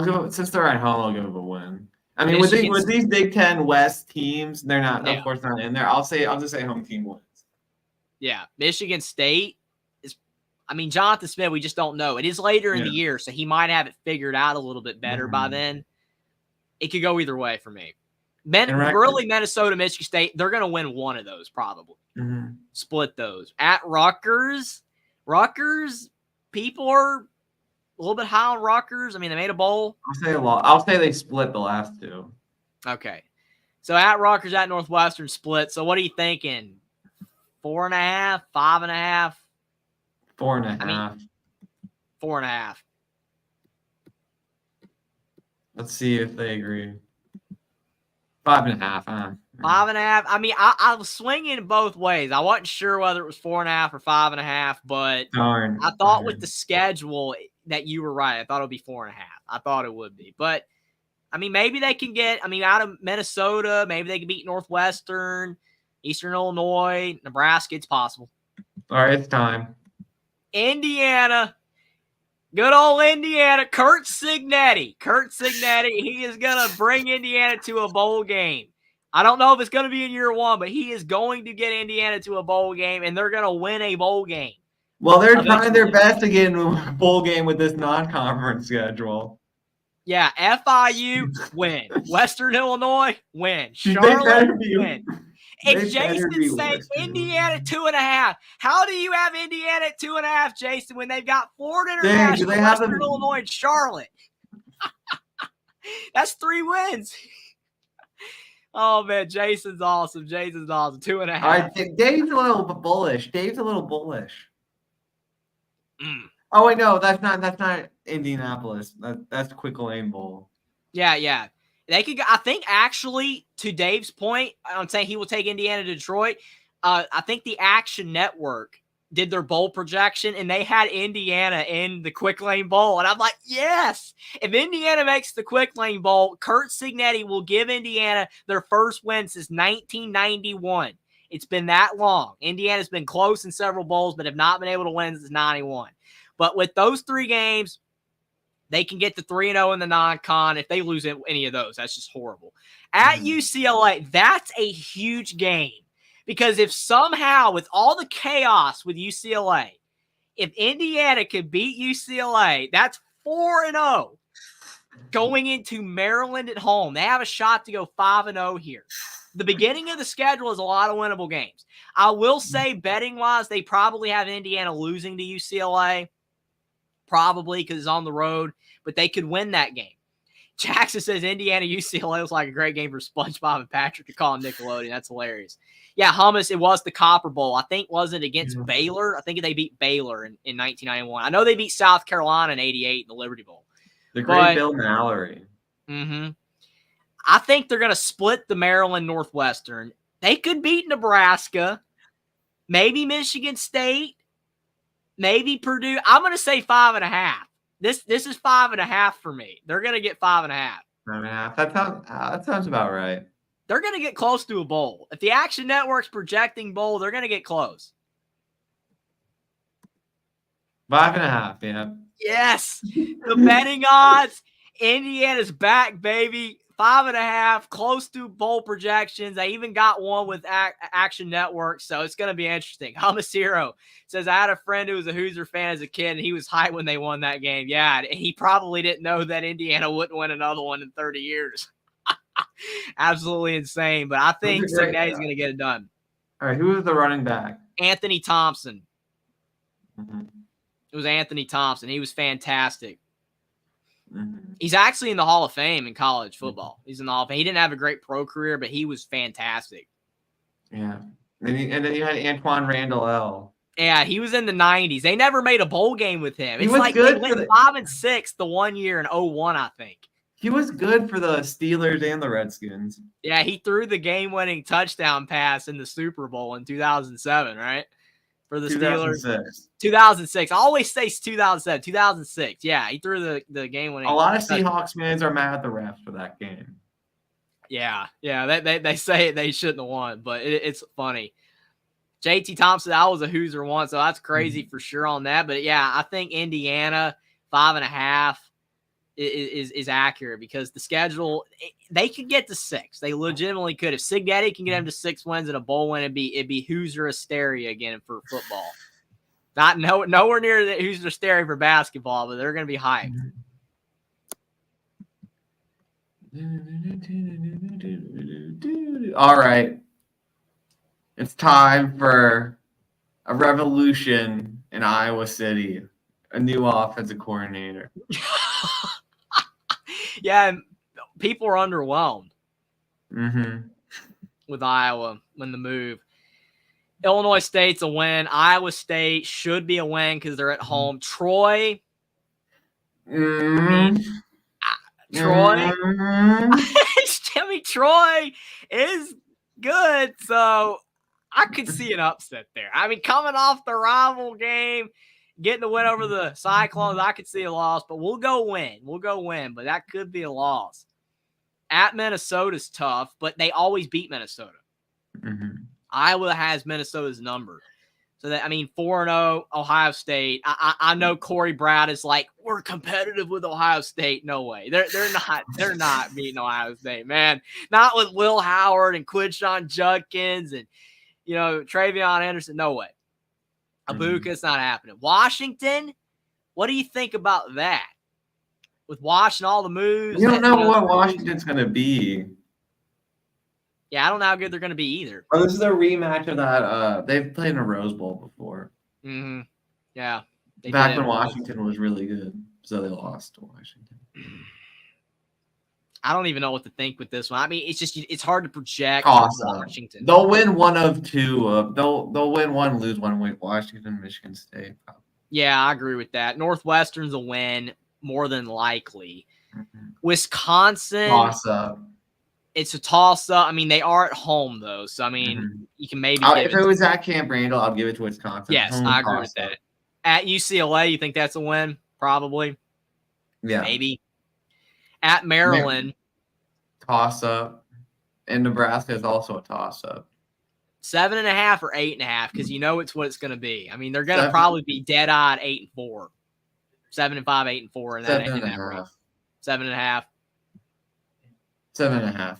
Speaker 1: go, since they're at home, I'll give them a win. I mean, with these Big Ten West teams, they're not, of course, not in there. I'll just say home team wins. Yeah,
Speaker 2: Michigan State is. I mean, Jonathan Smith, we just don't know. It is later in the year, so he might have it figured out a little bit better by then. It could go either way for me. Really, Minnesota, Michigan State, they're going to win one of those probably. Split those. At Rutgers, people are a little bit high on Rutgers. I mean, they made a bowl.
Speaker 1: I'll say they split the last two.
Speaker 2: Okay. So at Rutgers, at Northwestern, split. So what are you thinking? 4.5, 5.5?
Speaker 1: 4.5.
Speaker 2: I mean, 4.5.
Speaker 1: Let's see if they agree. 5.5, huh?
Speaker 2: 5.5. I mean, I was swinging both ways. I wasn't sure whether it was 4.5 or 5.5, but I thought with the schedule that you were right. I thought it would be 4.5. I thought it would be. But, I mean, maybe they can get, out of Minnesota, maybe they can beat Northwestern, Eastern Illinois, Nebraska. It's possible.
Speaker 1: All right, it's time.
Speaker 2: Indiana. Good old Indiana. Kurt Cignetti. He is going to bring Indiana to a bowl game. I don't know if it's going to be in year one, but he is going to get Indiana to a bowl game, and they're going to win a bowl game.
Speaker 1: Well, they're trying their best to get into a bowl game with this non-conference schedule.
Speaker 2: Yeah, FIU, win. Western Illinois, win. Charlotte, win. And Jason saying Indiana 2.5. How do you have Indiana at 2.5, Jason, when they've got Florida International, Western Illinois, and Charlotte? That's 3 wins. Oh, man, Jason's awesome. 2.5.
Speaker 1: All right, Dave's a little bullish. Oh, wait, no, that's not Indianapolis. That's Quick Lane Bowl.
Speaker 2: Yeah. They could. I think actually, to Dave's point, I'm saying he will take Indiana to Detroit. I think the Action Network did their bowl projection, and they had Indiana in the Quick Lane Bowl. And I'm like, yes! If Indiana makes the Quick Lane Bowl, Kurt Cignetti will give Indiana their first win since 1991. It's been that long. Indiana's been close in several bowls, but have not been able to win since 91. But with those 3 games, they can get to 3-0 in the non-con. If they lose any of those, that's just horrible. At UCLA, that's a huge game. Because if somehow, with all the chaos with UCLA, if Indiana could beat UCLA, that's 4-0 going into Maryland at home. They have a shot to go 5-0 here. The beginning of the schedule is a lot of winnable games. I will say, betting-wise, they probably have Indiana losing to UCLA, probably because it's on the road, but they could win that game. Jackson says Indiana UCLA was like a great game for SpongeBob and Patrick to call on Nickelodeon. That's hilarious. Yeah, Hummus, it was the Copper Bowl. I think wasn't against Baylor. I think they beat Baylor in 1991. I know they beat South Carolina in 88 in the Liberty Bowl.
Speaker 1: The great Bill Mallory.
Speaker 2: I think they're going to split the Maryland Northwestern. They could beat Nebraska, maybe Michigan State, maybe Purdue. I'm going to say 5.5. This is 5.5 for me. They're going to get 5.5.
Speaker 1: 5.5. That sounds about right.
Speaker 2: They're going to get close to a bowl. If the Action Network's projecting bowl, they're going to get close.
Speaker 1: 5.5, yeah.
Speaker 2: Yes. The betting odds. Indiana's back, baby. 5.5, close to bowl projections. I even got one with Action Network, so it's going to be interesting. Hummus Hero says, I had a friend who was a Hoosier fan as a kid, and he was hyped when they won that game. Yeah, and he probably didn't know that Indiana wouldn't win another one in 30 years. Absolutely insane, but I think Cignetti's going to get it done.
Speaker 1: All right, who was the running back?
Speaker 2: Anthony Thompson. It was Anthony Thompson. He was fantastic. He's actually in the Hall of Fame in college football. He's in the Hall of Fame. He didn't have a great pro career, but he was fantastic.
Speaker 1: Yeah. And then you had Antoine Randall L.
Speaker 2: Yeah, he was in the 90s. They never made a bowl game with him.
Speaker 1: He
Speaker 2: It's
Speaker 1: was
Speaker 2: like
Speaker 1: good
Speaker 2: they went 5-6 the one year in 2001, I think.
Speaker 1: He was good for the Steelers and the Redskins.
Speaker 2: Yeah, he threw the game-winning touchdown pass in the Super Bowl in 2007, right? For the
Speaker 1: 2006.
Speaker 2: Steelers. 2006. I always say 2007. 2006. Yeah, he threw the game-winning.
Speaker 1: A lot of Seahawks fans are mad at the refs for that game.
Speaker 2: Yeah. They say they shouldn't have won, but it's funny. JT Thompson, I was a Hoosier once, so that's crazy for sure on that. But yeah, I think Indiana 5.5 is accurate because the schedule, they could get to 6. They legitimately could. If Cignetti can get them to 6 wins and a bowl win, it'd be Hoosier hysteria again for football. Nowhere near the Hoosier hysteria for basketball, but they're going to be hyped.
Speaker 1: All right. It's time for a revolution in Iowa City. A new offensive coordinator.
Speaker 2: Yeah, and people are underwhelmed
Speaker 1: Mm-hmm.
Speaker 2: with Iowa when the move. Illinois State's a win. Iowa State should be a win because they're at home. Troy.
Speaker 1: Mm-hmm.
Speaker 2: Troy.
Speaker 1: Mm-hmm.
Speaker 2: I mean, Troy is good, so I could see an upset there. I mean, coming off the rival game, getting the win over the Cyclones, I could see a loss, but we'll go win. But that could be a loss. At Minnesota's tough, but they always beat Minnesota.
Speaker 1: Mm-hmm.
Speaker 2: Iowa has Minnesota's number. So, 4-0, Ohio State. I know Corey Brown is like, we're competitive with Ohio State. No way. They're not beating Ohio State, man. Not with Will Howard and Quinshon Judkins and, Travion Anderson. No way. Abuka, it's not happening. Washington, what do you think about that? With Washington, all the moves.
Speaker 1: You don't know what Washington's going to be.
Speaker 2: Yeah, I don't know how good they're going to be either.
Speaker 1: Oh, this is a rematch of that. They've played in a Rose Bowl before.
Speaker 2: Mm-hmm. Yeah.
Speaker 1: Back when Washington was really good. So they lost to Washington.
Speaker 2: I don't even know what to think with this one. I mean, it's hard to project Washington.
Speaker 1: They'll win one of two. They'll win one, lose one. Washington, Michigan State.
Speaker 2: Yeah, I agree with that. Northwestern's a win, more than likely. Mm-hmm. Wisconsin.
Speaker 1: Toss up.
Speaker 2: It's a toss-up. I mean, they are at home, though. So, you can maybe
Speaker 1: if it was at Camp Randall, I'd give it to Wisconsin.
Speaker 2: Yes, I agree with that. At UCLA, you think that's a win? Probably.
Speaker 1: Yeah.
Speaker 2: Maybe. At Maryland.
Speaker 1: Toss-up. And Nebraska is also a toss-up.
Speaker 2: 7.5 or 8.5, because it's what it's going to be. I mean, they're going to probably be dead-eyed 8-4. 7-5, 8-4 in that range. 7.5.
Speaker 1: 7.5.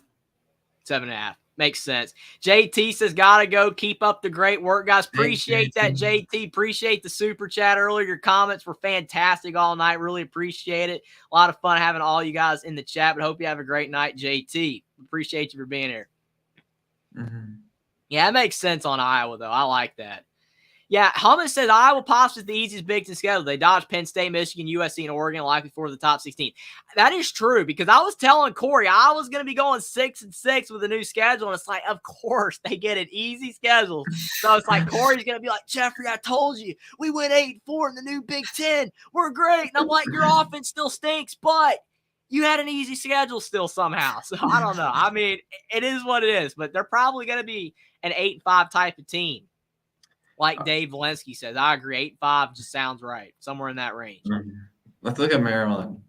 Speaker 2: 7.5. Makes sense. JT says, gotta go. Keep up the great work, guys. Appreciate that, JT. Appreciate the super chat earlier. Your comments were fantastic all night. Really appreciate it. A lot of fun having all you guys in the chat, but hope you have a great night, JT. Appreciate you for being here.
Speaker 1: Mm-hmm.
Speaker 2: Yeah, it makes sense on Iowa, though. I like that. Yeah, Hummus says Iowa possibly the easiest Big Ten schedule. They dodge Penn State, Michigan, USC, and Oregon, likely for the top 16. That is true because I was telling Corey I was going to be going 6-6 with a new schedule, and it's like, of course, they get an easy schedule. So it's like Corey's going to be like, Jeffrey, I told you, we went 8-4 in the new Big Ten. We're great. And I'm like, your offense still stinks, but you had an easy schedule still somehow. So I don't know. I mean, it is what it is, but they're probably going to be an 8-5 type of team. Like Dave Valensky says, I agree. 8-5 just sounds right. Somewhere in that range.
Speaker 1: Let's look at Maryland.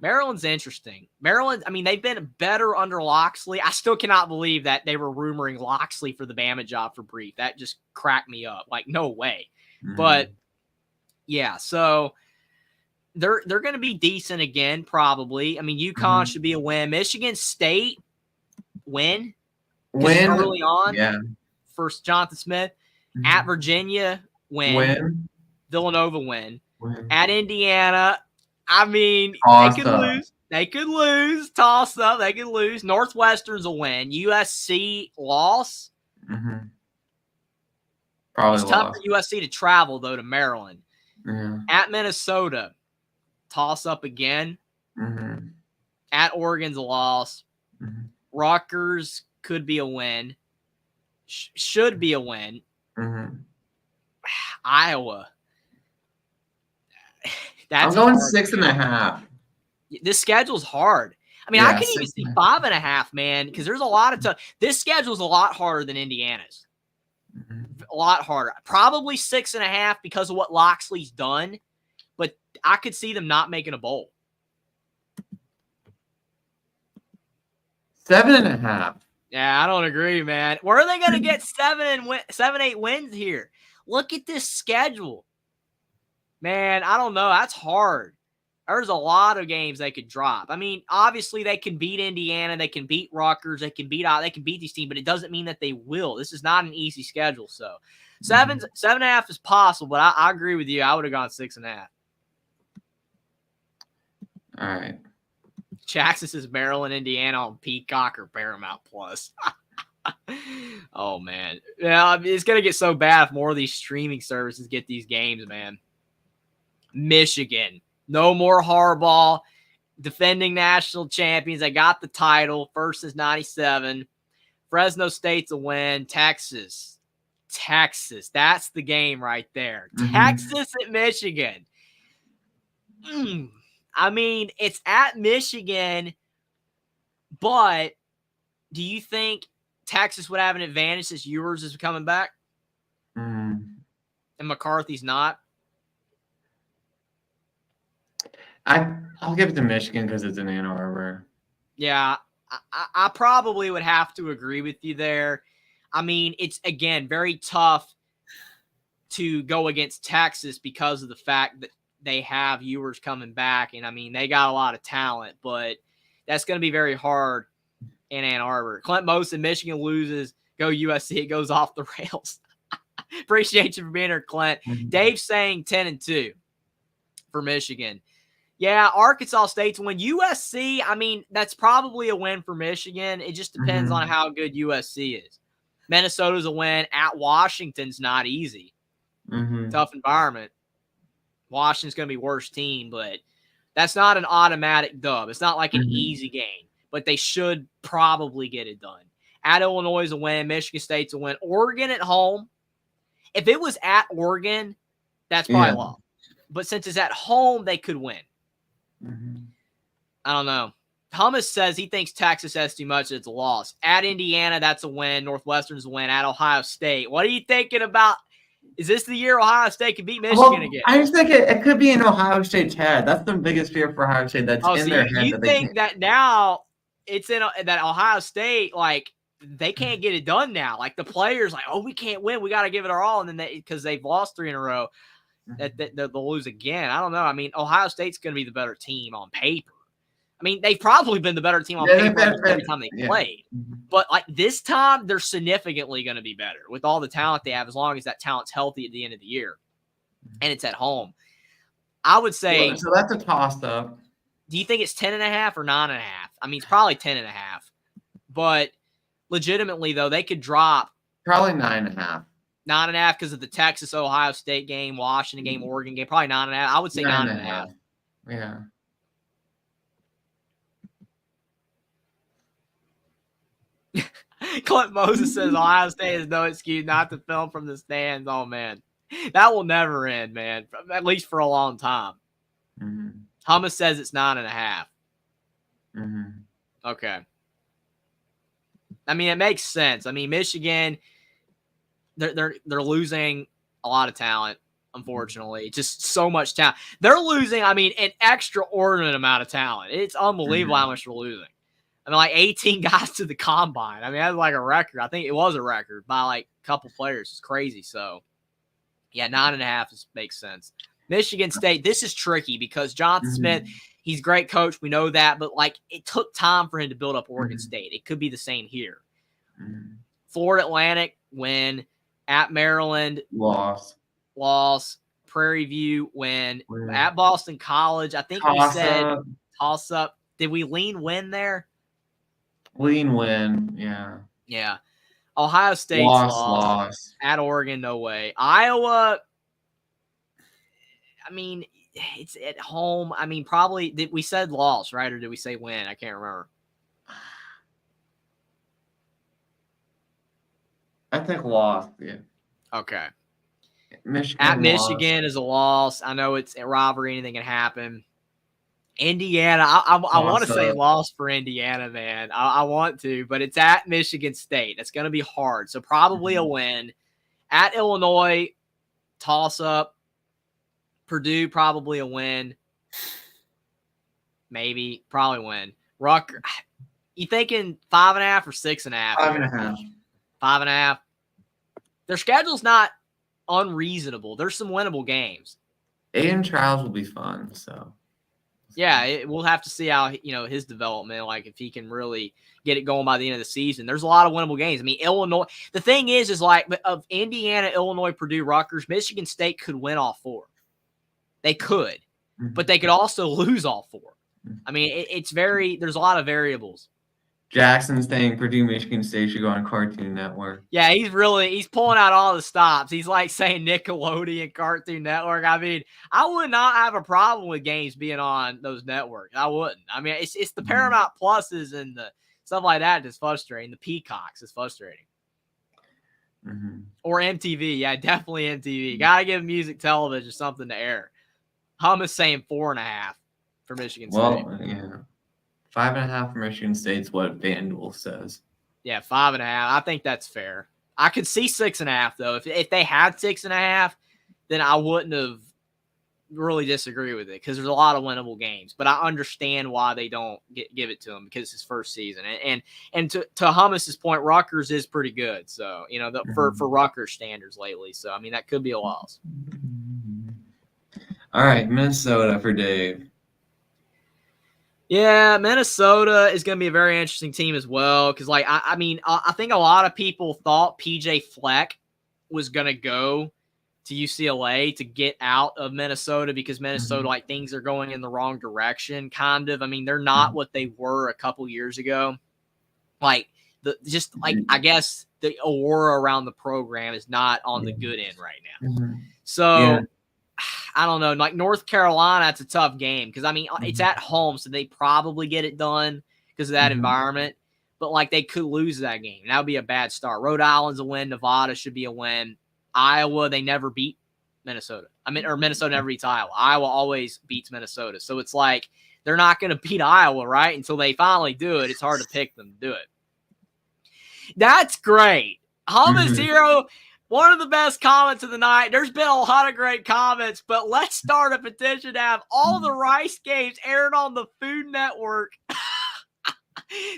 Speaker 2: Maryland's interesting. Maryland, I mean, they've been better under Loxley. I still cannot believe that they were rumoring Loxley for the Bama job for brief. That just cracked me up. Like, no way.
Speaker 1: Mm-hmm.
Speaker 2: But, yeah, so they're going to be decent again, probably. I mean, UConn should be a win. Michigan State, win. Early on.
Speaker 1: Yeah.
Speaker 2: First, Jonathan Smith. At Virginia, win. Villanova, win. At Indiana, I mean, they could lose. Toss up. They could lose. Northwestern's a win. USC, loss.
Speaker 1: Mm-hmm. Probably
Speaker 2: it's tough for USC to travel, though, to Maryland.
Speaker 1: Yeah.
Speaker 2: At Minnesota, toss up again.
Speaker 1: Mm-hmm.
Speaker 2: At Oregon's a loss.
Speaker 1: Mm-hmm.
Speaker 2: Rutgers could be a win. Should be a win.
Speaker 1: Mm-hmm.
Speaker 2: Iowa.
Speaker 1: I'm going 6.5.
Speaker 2: This schedule's hard. I mean, I can even see 5.5, man, because there's a lot of stuff. This schedule's a lot harder than Indiana's.
Speaker 1: Mm-hmm.
Speaker 2: A lot harder. Probably 6.5 because of what Loxley's done, but I could see them not making a bowl.
Speaker 1: 7.5.
Speaker 2: Yeah, I don't agree, man. Where are they going to get 7-8 wins here? Look at this schedule. Man, I don't know. That's hard. There's a lot of games they could drop. I mean, obviously they can beat Indiana, they can beat Rutgers, they can beat these teams, but it doesn't mean that they will. This is not an easy schedule. So 7.5 is possible, but I agree with you. I would have gone 6.5.
Speaker 1: All right.
Speaker 2: Jackson is Maryland, Indiana on Peacock or Paramount Plus. Oh, man. Yeah, I mean, it's going to get so bad if more of these streaming services get these games, man. Michigan. No more Harbaugh. Defending national champions. They got the title. First since 97. Fresno State's a win. Texas. That's the game right there. Mm-hmm. Texas at Michigan. I mean, it's at Michigan, but do you think Texas would have an advantage since Ewers is coming back?
Speaker 1: And
Speaker 2: McCarthy's not?
Speaker 1: I'll give it to Michigan because it's in Ann Arbor.
Speaker 2: Yeah, I probably would have to agree with you there. I mean, it's, again, very tough to go against Texas because of the fact that they have Ewers coming back, and I mean, they got a lot of talent, but that's going to be very hard in Ann Arbor. Clint Mosen, Michigan loses, go USC, it goes off the rails. Appreciate you for being here, Clint.
Speaker 1: Mm-hmm.
Speaker 2: Dave's saying 10-2 for Michigan. Yeah, Arkansas State's win. USC, I mean, that's probably a win for Michigan. It just depends on how good USC is. Minnesota's a win. At Washington's not easy. Tough environment. Washington's going to be worst team, but that's not an automatic dub. It's not like an easy game, but they should probably get it done. At Illinois is a win. Michigan State's a win. Oregon at home. If it was at Oregon, that's probably low. But since it's at home, they could win. I don't know. Hummus says he thinks Texas has too much. It's a loss. At Indiana, that's a win. Northwestern's a win. At Ohio State. What are you thinking about? Is this the year Ohio State can beat Michigan again?
Speaker 1: I just think it could be in Ohio State's head. That's the biggest fear for Ohio State. That's in their head.
Speaker 2: You think that now it's in that Ohio State, like, they can't get it done now. Like, the players, like, oh, we can't win. We got to give it our all. And then because they've lost 3 in a row, that they'll lose again. I don't know. I mean, Ohio State's going to be the better team on paper. I mean, they've probably been the better team on paper every time they played. But, like, this time, they're significantly going to be better with all the talent they have, as long as that talent's healthy at the end of the year. And it's at home. I would say.
Speaker 1: So that's a toss-up.
Speaker 2: Do you think it's 10.5 or 9.5? I mean, it's probably 10.5. But legitimately, though, they could drop
Speaker 3: Probably 9.5.
Speaker 2: 9.5 because of the Texas Ohio State game, Washington game, Oregon game. Probably 9.5. I would say 9.5.
Speaker 3: Yeah.
Speaker 2: Clint Moses says Ohio State has no excuse not to film from the stands. Oh, man. That will never end, man, at least for a long time.
Speaker 3: Mm-hmm.
Speaker 2: Hummus says it's 9.5.
Speaker 3: Mm-hmm.
Speaker 2: Okay. I mean, it makes sense. I mean, Michigan, they're losing a lot of talent, unfortunately. Just so much talent. They're losing, I mean, an extraordinary amount of talent. It's unbelievable how much they're losing. I mean, like 18 guys to the combine. I mean, that's like a record. I think it was a record by like a couple players. It's crazy. So, yeah, 9.5 makes sense. Michigan State, this is tricky because Johnson Smith, he's a great coach. We know that. But, like, it took time for him to build up Oregon State. It could be the same here. Florida Atlantic, win. At Maryland,
Speaker 3: Loss.
Speaker 2: Prairie View, win. At Boston College, I think we said toss up. Did we win there?
Speaker 3: Lean win, yeah.
Speaker 2: Yeah. Ohio State's loss. At Oregon, no way. Iowa, I mean, it's at home. I mean, probably we said loss, right? Or did we say win? I can't remember.
Speaker 3: I think lost, yeah.
Speaker 2: Okay.
Speaker 3: Michigan
Speaker 2: is a loss. I know it's a robbery. Anything can happen. Indiana, I want to say loss for Indiana, man. I want to, but it's at Michigan State. That's going to be hard. So probably a win. At Illinois, toss up. Purdue, probably a win. Maybe, probably win. Rutgers, you thinking 5.5 or 6.5?
Speaker 3: 5.5.
Speaker 2: 5.5. Their schedule's not unreasonable. There's some winnable games.
Speaker 3: Aiden Trials will be fun, so.
Speaker 2: Yeah, we'll have to see how, his development, like if he can really get it going by the end of the season. There's a lot of winnable games. I mean, Illinois, the thing is like of Indiana, Illinois, Purdue, Rutgers, Michigan State could win all four. They could, but they could also lose all four. I mean, there's a lot of variables.
Speaker 3: Jackson's saying Purdue, Michigan State should go on Cartoon Network.
Speaker 2: Yeah, he's pulling out all the stops. He's like saying Nickelodeon, Cartoon Network. I mean, I would not have a problem with games being on those networks. I wouldn't. I mean, it's the Paramount Pluses and the stuff like that that's frustrating. The Peacocks is frustrating. Or MTV. Yeah, definitely MTV. Got to give music television something to air. Hummus saying 4.5 for Michigan State.
Speaker 3: Well, yeah. 5.5 for Michigan State's what FanDuel says.
Speaker 2: Yeah, 5.5. I think that's fair. I could see 6.5 though. If they had 6.5, then I wouldn't have really disagreed with it because there's a lot of winnable games. But I understand why they don't give it to him because it's his first season. And to Hummus's point, Rutgers is pretty good. So for Rutgers standards lately. So I mean that could be a loss.
Speaker 3: All right, Minnesota for Dave.
Speaker 2: Yeah, Minnesota is going to be a very interesting team as well because, like, I mean, I think a lot of people thought PJ Fleck was going to go to UCLA to get out of Minnesota because Minnesota, like, things are going in the wrong direction, kind of. I mean, they're not what they were a couple years ago. Like, I guess the aura around the program is not on the good end right now. So. Yeah. I don't know. Like North Carolina, it's a tough game because, I mean, it's at home, so they probably get it done because of that environment. But, like, they could lose that game. That would be a bad start. Rhode Island's a win. Nevada should be a win. Iowa, they never beat Minnesota. Or Minnesota never beats Iowa. Iowa always beats Minnesota. So it's like they're not going to beat Iowa, right? Until they finally do it. It's hard to pick them to do it. That's great. Hummus Hero. One of the best comments of the night. There's been a lot of great comments, but let's start a petition to have all the Rice games aired on the Food Network.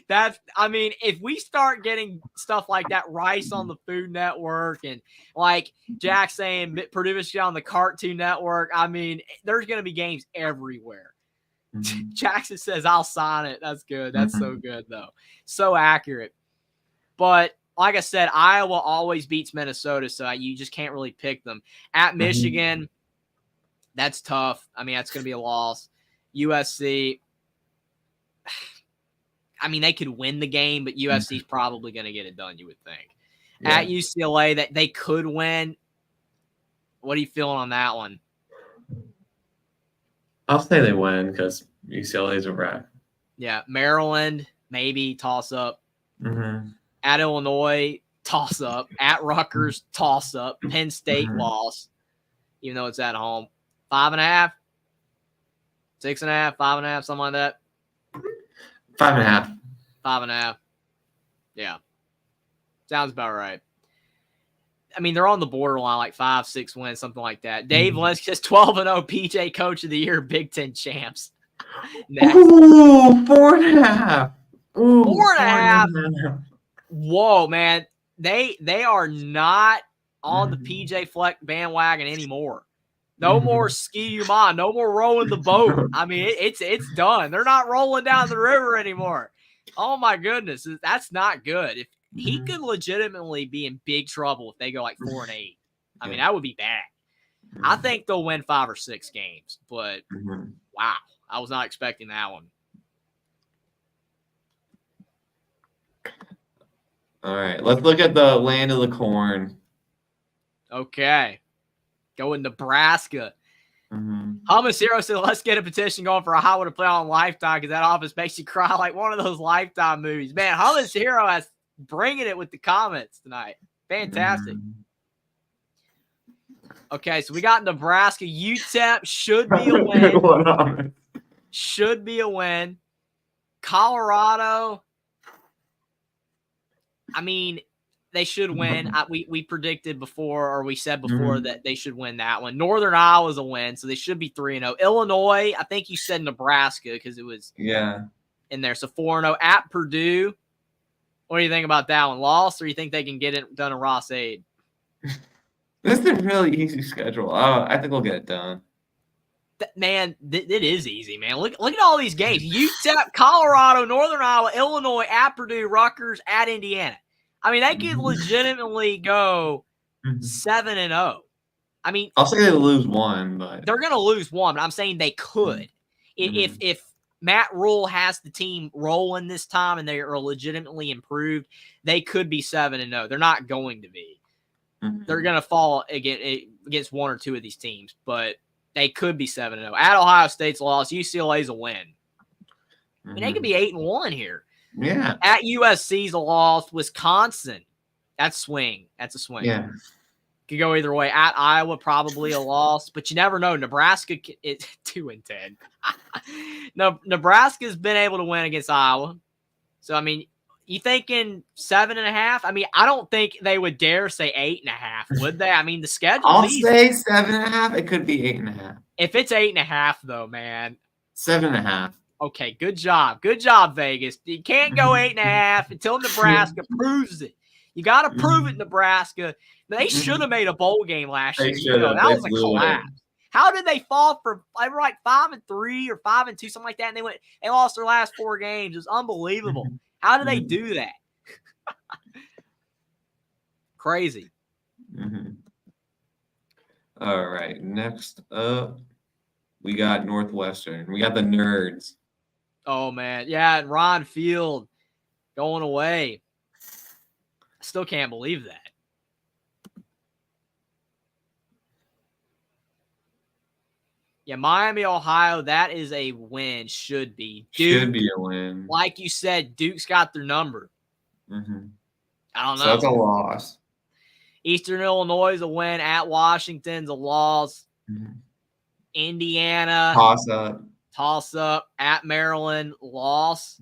Speaker 2: If we start getting stuff like that, Rice on the Food Network and like Jack saying Purdue Michigan on the Cartoon Network, I mean, there's going to be games everywhere. Jackson says, I'll sign it. That's good. That's so good, though. So accurate. But like I said, Iowa always beats Minnesota, so you just can't really pick them. At Michigan, that's tough. I mean, that's going to be a loss. USC, I mean, they could win the game, but USC's probably going to get it done, you would think.
Speaker 1: Yeah.
Speaker 2: At UCLA, that they could win. What are you feeling on that one?
Speaker 1: I'll say they win because UCLA is a wreck.
Speaker 2: Yeah, Maryland, maybe toss up.
Speaker 1: Mm-hmm.
Speaker 2: At Illinois, toss up. At Rutgers, toss up. Penn State
Speaker 1: Mhm.
Speaker 2: loss, even though it's at home. 5.5, 6.5, 5.5, something like that.
Speaker 1: 5.5.
Speaker 2: 5.5. Yeah, sounds about right. I mean, they're on the borderline, like 5, 6 wins, something like that. Dave Linsky says 12-0 PJ Coach of the Year, Big Ten champs. Next.
Speaker 1: Ooh, 4.5. Ooh,
Speaker 2: 4.5. Whoa, man. They are not on the PJ Fleck bandwagon anymore. No more ski you on. No more rowing the boat. I mean, it's done. They're not rolling down the river anymore. Oh, my goodness. That's not good. If he could legitimately be in big trouble if they go like 4-8. I mean, that would be bad. I think they'll win 5 or 6 games, but wow, I was not expecting that one.
Speaker 1: All right, let's look at the land of the corn.
Speaker 2: Okay. Going Nebraska. Hummus Hero said, let's get a petition going for Iowa to play on Lifetime because that office makes you cry like one of those Lifetime movies. Man, Hummus Hero has bringing it with the comments tonight. Fantastic. Okay, so we got Nebraska. UTEP should be a win. Should be a win. Colorado, I mean, they should win. We predicted before, or we said before that they should win that one. Northern Iowa's a win, so they should be 3-0. Illinois, I think you said Nebraska because it was in there. So 4-0 at Purdue. What do you think about that one? Loss, or you think they can get it done in Ross-Ade?
Speaker 1: This is a really easy schedule. I think we'll get it done.
Speaker 2: Man, it is easy, man. Look at all these games. UTEP, Colorado, Northern Iowa, Illinois, at Purdue, Rutgers, at Indiana. I mean, they could legitimately go 7-0. I mean,
Speaker 1: I'll say they lose one, but
Speaker 2: they're going to lose one, but I'm saying they could. If Matt Rule has the team rolling this time and they are legitimately improved, they could be 7-0. They're not going to be. They're going to fall against one or two of these teams, but they could be 7-0. At Ohio State's loss, UCLA's a win. I mean, they could be 8-1 here.
Speaker 1: Yeah.
Speaker 2: At USC's a loss. Wisconsin, that's swing. That's a swing.
Speaker 1: Yeah.
Speaker 2: Could go either way. At Iowa, probably a loss, but you never know. Nebraska is 2-10. No, Nebraska's been able to win against Iowa. So, I mean, you thinking 7.5? I mean, I don't think they would dare say 8.5, would they? I mean, the schedule.
Speaker 1: I'll say 7.5. It could be 8.5.
Speaker 2: If it's 8.5, though, man.
Speaker 1: 7.5.
Speaker 2: Okay, good job. Good job, Vegas. You can't go 8.5 until Nebraska proves it. You got to prove it, Nebraska. They should have made a bowl game last year. You know, that was a collapse. How did they fall from like 5-3 or 5-2, something like that? And they lost their last 4 games. It was unbelievable. How did they do that? Crazy.
Speaker 1: All right. Next up, we got Northwestern. We got the Nerds.
Speaker 2: Oh, man. Yeah, and Ron Field going away. I still can't believe that. Yeah, Miami, Ohio, that is a win. Should be. Duke,
Speaker 1: should be a win.
Speaker 2: Like you said, Duke's got their number. I don't know.
Speaker 1: So that's a loss.
Speaker 2: Eastern Illinois is a win. At Washington's a loss. Indiana. Toss up. At Maryland, loss.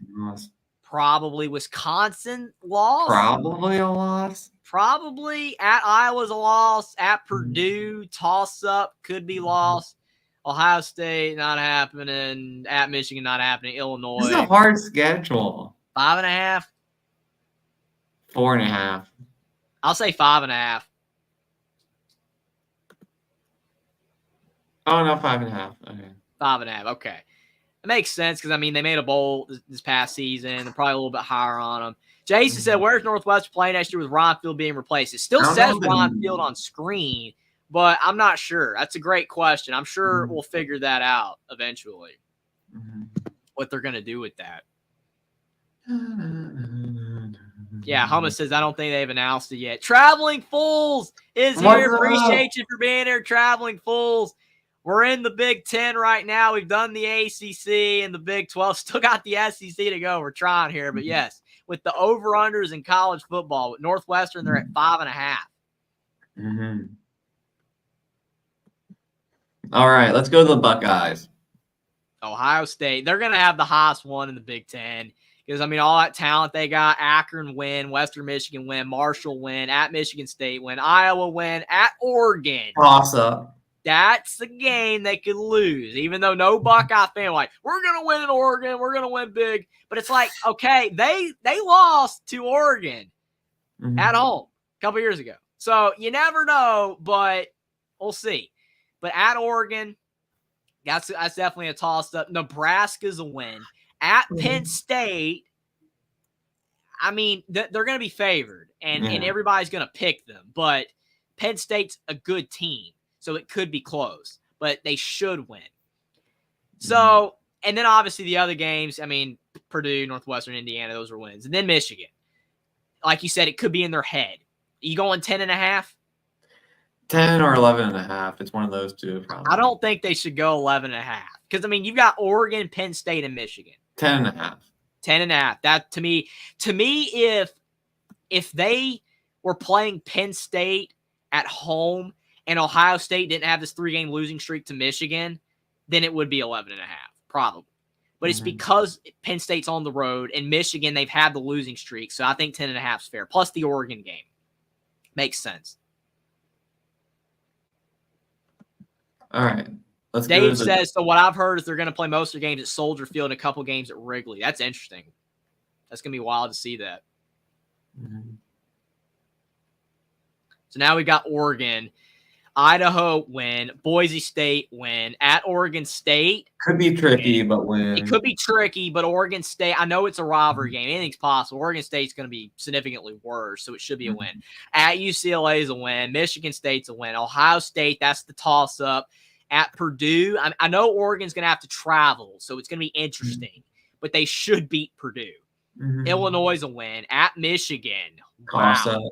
Speaker 2: Probably Wisconsin, loss.
Speaker 1: Probably a loss.
Speaker 2: Probably at Iowa's a loss. At Purdue, toss up. Could be loss. Ohio State, not happening. At Michigan, not happening. Illinois.
Speaker 1: This is a hard schedule.
Speaker 2: 5.5.
Speaker 1: 4.5.
Speaker 2: I'll say 5.5.
Speaker 1: Oh, no, 5.5. Okay.
Speaker 2: 5.5. Okay. It makes sense because, I mean, they made a bowl this past season. They're probably a little bit higher on them. Jason said, where's Northwestern playing next year with Ron Field being replaced? It still says Ron Field on screen, but I'm not sure. That's a great question. I'm sure we'll figure that out eventually, what they're going to do with that. Yeah, Hummus says, I don't think they've announced it yet. Traveling Fools is
Speaker 1: What's
Speaker 2: here.
Speaker 1: up?
Speaker 2: Appreciate you for being here, Traveling Fools. We're in the Big Ten right now. We've done the ACC and the Big 12. Still got the SEC to go. We're trying here. But yes, with the over-unders in college football, with Northwestern, they're at 5.5.
Speaker 1: Mhm. All right, let's go to the Buckeyes.
Speaker 2: Ohio State, they're going to have the highest one in the Big Ten. Because, I mean, all that talent they got, Akron win, Western Michigan win, Marshall win, at Michigan State win, Iowa win, at Oregon.
Speaker 1: Toss up.
Speaker 2: That's the game they could lose, even though no Buckeye fan like, we're going to win in Oregon, we're going to win big. But it's like, okay, they lost to Oregon at home a couple years ago. So you never know, but we'll see. But at Oregon, that's definitely a toss-up. Nebraska's a win. At Penn State, I mean, they're going to be favored, and everybody's going to pick them. But Penn State's a good team, so it could be close. But they should win. So, and then obviously the other games, I mean, Purdue, Northwestern, Indiana, those are wins. And then Michigan. Like you said, it could be in their head. You going 10.5?
Speaker 1: 10 or 11.5. It's one of those two, probably.
Speaker 2: I don't think they should go 11.5. Because, I mean, you've got Oregon, Penn State, and Michigan.
Speaker 1: 10.5.
Speaker 2: 10.5. That to me, if they were playing Penn State at home and Ohio State didn't have this 3-game losing streak to Michigan, then it would be 11.5, probably. But it's because Penn State's on the road and Michigan, they've had the losing streak. So I think 10.5 is fair. Plus the Oregon game. Makes sense.
Speaker 1: All right. Let's
Speaker 2: Dave
Speaker 1: go
Speaker 2: says, so what I've heard is they're going to play most of their games at Soldier Field and a couple games at Wrigley. That's interesting. That's going to be wild to see that. So now we've got Oregon. Idaho win. Boise State win. At Oregon State.
Speaker 1: Could be tricky, but win.
Speaker 2: It could be tricky, but Oregon State, I know it's a rivalry game. Anything's possible. Oregon State's going to be significantly worse, so it should be a win. At UCLA is a win. Michigan State's a win. Ohio State, that's the toss-up. At Purdue, I know Oregon's going to have to travel, so it's going to be interesting, but they should beat Purdue. Illinois is a win. At Michigan, wow,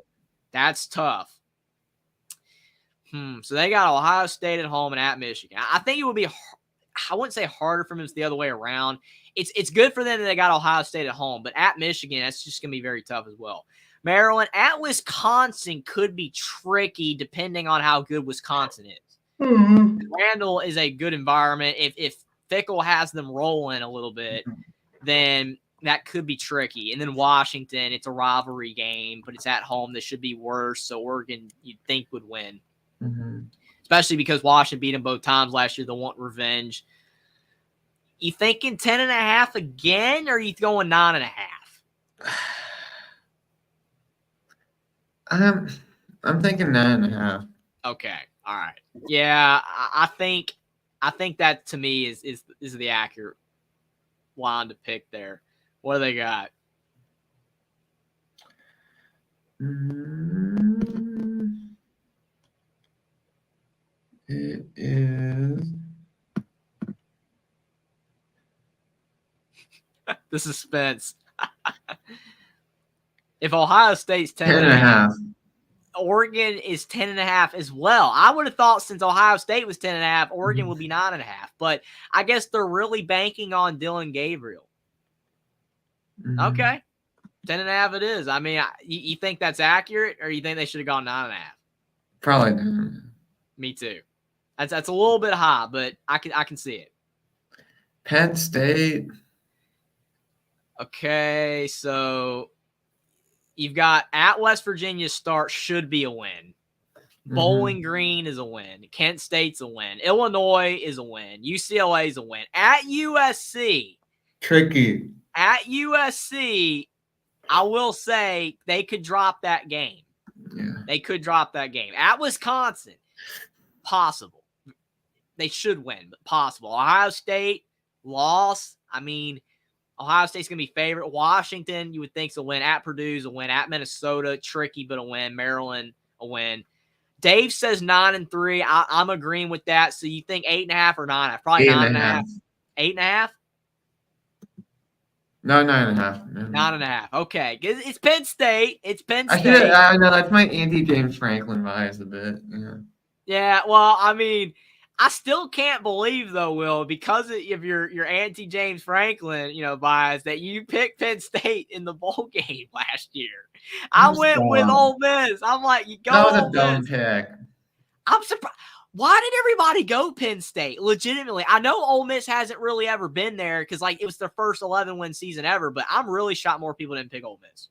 Speaker 2: that's tough. So they got Ohio State at home and at Michigan. I think it would be, I wouldn't say harder for them, it's the other way around. It's good for them that they got Ohio State at home, but at Michigan, that's just going to be very tough as well. Maryland at Wisconsin could be tricky depending on how good Wisconsin is. Randall is a good environment. If Fickle has them rolling a little bit, then that could be tricky. And then Washington, it's a rivalry game, but it's at home. This should be worse. So Oregon, you'd think, would win. Especially because Washington beat them both times last year. They'll want revenge. You thinking 10.5 again, or are you going 9.5?
Speaker 1: I'm thinking 9.5.
Speaker 2: Okay. All right. Yeah, I think that to me is the accurate line to pick there. What do they got?
Speaker 1: It is
Speaker 2: the suspense. If Ohio State's
Speaker 1: 10.5.
Speaker 2: Oregon is 10.5 as well. I would have thought since Ohio State was 10.5, Oregon would be 9.5. But I guess they're really banking on Dylan Gabriel. Okay. 10.5 it is. I mean, you think that's accurate, or you think they should have gone 9.5?
Speaker 1: Probably 9.
Speaker 2: Me too. That's a little bit high, but I can see it.
Speaker 1: Penn State.
Speaker 2: Okay, so you've got at West Virginia start should be a win. Bowling Green is a win. Kent State's a win. Illinois is a win. UCLA is a win. At USC.
Speaker 1: Tricky.
Speaker 2: At USC, I will say they could drop that game.
Speaker 1: Yeah.
Speaker 2: They could drop that game. At Wisconsin, possible. They should win, but possible. Ohio State, loss. I mean, Ohio State's going to be favorite. Washington, you would think, is a win. At Purdue's a win. At Minnesota, tricky, but a win. Maryland, a win. Dave says 9-3. I'm agreeing with that. So you think 8.5 or 9.5? Probably 9.5. 8.5?
Speaker 3: No, 9.5.
Speaker 2: 9.5. Okay. It's Penn State. It's Penn
Speaker 3: I
Speaker 2: State.
Speaker 3: know that's my anti-James Franklin bias a bit. Yeah.
Speaker 2: Yeah, well, I mean, I still can't believe though, Will, because of your anti James Franklin, bias, that you picked Penn State in the bowl game last year. I
Speaker 3: That was
Speaker 2: went with
Speaker 3: dumb.
Speaker 2: Ole Miss. I'm like, you go
Speaker 3: That was
Speaker 2: Ole
Speaker 3: a dumb
Speaker 2: Miss.
Speaker 3: pick.
Speaker 2: I'm surprised. Why did everybody go Penn State? Legitimately, I know Ole Miss hasn't really ever been there because it was their first 11-win season ever, but I'm really shocked more people didn't pick Ole Miss.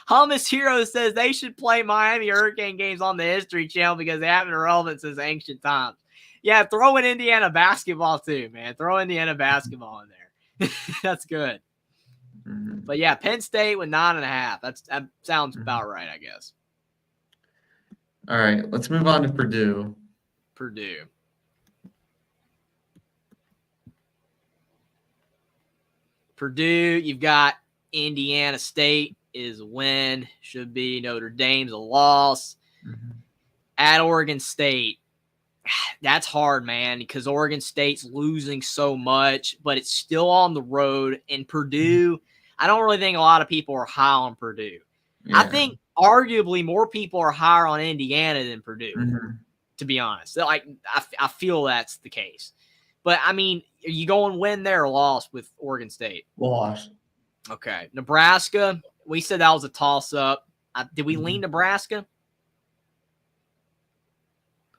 Speaker 2: Hummus Hero says they should play Miami Hurricane games on the History Channel because they haven't been relevant since ancient times. Yeah, throw in Indiana basketball too, man. Throw Indiana basketball in there. That's good.
Speaker 3: Mm-hmm.
Speaker 2: But yeah, Penn State with 9.5. That sounds about right, I guess.
Speaker 3: All right, let's move on to Purdue.
Speaker 2: Purdue, you've got Indiana State is a win. Should be Notre Dame's a loss.
Speaker 3: Mm-hmm.
Speaker 2: At Oregon State, that's hard, man, because Oregon State's losing so much, but it's still on the road. And Purdue, I don't really think a lot of people are high on Purdue. Yeah. I think arguably more people are higher on Indiana than Purdue, to be honest. I feel that's the case. But, I mean, are you going win there or loss with Oregon State?
Speaker 3: Loss.
Speaker 2: Okay. Nebraska, we said that was a toss-up. Did we lean Nebraska?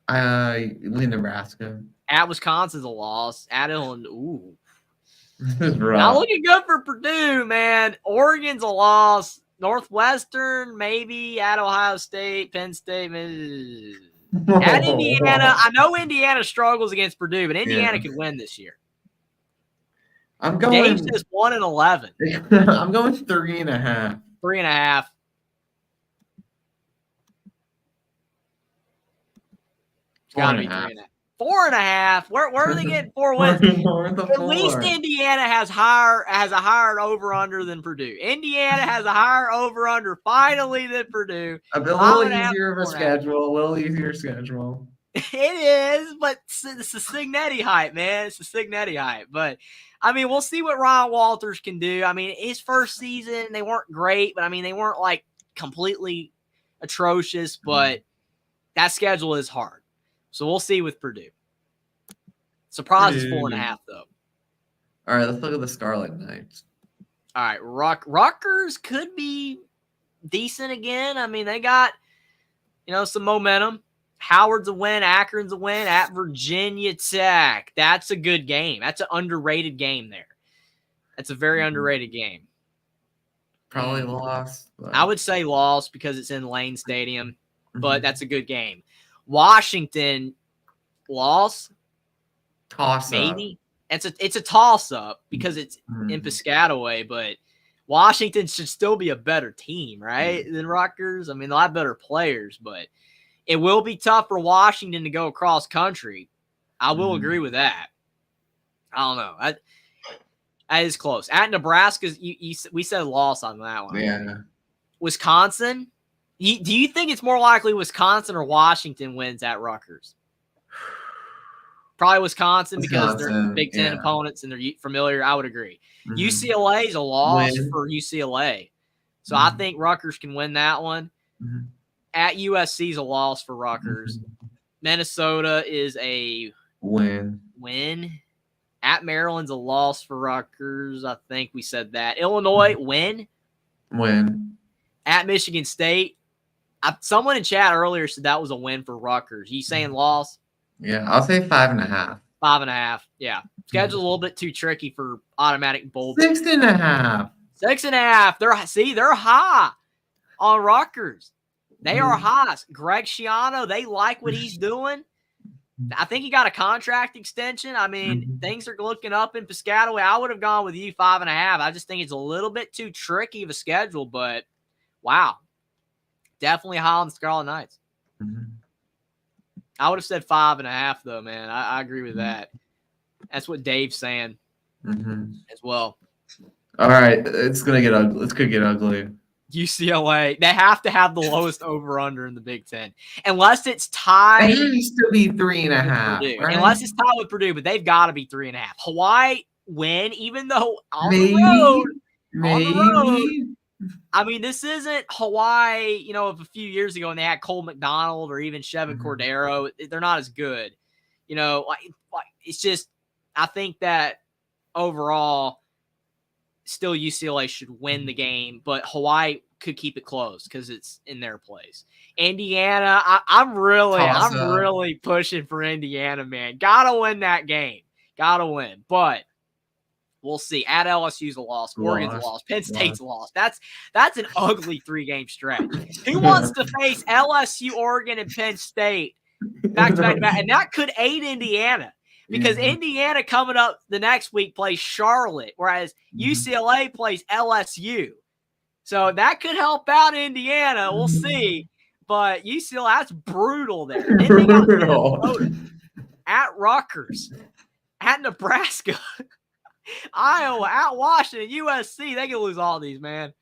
Speaker 3: Lean Nebraska.
Speaker 2: At Wisconsin's a loss. At Illinois, ooh.
Speaker 3: This is rough.
Speaker 2: Not looking good for Purdue, man. Oregon's a loss. Northwestern, maybe. At Ohio State, Penn State, maybe. At Indiana, I know Indiana struggles against Purdue, but Indiana could win this year.
Speaker 3: I'm going.
Speaker 2: Dave's just 1-11.
Speaker 3: I'm going 3.5.
Speaker 2: 3.5. It's got to be 3.5. 4.5. Where are they getting 4 wins? At least Indiana has a higher over-under than Purdue. Indiana has a higher over-under finally than Purdue.
Speaker 3: A little easier of a schedule. A little easier schedule.
Speaker 2: It is, but it's the Signetti hype, man. It's the Signetti hype. But, I mean, we'll see what Ryan Walters can do. I mean, his first season, they weren't great, but, I mean, they weren't, completely atrocious, but that schedule is hard. So we'll see with Purdue. Surprise is 4.5, though.
Speaker 3: All right, let's look at the Scarlet Knights.
Speaker 2: All right, Rutgers could be decent again. I mean, they got, some momentum. Howard's a win. Akron's a win. At Virginia Tech. That's a good game. That's an underrated game there. That's a very underrated game.
Speaker 3: Probably lost. But...
Speaker 2: I would say lost because it's in Lane Stadium, but that's a good game. Washington, loss.
Speaker 3: Toss-up.
Speaker 2: Maybe. It's a toss-up because it's in Piscataway, but Washington should still be a better team, right, than Rutgers. I mean, they'll have better players, but it will be tough for Washington to go across country. I will agree with that. I don't know. That is close. At Nebraska, we said loss on that one.
Speaker 3: Yeah.
Speaker 2: Wisconsin, do you think it's more likely Wisconsin or Washington wins at Rutgers? Probably Wisconsin because they're Big Ten opponents and they're familiar. I would agree. UCLA is a loss for UCLA. So I think Rutgers can win that one. At USC is a loss for Rutgers. Minnesota is a win. At Maryland's a loss for Rutgers. I think we said that. Illinois, win. At Michigan State, someone in chat earlier said that was a win for Rutgers. You saying loss?
Speaker 3: Yeah, I'll say 5.5.
Speaker 2: 5.5. Yeah. Schedule's a little bit too tricky for automatic bowl.
Speaker 3: 6.5.
Speaker 2: 6.5. They're high on Rutgers. They are high. Greg Schiano, they like what he's doing. I think he got a contract extension. I mean, things are looking up in Piscataway. I would have gone with you 5.5. I just think it's a little bit too tricky of a schedule, but wow. Definitely high on the Scarlet Knights. I would have said 5.5, though, man. I agree with that. That's what Dave's saying as well.
Speaker 3: All right. It's going to get ugly. It's going to get ugly.
Speaker 2: UCLA, they have to have the lowest over-under in the Big Ten. Unless it's tied.
Speaker 3: It needs to be 3.5.
Speaker 2: Right? Unless it's tied with Purdue, but they've got to be 3.5. Hawaii, win, even though on
Speaker 3: Maybe.
Speaker 2: the road.
Speaker 3: Maybe.
Speaker 2: I mean, this isn't Hawaii, of a few years ago when they had Cole McDonald or even Chevin Cordero. They're not as good. It's just, I think that overall, still UCLA should win the game, but Hawaii could keep it close because it's in their place. Indiana, I'm really pushing for Indiana, man. Gotta win that game. Gotta win. But we'll see. At LSU's a loss. Oregon's a loss. Penn State's a loss. That's an ugly 3-game stretch. Who wants to face LSU, Oregon, and Penn State back to back? And that could aid Indiana because Indiana coming up the next week plays Charlotte, whereas UCLA plays LSU. So that could help out Indiana. We'll see. But UCLA, that's brutal there. Then they got Minnesota, at Rutgers, at Nebraska, Iowa, at Washington, USC. They can lose all these, man.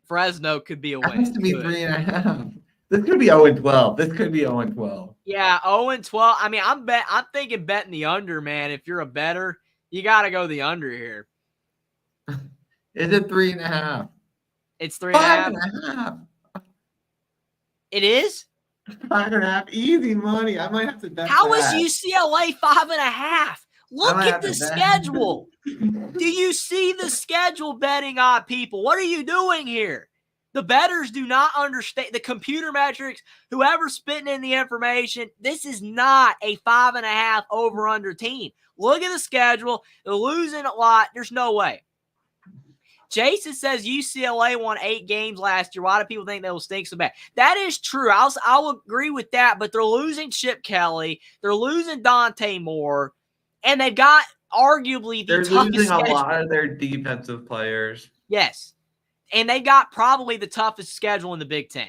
Speaker 2: Fresno could be a win.
Speaker 3: It has to be 3.5. This could be 0-12. This could be 0-12.
Speaker 2: Yeah, 0-12. I mean, I'm thinking betting the under, man. If you're a bettor, you got to go the under here.
Speaker 3: Is it 3.5?
Speaker 2: It's 3.5.
Speaker 3: 5.5.
Speaker 2: It is
Speaker 3: 5.5. Easy money. I might have to bet.
Speaker 2: How is UCLA 5.5? Look at the schedule. Do you see the schedule, betting on people? What are you doing here? The bettors do not understand the computer metrics. Whoever's spitting in the information, this is not a 5.5 over-under team. Look at the schedule. They're losing a lot. There's no way. Jason says UCLA won 8 games last year. Why do people think they will stink so bad? That is true. I'll agree with that, but they're losing Chip Kelly. They're losing Dante Moore, and they've got arguably the toughest
Speaker 3: losing
Speaker 2: schedule.
Speaker 3: A lot of their defensive players.
Speaker 2: Yes, and they got probably the toughest schedule in the Big Ten.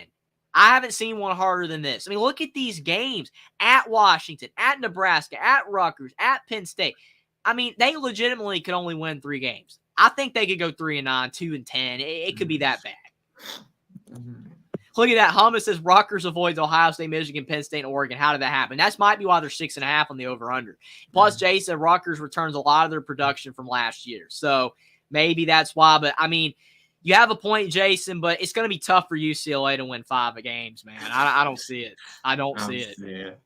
Speaker 2: I haven't seen one harder than this. I mean, look at these games at Washington, at Nebraska, at Rutgers, at Penn State. I mean, they legitimately could only win 3 games. I think they could go 3-9, 2-10. It could be that bad. Look at that. Hummus says Rutgers avoids Ohio State, Michigan, Penn State, and Oregon. How did that happen? That might be why they're 6.5 on the over-under. Plus, Jay said Rutgers returns a lot of their production from last year. So maybe that's why. But, I mean, you have a point, Jason, but it's going to be tough for UCLA to win 5 games, man. I don't see it. I don't see it.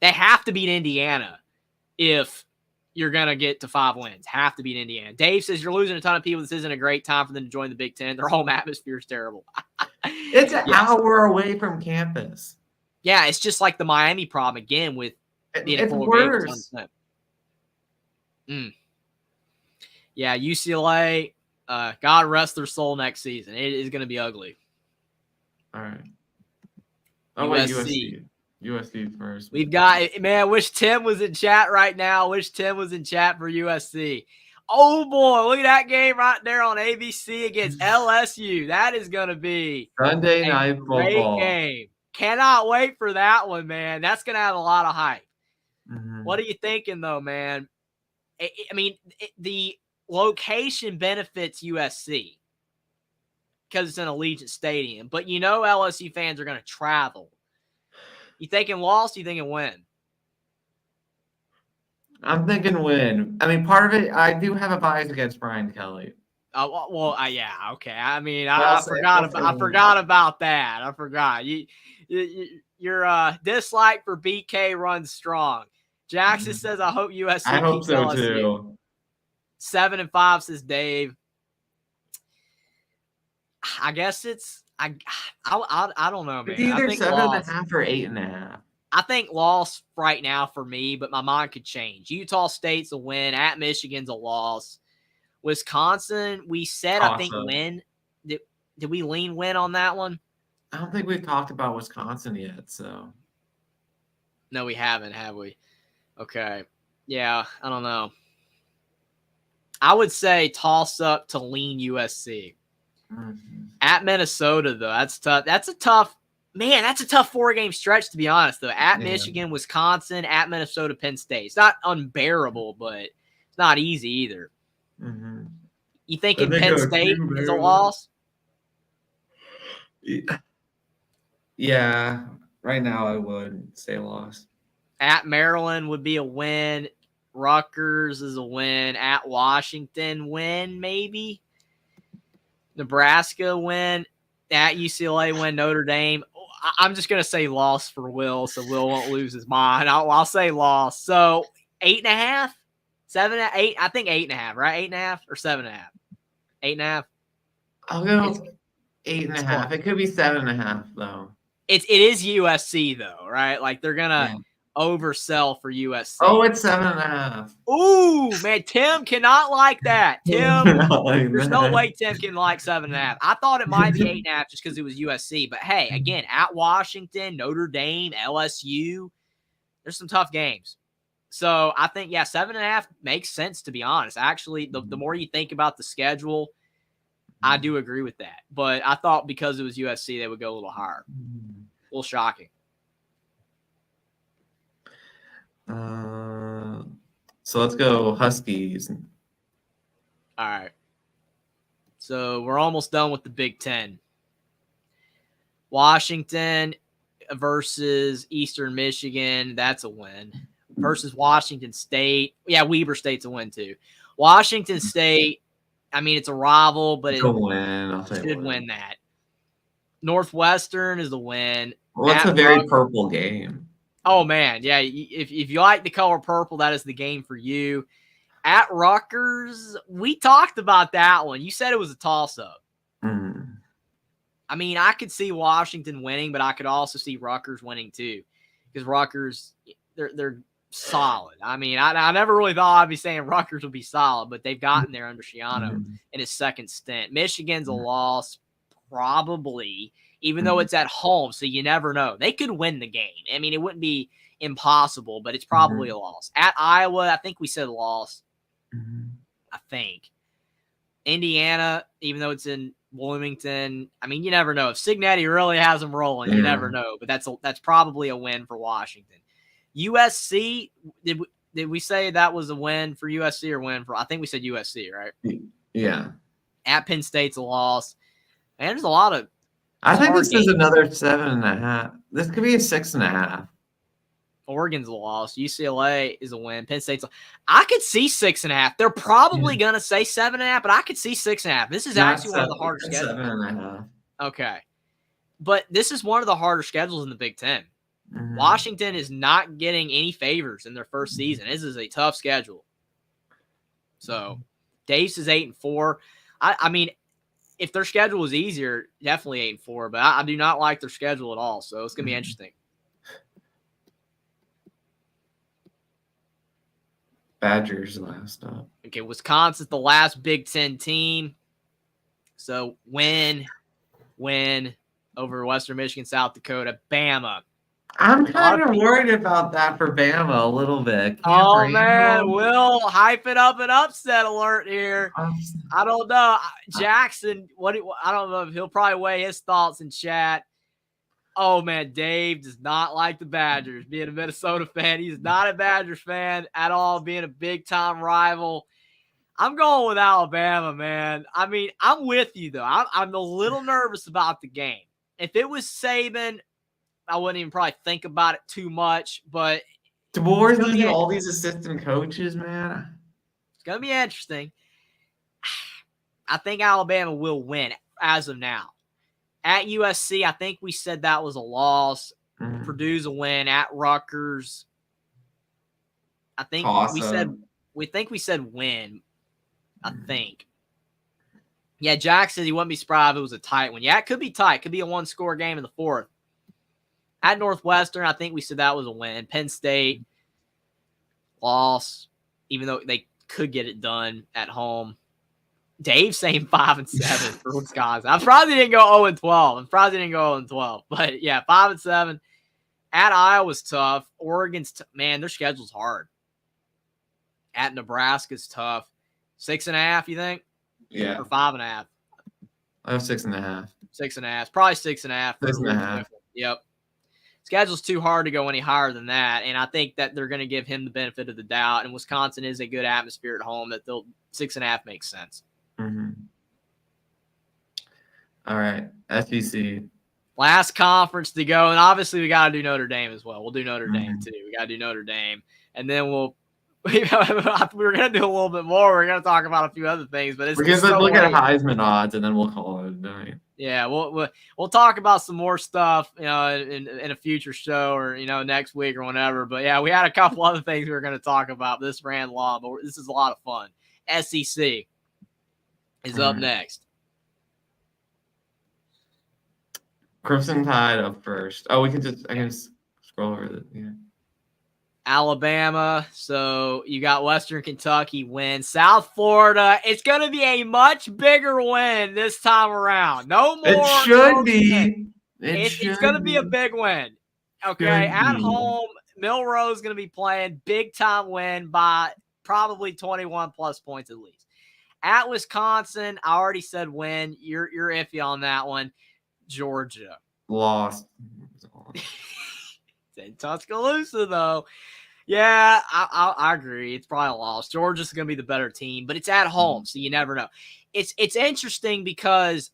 Speaker 2: They have to beat Indiana if you're going to get to 5 wins. Have to beat Indiana. Dave says you're losing a ton of people. This isn't a great time for them to join the Big Ten. Their home atmosphere is terrible.
Speaker 3: It's an hour away from campus.
Speaker 2: Yeah, it's just like the Miami problem again with
Speaker 3: it's worse.
Speaker 2: Yeah, UCLA, God rest their soul next season. It is going to be ugly.
Speaker 3: All right.
Speaker 2: USC.
Speaker 3: USC first.
Speaker 2: We've got, man, I wish Tim was in chat right now. I wish Tim was in chat for USC. Oh, boy, look at that game right there on ABC against LSU. That is going to be
Speaker 3: Sunday night football.
Speaker 2: Great game. Cannot wait for that one, man. That's going to have a lot of hype. What are you thinking, though, man? I mean, the location benefits USC because it's in Allegiant Stadium. But you know LSU fans are going to travel. You thinking loss? You thinking win?
Speaker 3: I'm thinking win. I mean, part of it, I do have a bias against Brian Kelly.
Speaker 2: Yeah, okay. I mean, I forgot about that. I forgot. Your dislike for BK runs strong. Jackson says, "I hope USC."
Speaker 3: I hope so
Speaker 2: LSU.
Speaker 3: too.
Speaker 2: 7-5 says Dave. I guess it's I don't know, man.
Speaker 3: It's either
Speaker 2: I think
Speaker 3: 7.5 or 8.5.
Speaker 2: I think loss right now for me, but my mind could change. Utah State's a win. At Michigan's a loss. Wisconsin, we said awesome. I think win. Did we lean win on that one?
Speaker 3: I don't think we've talked about Wisconsin yet, so.
Speaker 2: No, we haven't, have we? Okay. Yeah, I don't know. I would say toss up to lean USC. At Minnesota, though, that's tough. That's a tough 4-game stretch, to be honest, though. At Michigan, Wisconsin, at Minnesota, Penn State. It's not unbearable, but it's not easy either. You thinking Penn State is a loss?
Speaker 3: Yeah, right now I would say loss.
Speaker 2: At Maryland would be a win. Rutgers is a win. At Washington, win maybe. Nebraska win. At UCLA win. Notre Dame. I'm just gonna say loss for Will, so Will won't lose his mind. I'll say loss. So 8.5, 7, 8. I think 8.5, right? 8.5 or 7.5. 8.5.
Speaker 3: I'll go
Speaker 2: It's-
Speaker 3: 8.5.
Speaker 2: close.
Speaker 3: It could be 7.5 though.
Speaker 2: It is USC though, right? Like they're gonna
Speaker 3: Yeah.
Speaker 2: oversell for USC.
Speaker 3: Oh, it's 7.5.
Speaker 2: Ooh, man, Tim cannot like that. Tim, there's no way Tim can like 7.5. I thought it might be 8.5 just because it was USC. But hey, again, at Washington, Notre Dame, LSU, there's some tough games. So I think, yeah, 7.5 makes sense, to be honest. Actually, the more you think about the schedule, I do agree with that. But I thought because it was USC, they would go a little higher. A little shocking.
Speaker 3: So let's go Huskies.
Speaker 2: All right. So we're almost done with the Big Ten. Washington versus Eastern Michigan. That's a win. Versus Washington State. Yeah, Weber State's a win too. Washington State, I mean, it's a rival, but
Speaker 3: It's a win. I'll say
Speaker 2: should win that. Northwestern is a win.
Speaker 3: Well, it's a very purple game.
Speaker 2: Oh, man. Yeah, if you like the color purple, that is the game for you. At Rutgers, we talked about that one. You said it was a toss-up.
Speaker 3: Mm.
Speaker 2: I mean, I could see Washington winning, but I could also see Rutgers winning too, because Rutgers, they're solid. I mean, I never really thought I'd be saying Rutgers would be solid, but they've gotten there under Schiano in his second stint. Michigan's a loss, probably, even though it's at home, so you never know. They could win the game. I mean, it wouldn't be impossible, but it's probably a loss. At Iowa, I think we said loss. I think. Indiana, even though it's in Bloomington, I mean, you never know. If Signetti really has them rolling, you never know. But that's probably a win for Washington. USC, did we say that was a win for USC or win for? I think we said USC, right?
Speaker 3: Yeah.
Speaker 2: At Penn State's a loss. And there's a lot of.
Speaker 3: I think this is another 7.5. This could be a 6.5.
Speaker 2: Oregon's a loss. UCLA is a win. Penn State's I could see 6.5. They're probably going to say 7.5, but I could see 6.5. This is actually one of the harder schedules.
Speaker 3: 7.5.
Speaker 2: Okay. But this is one of the harder schedules in the Big Ten. Washington is not getting any favors in their first season. This is a tough schedule. So, Dave's is 8-4. I mean, if their schedule was easier, definitely 8-4, but I do not like their schedule at all. So, it's going to be interesting.
Speaker 3: Badgers last up.
Speaker 2: Okay, Wisconsin's the last Big Ten team. So, win over Western Michigan, South Dakota, Bama.
Speaker 3: I'm kind of worried about that for Bama a little bit.
Speaker 2: Oh, man, Will hype it up an upset alert here. I don't know. Jackson, I don't know if he'll probably weigh his thoughts in chat. Oh, man, Dave does not like the Badgers. Being a Minnesota fan, he's not a Badgers fan at all, being a big-time rival. I'm going with Alabama, man. I mean, I'm with you, though. I'm a little nervous about the game. If it was Saban, I wouldn't even probably think about it too much, but
Speaker 3: DeBoer's losing all these assistant coaches, man.
Speaker 2: It's going to be interesting. I think Alabama will win as of now. At USC, I think we said that was a loss. Purdue's a win. At Rutgers, I think we said win. I think. Yeah, Jack said he wouldn't be surprised if it was a tight one. Yeah, it could be tight. It could be a one-score game in the fourth. At Northwestern, I think we said that was a win. Penn State, loss, even though they could get it done at home. Dave's saying 5-7 for Wisconsin. I'm surprised they didn't go 0-12. But yeah, 5-7. At Iowa's tough. Oregon's man, their schedule's hard. At Nebraska's tough. 6.5, you think?
Speaker 3: Yeah.
Speaker 2: Or 5.5?
Speaker 3: I have 6.5.
Speaker 2: 6.5. Probably 6.5.
Speaker 3: 6.5.
Speaker 2: Yep. Schedule's too hard to go any higher than that, and I think that they're going to give him the benefit of the doubt. And Wisconsin is a good atmosphere at home. That 6.5 makes sense.
Speaker 3: All right, SEC.
Speaker 2: Last conference to go, and obviously we got to do Notre Dame as well. We'll do Notre Dame too. We got to do Notre Dame, and then we'll we were gonna do a little bit more. We're gonna talk about a few other things, but it's
Speaker 3: We're gonna
Speaker 2: just so
Speaker 3: look at
Speaker 2: late.
Speaker 3: Heisman odds and then we'll call it a night.
Speaker 2: Yeah, we'll talk about some more stuff, in a future show or next week or whenever. But yeah, we had a couple other things we were going to talk about. This ran long, but this is a lot of fun. SEC is up next.
Speaker 3: Crimson Tide up first. Oh, I can just scroll over the
Speaker 2: Alabama. So you got Western Kentucky win. South Florida. It's going to be a much bigger win this time around. No more.
Speaker 3: It should be.
Speaker 2: It's going to be a big win. Okay. At home, Milroe is going to be playing big time win by probably 21 plus points at least. At Wisconsin, I already said win. You're iffy on that one. Georgia.
Speaker 3: Lost.
Speaker 2: It's in Tuscaloosa, though. Yeah, I agree. It's probably a loss. Georgia's going to be the better team, but it's at home, so you never know. It's interesting because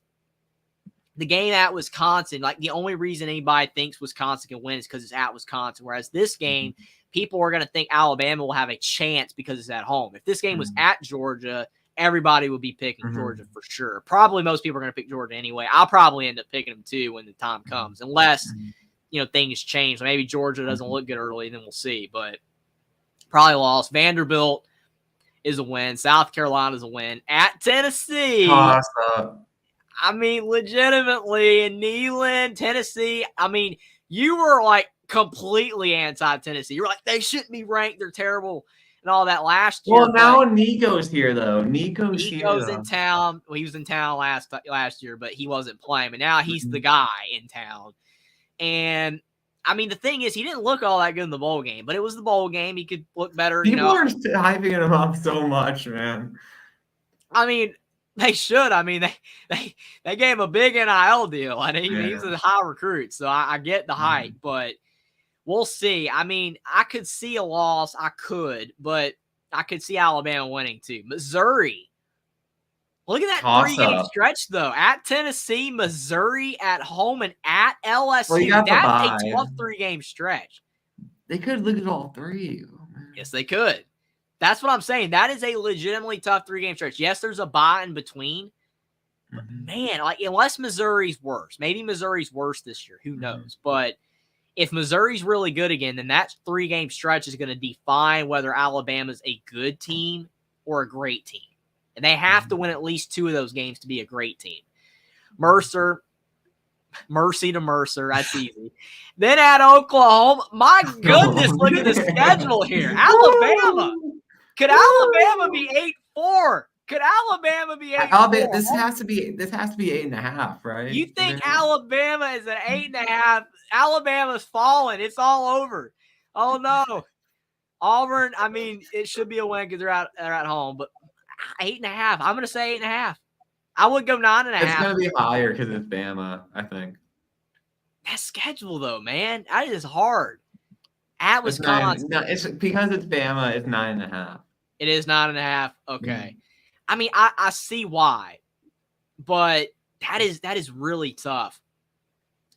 Speaker 2: the game at Wisconsin, like the only reason anybody thinks Wisconsin can win is because it's at Wisconsin, whereas this game, people are going to think Alabama will have a chance because it's at home. If this game was at Georgia, everybody would be picking Georgia for sure. Probably most people are going to pick Georgia anyway. I'll probably end up picking them too when the time comes, unless things change. Maybe Georgia doesn't look good early, then we'll see. But probably lost. Vanderbilt is a win. South Carolina is a win. At Tennessee,
Speaker 3: Toss up.
Speaker 2: I mean, legitimately in Neyland, Tennessee. I mean, you were like completely anti-Tennessee. You were like, they shouldn't be ranked. They're terrible and all that last year.
Speaker 3: Well, now Nico's here though. Nico's
Speaker 2: in town. Well, he was in town last year, but he wasn't playing. But now he's the guy in town. And I mean, the thing is, he didn't look all that good in the bowl game, but it was the bowl game. He could look better.
Speaker 3: People are hyping him up so much, man.
Speaker 2: I mean, they should. I mean, they gave him a big NIL deal, and he's a high recruit, so I get the hype, but we'll see. I mean, I could see a loss. I could, but I could see Alabama winning too. Missouri. Look at that three-game stretch, though. At Tennessee, Missouri, at home, and at LSU.
Speaker 3: Well,
Speaker 2: that's a tough three-game stretch.
Speaker 3: They could lose all three.
Speaker 2: Yes, they could. That's what I'm saying. That is a legitimately tough three-game stretch. Yes, there's a bye in between. But, man, like unless Missouri's worse. Maybe Missouri's worse this year. Who knows? But if Missouri's really good again, then that three-game stretch is going to define whether Alabama's a good team or a great team. And they have to win at least two of those games to be a great team. Mercy to Mercer. That's easy. Then at Oklahoma, my goodness, look at the schedule here. Alabama. Could Alabama be 8-4? Could Alabama be 8-4?
Speaker 3: This has to be 8.5, right?
Speaker 2: You think Alabama is an 8.5? Alabama's falling. It's all over. Oh no. Auburn, I mean, it should be a win because they're at home, but 8.5. I'm going to say 8.5. I would go 9.5.
Speaker 3: It's going to be higher because it's Bama, I think.
Speaker 2: That schedule, though, man, that is hard. At Wisconsin.
Speaker 3: It's because it's Bama, it's 9.5.
Speaker 2: It is 9.5. Okay. I mean, I see why, but that is really tough.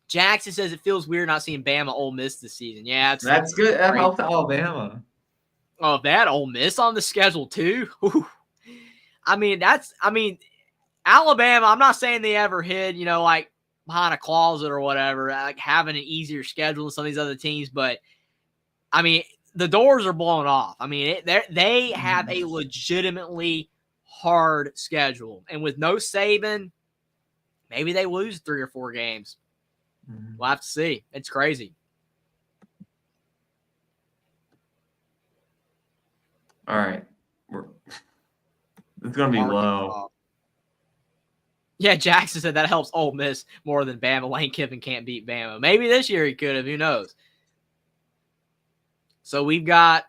Speaker 2: Jackson says it feels weird not seeing Bama Ole Miss this season. Yeah,
Speaker 3: that's good. That helps Alabama.
Speaker 2: Oh, they had Ole Miss on the schedule too. Ooh. I mean, Alabama, I'm not saying they ever hid, like behind a closet or whatever, like having an easier schedule than some of these other teams. But, I mean, the doors are blown off. I mean, they have a legitimately hard schedule. And with no Saban, maybe they lose 3 or 4 games. We'll have to see. It's crazy.
Speaker 3: All right. It's going to be low.
Speaker 2: Yeah, Jackson said that helps Ole Miss more than Bama. Lane Kiffin can't beat Bama. Maybe this year he could have. Who knows? So we've got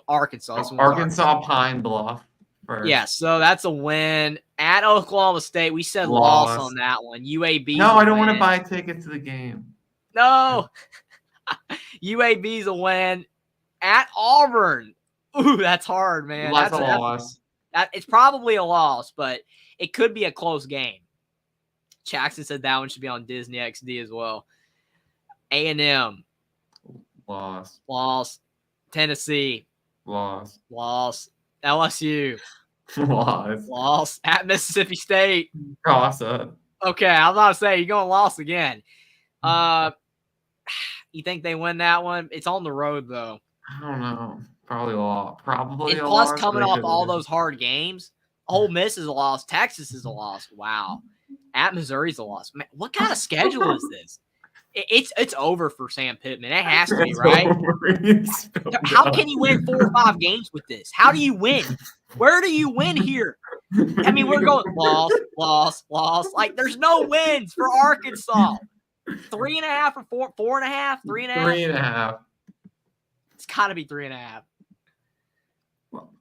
Speaker 2: Arkansas.
Speaker 3: Arkansas Pine Bluff first.
Speaker 2: Yeah, so that's a win. At Oklahoma State, we said loss on that one. UAB.
Speaker 3: No, I don't want to buy tickets to the game.
Speaker 2: No. UAB's a win. At Auburn. Ooh, that's hard, man.
Speaker 3: That's a loss.
Speaker 2: It's probably a loss, but it could be a close game. Jackson said that one should be on Disney XD as well. A&M.
Speaker 3: Loss.
Speaker 2: Tennessee.
Speaker 1: Loss.
Speaker 2: Loss. LSU.
Speaker 1: Loss.
Speaker 2: Loss. At Mississippi State.
Speaker 1: Toss up.
Speaker 2: Okay, I'm about to say you're going to loss again. You think they win that one? It's on the road, though.
Speaker 1: I don't know. Probably a lot. Probably
Speaker 2: And
Speaker 1: a
Speaker 2: plus,
Speaker 1: loss.
Speaker 2: coming
Speaker 1: They
Speaker 2: off
Speaker 1: could
Speaker 2: all
Speaker 1: win.
Speaker 2: those hard games, Ole Miss is a loss. Texas is a loss. Wow. At Missouri's a loss. Man, what kind of schedule is this? It's over for Sam Pittman. It has to be,
Speaker 1: It's
Speaker 2: right?
Speaker 1: over. It's so
Speaker 2: How
Speaker 1: done.
Speaker 2: can you win 4 or 5 games with this? How do you win? Where do you win here? I mean, we're going loss, loss, loss. Like, there's no wins for Arkansas. 3.5 or 4.5, 3.5.
Speaker 1: 3.5.
Speaker 2: It's got to be 3.5.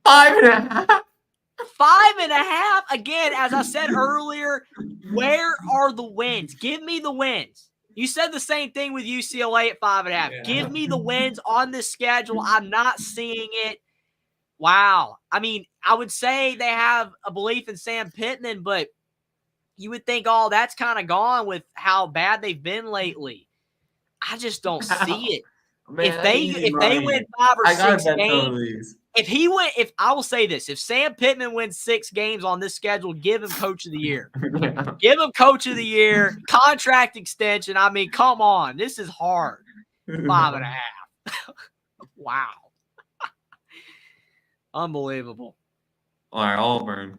Speaker 1: 5.5.
Speaker 2: 5.5. Again, as I said earlier, where are the wins? Give me the wins. You said the same thing with UCLA at 5.5.
Speaker 1: Yeah.
Speaker 2: Give me the wins on this schedule. I'm not seeing it. Wow. I mean, I would say they have a belief in Sam Pittman, but you would think, oh, that's kind of gone with how bad they've been lately. I just don't see it.
Speaker 1: Man,
Speaker 2: If they
Speaker 1: money.
Speaker 2: win 5 or
Speaker 1: I gotta
Speaker 2: 6
Speaker 1: bet
Speaker 2: games,
Speaker 1: some of these.
Speaker 2: if I will say this, if Sam Pittman wins 6 games on this schedule, give him Coach of the Year.
Speaker 1: Yeah.
Speaker 2: Give him Coach of the Year, contract extension. I mean, come on. This is hard. 5.5. Wow. Unbelievable.
Speaker 1: All right, Auburn.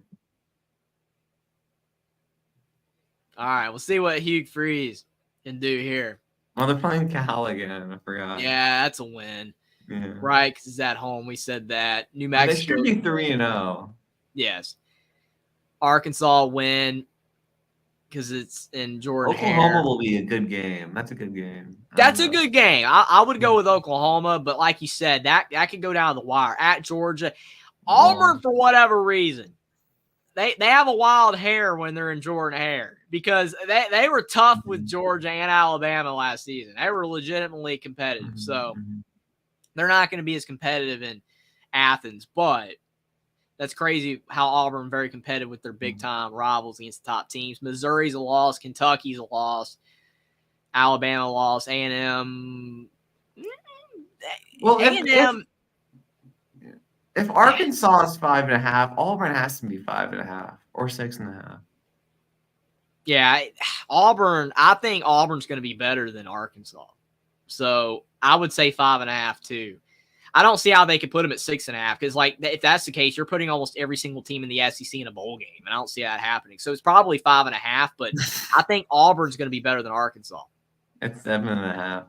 Speaker 2: All right, we'll see what Hugh Freeze can do here.
Speaker 1: Oh, they're playing Cal again. I forgot.
Speaker 2: Yeah, that's a win.
Speaker 1: Yeah.
Speaker 2: Right, because it's at home. We said that. New
Speaker 1: They
Speaker 2: Mexico.
Speaker 1: should be 3-0.
Speaker 2: Yes. Arkansas win because it's in Jordan
Speaker 1: Oklahoma
Speaker 2: Hare.
Speaker 1: will be a good game. That's a good game.
Speaker 2: That's a good game. I would go with Oklahoma, but like you said, that could go down the wire. At Georgia. Auburn, for whatever reason, they have a wild hair when they're in Jordan Hare because they were tough with Georgia and Alabama last season. They were legitimately competitive. So they're not going to be as competitive in Athens, but that's crazy how Auburn very competitive with their big-time rivals against the top teams. Missouri's a loss. Kentucky's a loss. Alabama loss. A&M.
Speaker 1: Well,
Speaker 2: A&M.
Speaker 1: if Arkansas is 5.5, Auburn has to be 5.5 or 6.5.
Speaker 2: Yeah, Auburn. I think Auburn's going to be better than Arkansas. So I would say 5.5 too. I don't see how they could put them at 6.5 because, like, if that's the case, you're putting almost every single team in the SEC in a bowl game, and I don't see that happening. So it's probably 5.5, but I think Auburn's going to be better than Arkansas.
Speaker 1: It's 7.5.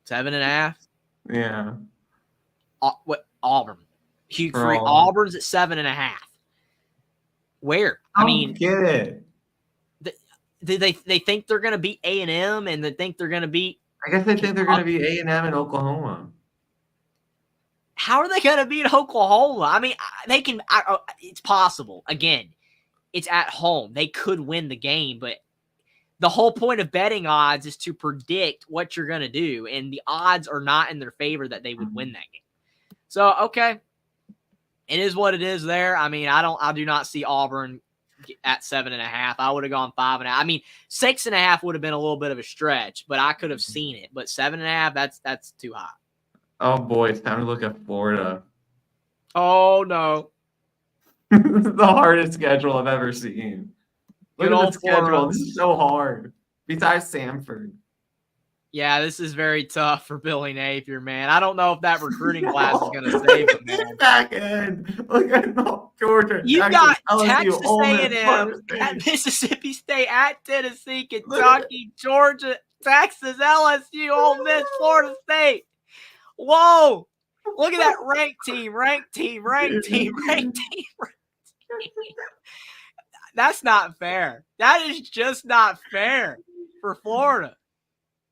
Speaker 2: 7.5.
Speaker 1: Yeah.
Speaker 2: What Auburn? Hugh
Speaker 1: For
Speaker 2: Free.
Speaker 1: Auburn.
Speaker 2: Auburn's at 7.5. Where? I mean,
Speaker 1: Get it.
Speaker 2: they think they're going to beat A&M, and they think they're going to beat.
Speaker 1: I guess they think they're going to be A&M in Oklahoma.
Speaker 2: How are they going to beat Oklahoma? I mean, they can. It's possible. Again, it's at home. They could win the game, but the whole point of betting odds is to predict what you're going to do, and the odds are not in their favor that they would win that game. So, okay, it is what it is there. I mean, I do not see Auburn at 7.5. I would have gone 5.5. I mean, 6.5 would have been a little bit of a stretch, but I could have seen it. But 7.5, that's too high.
Speaker 1: Oh, boy, it's time to look at Florida.
Speaker 2: Oh, no.
Speaker 1: This is the hardest schedule I've ever seen. Look
Speaker 2: Good
Speaker 1: at
Speaker 2: old
Speaker 1: the schedule.
Speaker 2: Florida.
Speaker 1: This is so hard. Besides Samford.
Speaker 2: Yeah, this is very tough for Billy Napier, man. I don't know if that recruiting class is going to save him, man.
Speaker 1: Back in. Look at Georgia.
Speaker 2: You
Speaker 1: Texas,
Speaker 2: got
Speaker 1: LSU,
Speaker 2: Texas
Speaker 1: Ole Miss,
Speaker 2: A&M,
Speaker 1: Florida State.
Speaker 2: at Mississippi State, at Tennessee, Kentucky, Georgia, Texas, LSU, Ole Miss, Florida State. Whoa! Look at that ranked team. That's not fair. That is just not fair for Florida.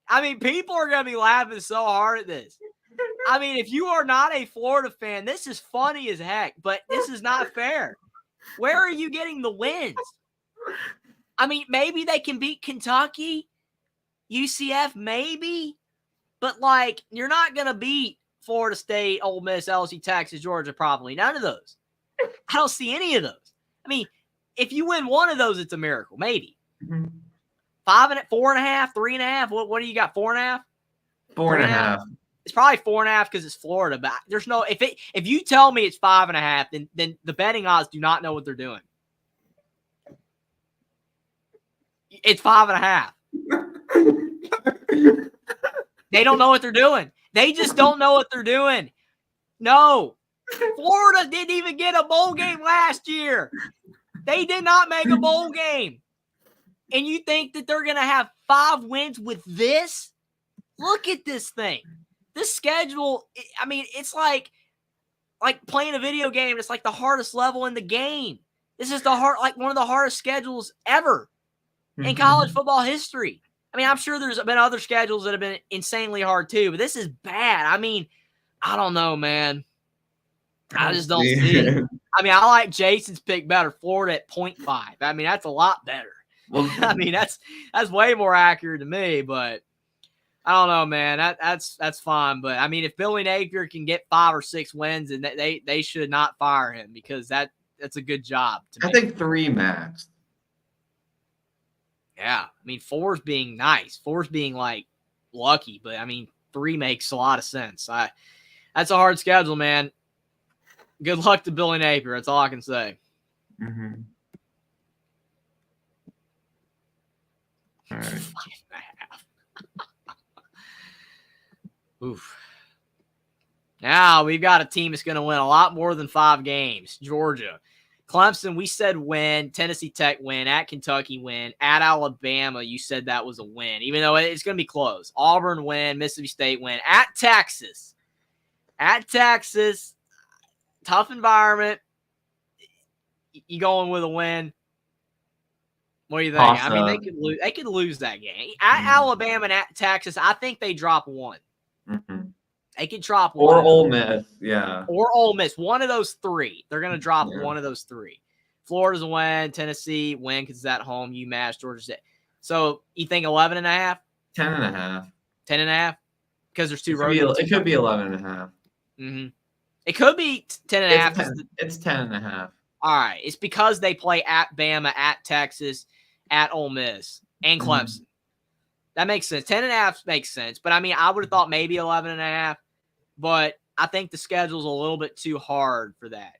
Speaker 2: I mean, people are going to be laughing so hard at this. I mean, if you are not a Florida fan, this is funny as heck, but this is not fair. Where are you getting the wins? I mean, maybe they can beat Kentucky, UCF, maybe, but, like, you're not going to beat Florida State, Ole Miss, LSU, Texas, Georgia, probably. None of those. I don't see any of those. I mean, if you win one of those, it's a miracle, maybe. 5.5, 4.5, 3.5. What do you got? 4.5?
Speaker 1: 4.5.
Speaker 2: It's probably 4.5 because it's Florida. But there's no if you tell me it's 5.5, then the betting odds do not know what they're doing. It's 5.5. They don't know what they're doing. They just don't know what they're doing. No. Florida didn't even get a bowl game last year. They did not make a bowl game. And you think that they're going to have 5 wins with this? Look at this thing. This schedule, I mean, it's like playing a video game. It's like the hardest level in the game. This is one of the hardest schedules ever in college football history. I mean, I'm sure there's been other schedules that have been insanely hard too, but this is bad. I mean, I don't know, man. I just don't see it. I mean, I like Jason's pick better, Florida at 0.5. I mean, that's a lot better. Well, I mean, that's way more accurate to me, but I don't know, man. That's fine. But I mean, if Billy Napier can get 5 or 6 wins, and they should not fire him because that's a good job.
Speaker 3: I think 3 max.
Speaker 2: Yeah, I mean, 4's being nice. 4's being like lucky, but I mean, 3 makes a lot of sense. That's a hard schedule, man. Good luck to Billy Napier. That's all I can say.
Speaker 3: Mm-hmm. All right.
Speaker 2: 5.5. Oof. Now we've got a team that's going to win a lot more than 5 games. Georgia. Clemson, we said win. Tennessee Tech win. At Kentucky win. At Alabama, you said that was a win, even though it's going to be close. Auburn win. Mississippi State win. At Texas. Tough environment. You going with a win? What do you think?
Speaker 3: Awesome.
Speaker 2: I mean, they could lose that game. At Alabama and at Texas, I think they drop 1.
Speaker 3: Mm-hmm.
Speaker 2: They could drop 1.
Speaker 3: Or Ole Miss, yeah.
Speaker 2: Or Ole Miss. One of those 3. They're going to drop one of those 3. Florida's a win. Tennessee win because it's at home. UMass, Georgia State. So you think 11.5?
Speaker 3: 10.5.
Speaker 2: 10.5? Because there's 2 road games.
Speaker 3: It could be 11.5.
Speaker 2: Mm-hmm. It could be 10.5.
Speaker 3: It's 10.5.
Speaker 2: All right. It's because they play at Bama, at Texas, at Ole Miss, and Clemson. That makes sense. 10.5 makes sense. But, I mean, I would have thought maybe 11.5. But I think the schedule's a little bit too hard for that.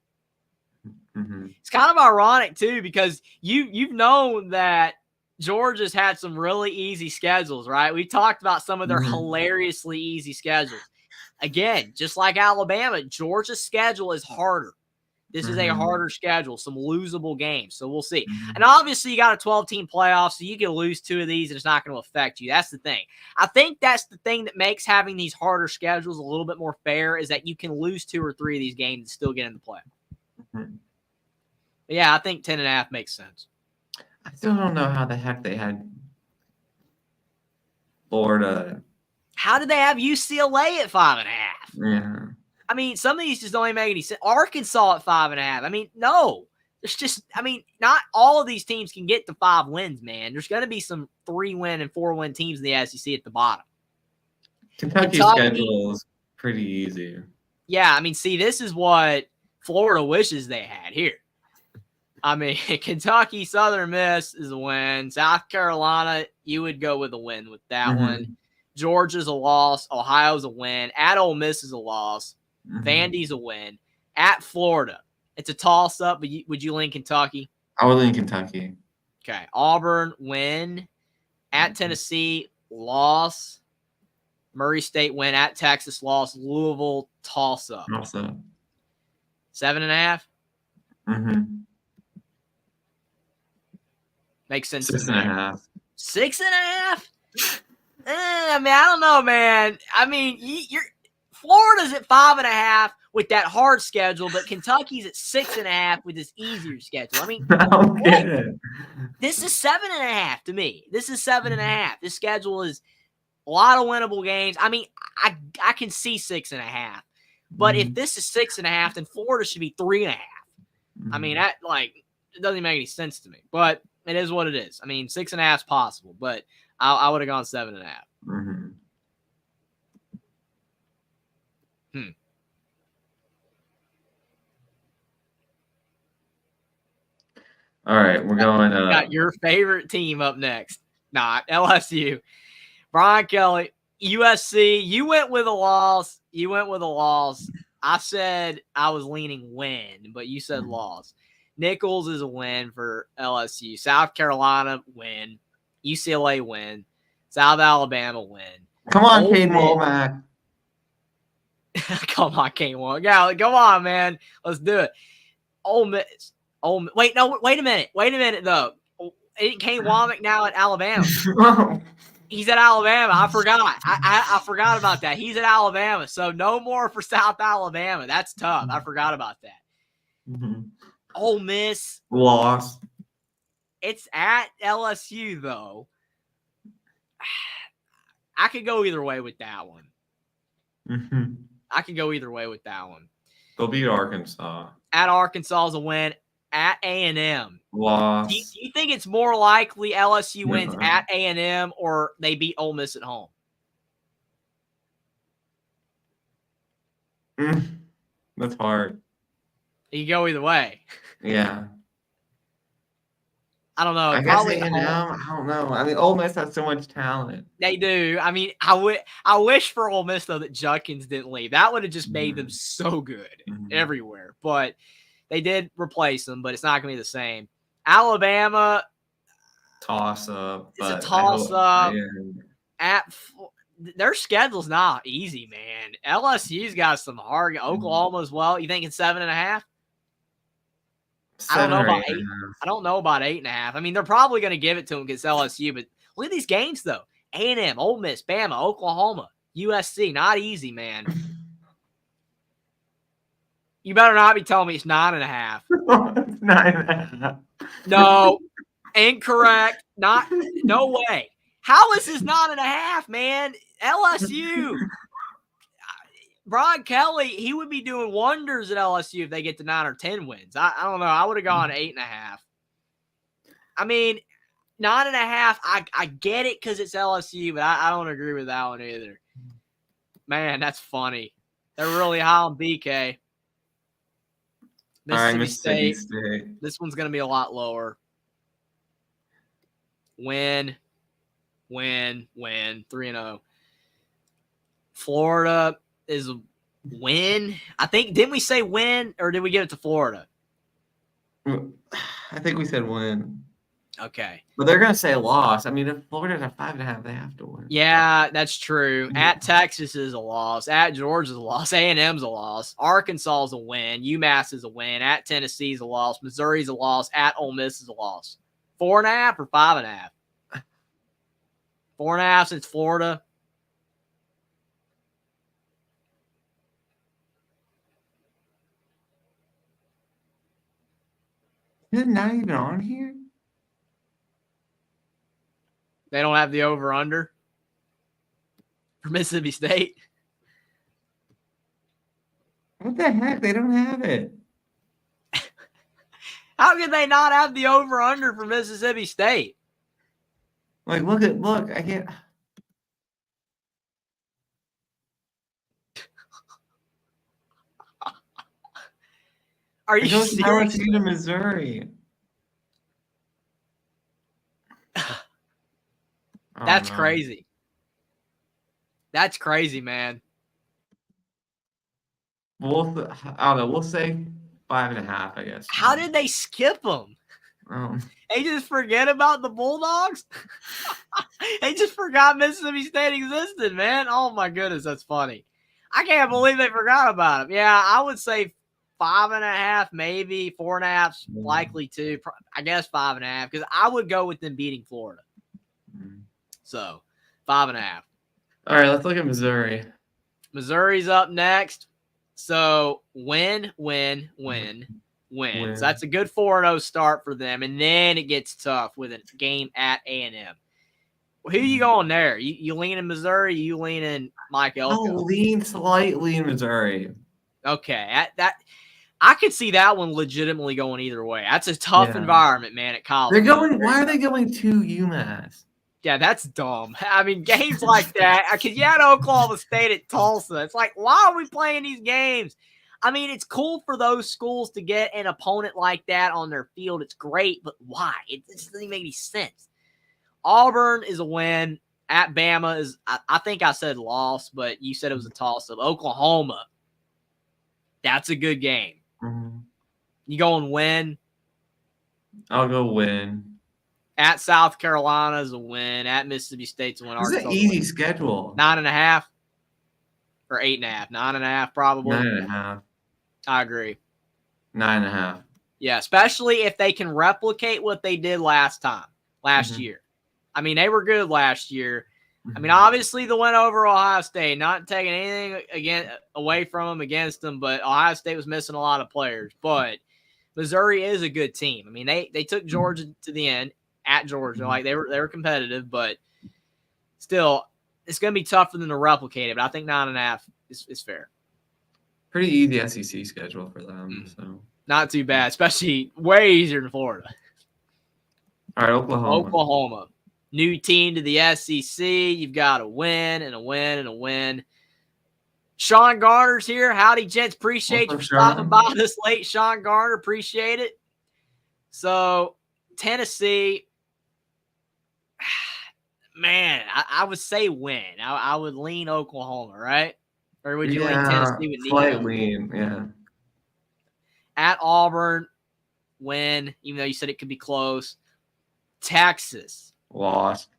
Speaker 3: Mm-hmm.
Speaker 2: It's kind of ironic, too, because you've known that Georgia's had some really easy schedules, right? We've talked about some of their hilariously easy schedules. Again, just like Alabama, Georgia's schedule is harder. This is a harder schedule, some losable games. So we'll see. And obviously, you got a 12-team playoff, so you can lose 2 of these and it's not going to affect you. That's the thing. I think that's the thing that makes having these harder schedules a little bit more fair is that you can lose 2 or 3 of these games and still get in the playoff. But yeah, I think 10.5 makes sense.
Speaker 3: I still don't know how the heck they had Florida.
Speaker 2: How did they have UCLA at 5.5?
Speaker 3: Yeah.
Speaker 2: I mean, some of these just don't even make any sense. Arkansas at 5.5. I mean, no. There's just, I mean, not all of these teams can get to 5 wins, man. There's going to be some 3-win and 4-win teams in the SEC at the bottom.
Speaker 3: Kentucky's schedule is pretty easy.
Speaker 2: Yeah, I mean, see, this is what Florida wishes they had here. I mean, Kentucky, Southern Miss is a win. South Carolina, you would go with a win with that one. Georgia's a loss. Ohio's a win. At Ole Miss is a loss. Vandy's a win. At Florida, it's a toss-up, but would you lean Kentucky?
Speaker 3: I would lean Kentucky.
Speaker 2: Okay. Auburn, win. At Tennessee, loss. Murray State, win. At Texas, loss. Louisville, toss-up.
Speaker 3: Also.
Speaker 2: 7.5?
Speaker 3: Mm-hmm.
Speaker 2: Makes sense.
Speaker 3: 6.5.
Speaker 2: 6.5? I mean, I don't know, man. I mean, Florida's at 5.5 with that hard schedule, but Kentucky's at 6.5 with this easier schedule. I mean, this is 7.5 to me. This is 7.5. This schedule is a lot of winnable games. I mean, I can see 6.5, but if this is 6.5, then Florida should be 3.5. I mean, that it doesn't make any sense to me, but it is what it is. I mean, 6.5 is possible, but I would have gone 7.5.
Speaker 3: All right, we're going.
Speaker 2: Got your favorite team up next. Not LSU. Brian Kelly, USC, you went with a loss. I said I was leaning win, but you said loss. Nichols is a win for LSU. South Carolina, win. UCLA, win. South Alabama, win.
Speaker 3: Come on,
Speaker 2: Ole
Speaker 3: Cade
Speaker 2: Miss.
Speaker 3: Womack.
Speaker 2: Come on, Kane Wong. Yeah, come on, man. Let's do it. Ole Miss. Wait a minute, though. Ain't Kane Womack now at Alabama? He's at Alabama. I forgot. I forgot about that. He's at Alabama. So no more for South Alabama. That's tough. I forgot about that. Ole Miss.
Speaker 3: Loss.
Speaker 2: It's at LSU, though. I could go either way with that one. I could go either way with that one.
Speaker 3: They'll beat Arkansas.
Speaker 2: At Arkansas is a win. At A&M.
Speaker 3: Loss.
Speaker 2: Do you think it's more likely LSU wins at A&M or they beat Ole Miss at home?
Speaker 3: That's hard.
Speaker 2: You can go either way.
Speaker 3: Yeah.
Speaker 2: I don't know.
Speaker 3: I guess A&M. I don't know. I mean, Ole Miss has so much talent.
Speaker 2: They do. I mean, I wish for Ole Miss though that Judkins didn't leave. That would have just made them so good everywhere. But they did replace them, but it's not going to be the same. Alabama.
Speaker 3: Toss up.
Speaker 2: It's a toss up. Their schedule's not easy, man. LSU's got some hard. Oklahoma as well. You thinking 7.5? I don't know about 8. I don't know about 8.5. I mean, they're probably going to give it to them against LSU, but look at these games though: A&M, Ole Miss, Bama, Oklahoma, USC. Not easy, man. You better not be telling me it's 9.5.
Speaker 3: 9.5.
Speaker 2: No, incorrect. No way. How is this 9.5, man? LSU. Brian Kelly, he would be doing wonders at LSU if they get to 9 or 10 wins. I don't know. I would have gone 8.5. I mean, 9.5. I get it because it's LSU, but I don't agree with that one either. Man, that's funny. They're really high on BK. Mississippi State. This one's going to be a lot lower. Win, 3-0. Florida is a win. I think, didn't we say win or did we give it to Florida?
Speaker 3: I think we said win.
Speaker 2: Okay.
Speaker 3: But they're going to say loss. I mean, if Florida's at 5.5, they have to win.
Speaker 2: Yeah, that's true. At Texas is a loss. At Georgia's a loss. A&M's a loss. Arkansas is a win. UMass is a win. At Tennessee is a loss. Missouri's a loss. At Ole Miss is a loss. 4.5 or 5.5? 4.5 since Florida.
Speaker 3: Is it not even on here?
Speaker 2: They don't have the over-under for Mississippi State.
Speaker 3: What the heck? They don't have it.
Speaker 2: How could they not have the over-under for Mississippi State?
Speaker 3: Like, look, I can't.
Speaker 2: Are you serious?
Speaker 3: To Missouri.
Speaker 2: That's crazy. That's crazy, man.
Speaker 3: I don't know. We'll say 5.5, I guess.
Speaker 2: How did they skip them? They just forget about the Bulldogs? They just forgot Mississippi State existed, man. Oh, my goodness. That's funny. I can't believe they forgot about them. Yeah, I would say 5.5, maybe 4.5, likely too. I guess 5.5 because I would go with them beating Florida. So 5.5.
Speaker 3: All right, let's look at Missouri.
Speaker 2: Missouri's up next. So win. So that's a good 4-0 start for them, and then it gets tough with a game at A&M. Who you going there? You leaning Missouri? You leaning Mike Elko?
Speaker 3: I'll lean slightly in Missouri.
Speaker 2: Okay, I could see that one legitimately going either way. That's a tough environment, man. At college,
Speaker 3: Why are they going to UMass?
Speaker 2: Yeah, that's dumb. I mean, games like that, because you had Oklahoma State at Tulsa. It's like, why are we playing these games? I mean, it's cool for those schools to get an opponent like that on their field. It's great, but why? It just doesn't make any sense. Auburn is a win. At Bama is, I think I said loss, but you said it was a toss-up. Oklahoma, that's a good game.
Speaker 1: Mhm.
Speaker 2: You going win?
Speaker 1: I'll go win.
Speaker 2: At South Carolina is a win. At Mississippi State's a win.
Speaker 1: This is an
Speaker 2: Arkansas is a
Speaker 1: easy
Speaker 2: win.
Speaker 1: schedule.
Speaker 2: 9.5 or 8.5. 9.5 probably.
Speaker 1: 9.5.
Speaker 2: I agree.
Speaker 1: 9.5.
Speaker 2: Yeah, especially if they can replicate what they did last
Speaker 1: Mhm.
Speaker 2: year. I mean, they were good last year. I mean,
Speaker 1: Mhm.
Speaker 2: obviously the win over Ohio State, not taking anything away from them against them, but Ohio State was missing a lot of players. But Missouri is a good team. I mean, they took Georgia to the end at Georgia,
Speaker 1: Mhm.
Speaker 2: like they were competitive, but still, it's going to be tough for them to replicate it. But I think 9.5 is fair.
Speaker 1: Pretty easy SEC schedule for them.
Speaker 2: Mhm.
Speaker 1: So
Speaker 2: Not too bad, especially way easier than Florida.
Speaker 1: all right, Oklahoma.
Speaker 2: Oklahoma, new team to the SEC. You've got a win and a win and a win. Sean Garner's here. Howdy, gents. Appreciate you
Speaker 1: What's
Speaker 2: for
Speaker 1: up,
Speaker 2: stopping
Speaker 1: Sean?
Speaker 2: by this late, Sean Garner. Appreciate it. So, Tennessee, man, I would say win. I would lean Oklahoma, right? Or would you lean Tennessee with Nico?
Speaker 1: Slight lean, yeah.
Speaker 2: At Auburn, win, even though you said it could be close. Texas,
Speaker 1: Lost.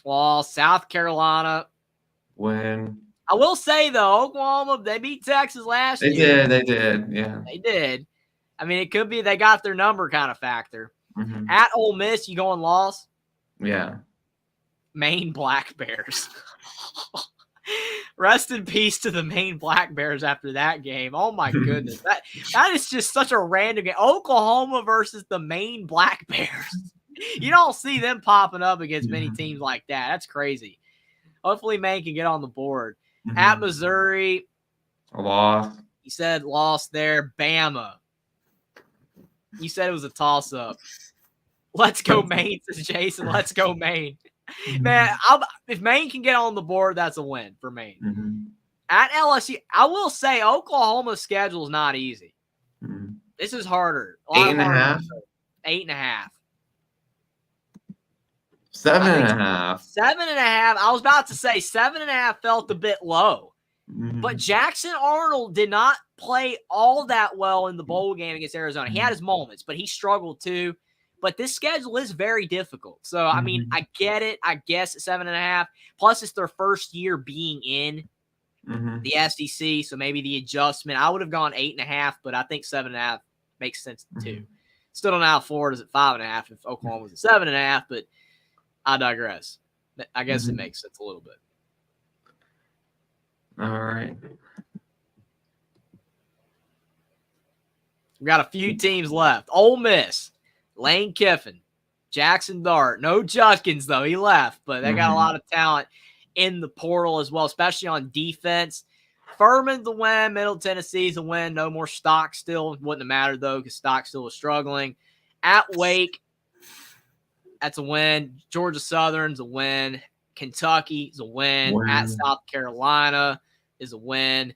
Speaker 2: South Carolina.
Speaker 1: Win.
Speaker 2: I will say, though, Oklahoma, they beat Texas last year.
Speaker 1: They did, yeah.
Speaker 2: They did. I mean, it could be they got their number kind of factor.
Speaker 1: Mhm.
Speaker 2: At Ole Miss, you going loss?
Speaker 1: Yeah.
Speaker 2: Maine Black Bears. Rest in peace to the Maine Black Bears after that game. Oh, my goodness. That is just such a random game. Oklahoma versus the Maine Black Bears. You don't see them popping up against many teams like that. That's crazy. Hopefully, Maine can get on the board.
Speaker 1: Mhm.
Speaker 2: At Missouri,
Speaker 1: A loss.
Speaker 2: you said lost there. Bama. You said it was a toss-up. Let's go Maine, says Jason. Let's go Maine. Man, if Maine can get on the board, that's a win for Maine.
Speaker 1: Mhm.
Speaker 2: At LSU, I will say Oklahoma's schedule is not easy.
Speaker 1: Mhm.
Speaker 2: This is harder. A lot
Speaker 1: 8.5.
Speaker 2: 8.5.
Speaker 1: 7.5.
Speaker 2: 7.5. I was about to say 7.5 felt a bit low.
Speaker 1: Mhm.
Speaker 2: But Jackson Arnold did not play all that well in the bowl game against Arizona. He had his moments, but he struggled too. But this schedule is very difficult. So, I mean, I get it. I guess at 7.5. Plus, it's their first year being in
Speaker 1: Mhm.
Speaker 2: the SEC. So maybe the adjustment. I would have gone 8.5, but I think 7.5 makes sense too. Still don't know how Florida's at 5.5 if Oklahoma was at 7.5, but I digress. I guess it makes sense a little bit.
Speaker 1: All right.
Speaker 2: We've got a few teams left. Ole Miss, Lane Kiffin, Jackson Dart. No Judkins, though. He left, but they got a lot of talent in the portal as well, especially on defense. Furman's a win. Middle Tennessee's a win. No more Stock still. Wouldn't have mattered, though, because Stock still was struggling. At Wake, that's a win. Georgia Southern's a win. Kentucky's a win. At South Carolina is a win.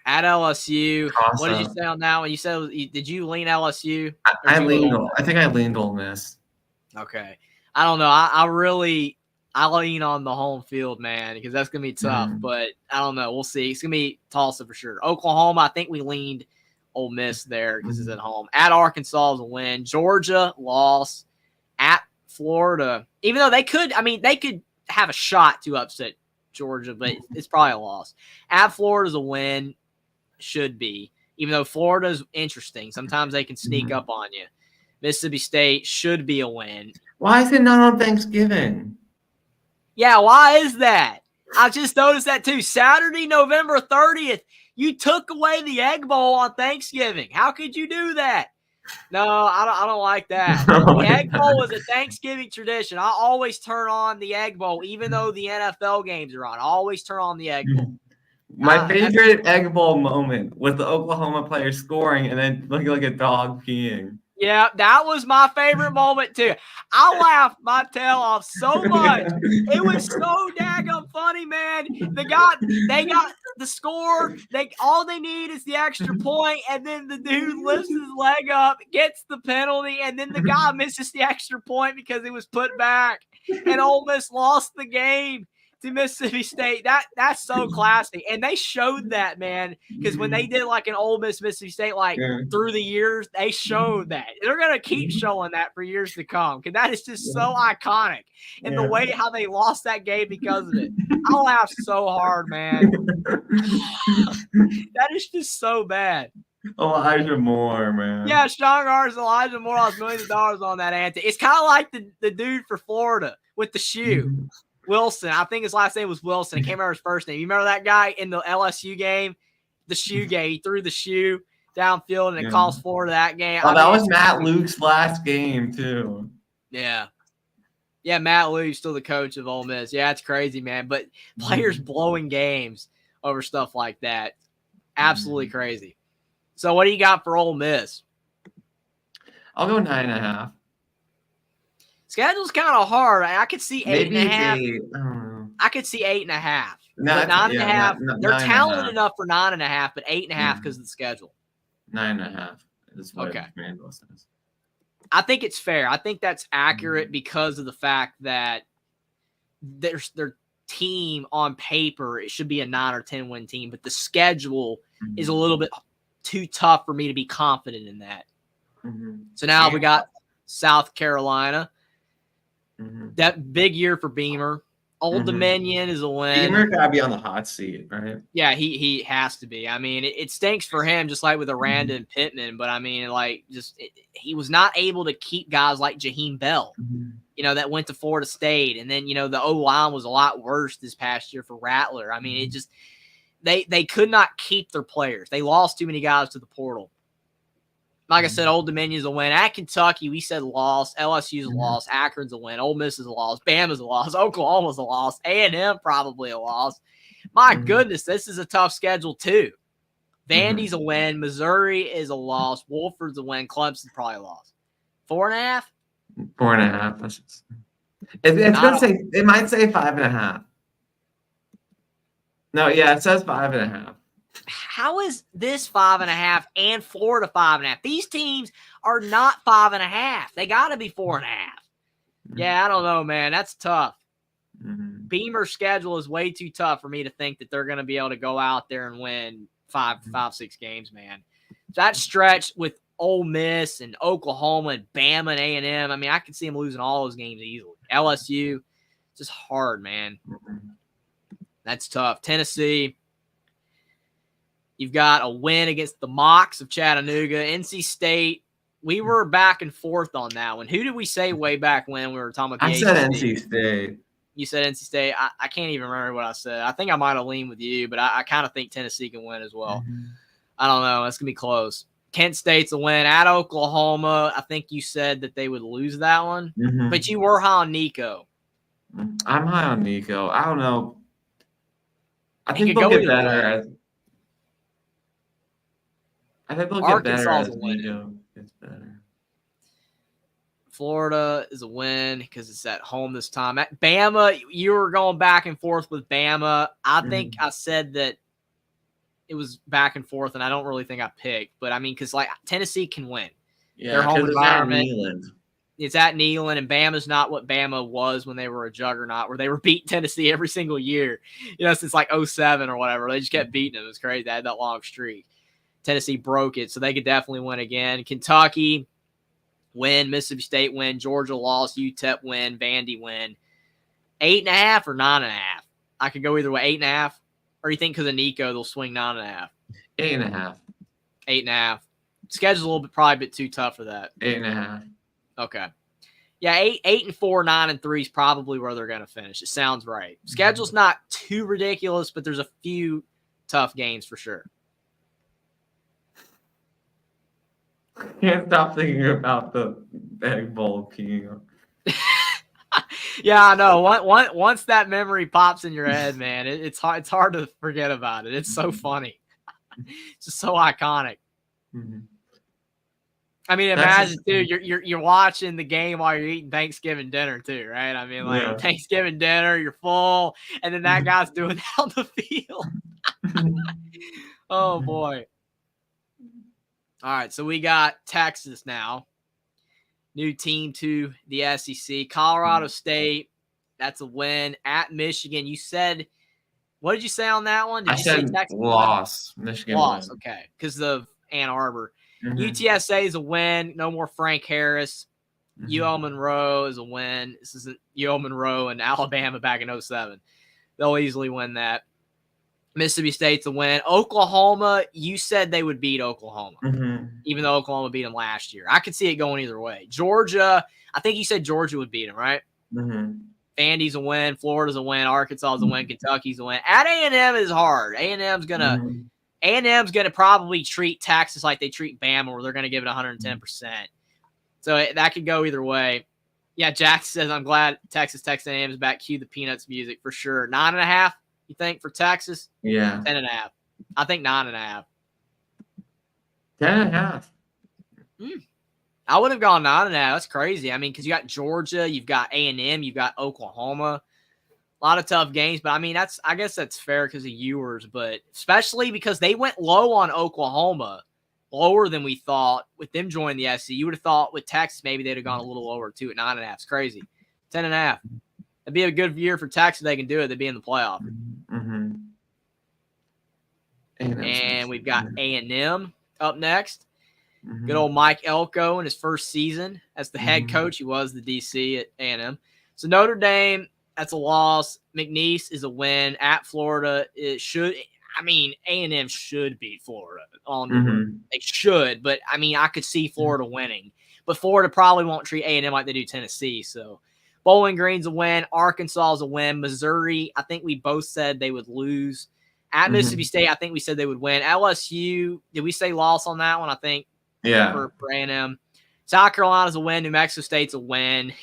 Speaker 2: At LSU, what did you say on that one? You said, did you lean LSU?
Speaker 1: I think I leaned Ole Miss.
Speaker 2: Okay. I don't know. I lean on the home field, man, because that's going to be tough. But I don't know. We'll see. It's going to be toss-up for sure. Oklahoma, I think we leaned Ole Miss there because it's at home. At Arkansas is a win. Georgia, loss. At Florida, even though they could have a shot to upset Georgia, but it's probably a loss. At Florida's a win. Should be. Even though Florida's interesting. Sometimes they can sneak up on you. Mississippi State should be a win.
Speaker 1: Why is it not on Thanksgiving?
Speaker 2: Yeah, why is that? I just noticed that too. Saturday, November 30th, you took away the Egg Bowl on Thanksgiving. How could you do that? No, I don't like that. The Egg Bowl is a Thanksgiving tradition. I always turn on the Egg Bowl, even though the NFL games are on. I always turn on the Egg Bowl.
Speaker 1: My favorite Egg Bowl moment was the Oklahoma player scoring and then looking like a dog peeing.
Speaker 2: Yeah, that was my favorite moment too. I laughed my tail off so much. It was so daggum funny, man. They got the score. All they need is the extra point, and then the dude lifts his leg up, gets the penalty, and then the guy misses the extra point because it was put back, and Ole Miss lost the game to Mississippi State. That's so classic, and they showed that, man, because when they did like an Ole Miss Mississippi State through the years, they showed that. They're gonna keep showing that for years to come because that is just so iconic, and the way how they lost that game because of it. I laughed so hard, man. That is just so bad.
Speaker 1: Elijah Moore, man.
Speaker 2: Yeah, Sean Garza, Elijah Moore lost millions of dollars on that ante. It's kind of like the dude for Florida with the shoe. Wilson, I think his last name was Wilson. I can't remember his first name. You remember that guy in the LSU game? The shoe game. He threw the shoe downfield and it cost Florida that game.
Speaker 1: Oh, that was Matt Luke's last game, too.
Speaker 2: Yeah. Yeah, Matt Luke, still the coach of Ole Miss. Yeah, it's crazy, man. But players blowing games over stuff like that. Absolutely crazy. So what do you got for Ole Miss?
Speaker 1: I'll go 9.5.
Speaker 2: Schedule's kind of hard. I could see
Speaker 1: 8.5.
Speaker 2: I could see 8.5.
Speaker 1: No,
Speaker 2: but 9.5. They're
Speaker 1: 9.5.
Speaker 2: talented enough for 9.5, but 8.5 because of the schedule.
Speaker 1: 9.5 is what
Speaker 2: Okay.
Speaker 1: Randall says.
Speaker 2: I think it's fair. I think that's accurate because of the fact that their team on paper, it should be a 9 or 10 win team, but the schedule is a little bit too tough for me to be confident in that. So now we got South Carolina. That big year for Beamer. Old Dominion is a win.
Speaker 1: Beamer got to be on the hot seat, right?
Speaker 2: Yeah, he has to be. I mean, it stinks for him, just like with Aranda and Pittman. But I mean, he was not able to keep guys like Jaheim Bell, that went to Florida State, and then the O line was a lot worse this past year for Rattler. I mean, it just they could not keep their players. They lost too many guys to the portal. Like I said, Old Dominion's a win. At Kentucky, we said loss. LSU's a loss. Akron's a win. Ole Miss is a loss. Bama's a loss. Oklahoma's a loss. A&M probably a loss. My goodness, this is a tough schedule too. Vandy's a win. Missouri is a loss. Wolford's a win. Clemson's probably a loss. 4.5?
Speaker 1: 4.5. It's gonna say, it might say 5.5. No, yeah, it says 5.5.
Speaker 2: How is this 5.5 and Florida 5.5? These teams are not 5.5. They got to be 4.5. Yeah, I don't know, man. That's tough. Beamer's schedule is way too tough for me to think that they're going to be able to go out there and win 6 games, man. That stretch with Ole Miss and Oklahoma and Bama and A&M, I mean, I could see them losing all those games easily. LSU, just hard, man. That's tough. Tennessee. You've got a win against the Mocs of Chattanooga. NC State, we were back and forth on that one. Who did we say way back when we were talking about the
Speaker 1: I said NC State.
Speaker 2: You said NC State. I can't even remember what I said. I think I might have leaned with you, but I kind of think Tennessee can win as well. I don't know. It's going to be close. Kent State's a win. At Oklahoma, I think you said that they would lose that one. But you were high on Nico.
Speaker 1: I'm high on Nico. I don't know. I think they'll get better. I think they'll get better as Nico gets better.
Speaker 2: Florida is a win because it's at home this time. At Bama, you were going back and forth with Bama. I think I said that it was back and forth, and I don't really think I picked. But, I mean, because, Tennessee can win.
Speaker 1: Yeah,
Speaker 2: their home environment.
Speaker 1: It's
Speaker 2: at Neyland, and Bama's not what Bama was when they were a juggernaut, where they were beating Tennessee every single year, since 07 or whatever. They just kept beating them. It was crazy. They had that long streak. Tennessee broke it, so they could definitely win again. Kentucky, win. Mississippi State, win. Georgia lost. UTEP, win. Vandy, win. 8.5 or 9.5? I could go either way. 8.5? Or you think because of Nico, they'll swing 9.5?
Speaker 1: 8.5.
Speaker 2: 8.5. Schedule's a little bit, probably a bit too tough for that.
Speaker 1: 8.5.
Speaker 2: Okay. Yeah, 8-4, 9-3 is probably where they're going to finish. It sounds right. Schedule's not too ridiculous, but there's a few tough games for sure.
Speaker 1: Can't stop thinking about the Egg Bowl King.
Speaker 2: Yeah, I know. Once that memory pops in your head, man, it's hard to forget about it. It's so funny. It's just so iconic. I mean,
Speaker 3: That's
Speaker 2: imagine too. You're watching the game while you're eating Thanksgiving dinner too, right? I mean, like
Speaker 3: Yeah.
Speaker 2: Thanksgiving dinner, you're full, and then that guy's doing that on the field. Oh boy! All right, so we got Texas now, new team to the SEC. Colorado State, that's a win at Michigan. You said, what did you say on that one? Did
Speaker 3: I
Speaker 2: you say
Speaker 3: said
Speaker 2: Texas
Speaker 3: loss. Michigan
Speaker 2: loss?
Speaker 3: won.
Speaker 2: Okay, because of Ann Arbor.
Speaker 3: Mhm.
Speaker 2: UTSA is a win. No more Frank Harris.
Speaker 3: Mhm.
Speaker 2: UL Monroe is a win. This isn't UL Monroe and Alabama back in 07. They'll easily win that. Mississippi State's a win. Oklahoma, you said they would beat Oklahoma, even though Oklahoma beat them last year. I could see it going either way. Georgia, I think you said Georgia would beat them, right? Vandy's a win. Florida's a win. Arkansas is a win. Kentucky's a win. At A&M is hard. A&M's gonna probably treat Texas like they treat Bama, where they're gonna give it 110%. So that could go either way. Yeah, Jack says, I'm glad Texas A&M is back. Cue the Peanuts music for sure. 9.5, you think, for Texas?
Speaker 3: Yeah.
Speaker 2: 10.5. I think 9.5.
Speaker 3: 10.5.
Speaker 2: I would have gone 9.5. That's crazy. I mean, because you got Georgia, you've got A&M, you've got Oklahoma. A lot of tough games, but I mean, I guess that's fair because of Ewers, but especially because they went low on Oklahoma, lower than we thought with them joining the SEC. You would have thought with Texas, maybe they'd have gone a little lower too at 9.5. It's crazy. 10.5. It'd be a good year for Texas if they can do it. They'd be in the playoff. And we've got A&M up next. Good old Mike Elko in his first season as the head coach. He was the DC at A&M. So Notre Dame, that's a loss. McNeese is a win. At Florida, A&M should beat Florida on the road. They should, but I mean, I could see Florida winning. But Florida probably won't treat A&M like they do Tennessee. So Bowling Green's a win. Arkansas is a win. Missouri, I think we both said they would lose. At Mississippi State, I think we said they would win. LSU, did we say loss on that one? I think.
Speaker 3: Yeah.
Speaker 2: For A&M. South Carolina's a win. New Mexico State's a win,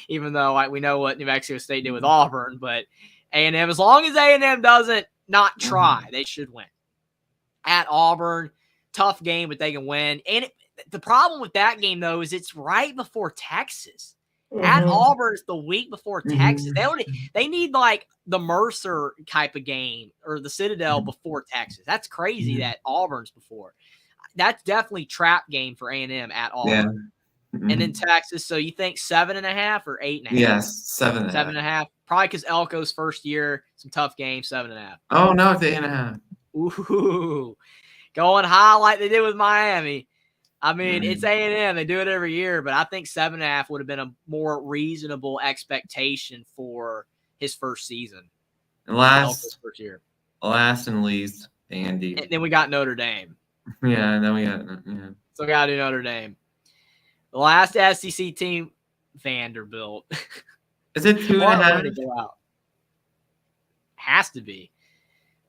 Speaker 2: even though we know what New Mexico State did with Auburn. But A&M, as long as A&M doesn't not try, they should win. At Auburn, tough game, but they can win. And the problem with that game, though, is it's right before Texas. At Auburn, it's the week before Texas. They need like the Mercer type of game or the Citadel before Texas. That's crazy that Auburn's before. That's definitely trap game for A&M at Auburn. Yeah. And then Texas. So you think 7.5 or 8.5?
Speaker 3: Yes, 7.5.
Speaker 2: 7.5. Probably because Elko's first year, some tough games. 7.5.
Speaker 3: Oh no, it's 8.5.
Speaker 2: Ooh, going high like they did with Miami. I mean, it's A&M. They do it every year, but I think 7.5 would have been a more reasonable expectation for his first season.
Speaker 3: Last
Speaker 2: first year.
Speaker 3: Last and least, Andy.
Speaker 2: And then we got Notre Dame.
Speaker 3: Yeah, and then we got
Speaker 2: So we got to do Notre Dame. The last SEC team, Vanderbilt.
Speaker 3: Is it 2.5?
Speaker 2: To go out. Has to be.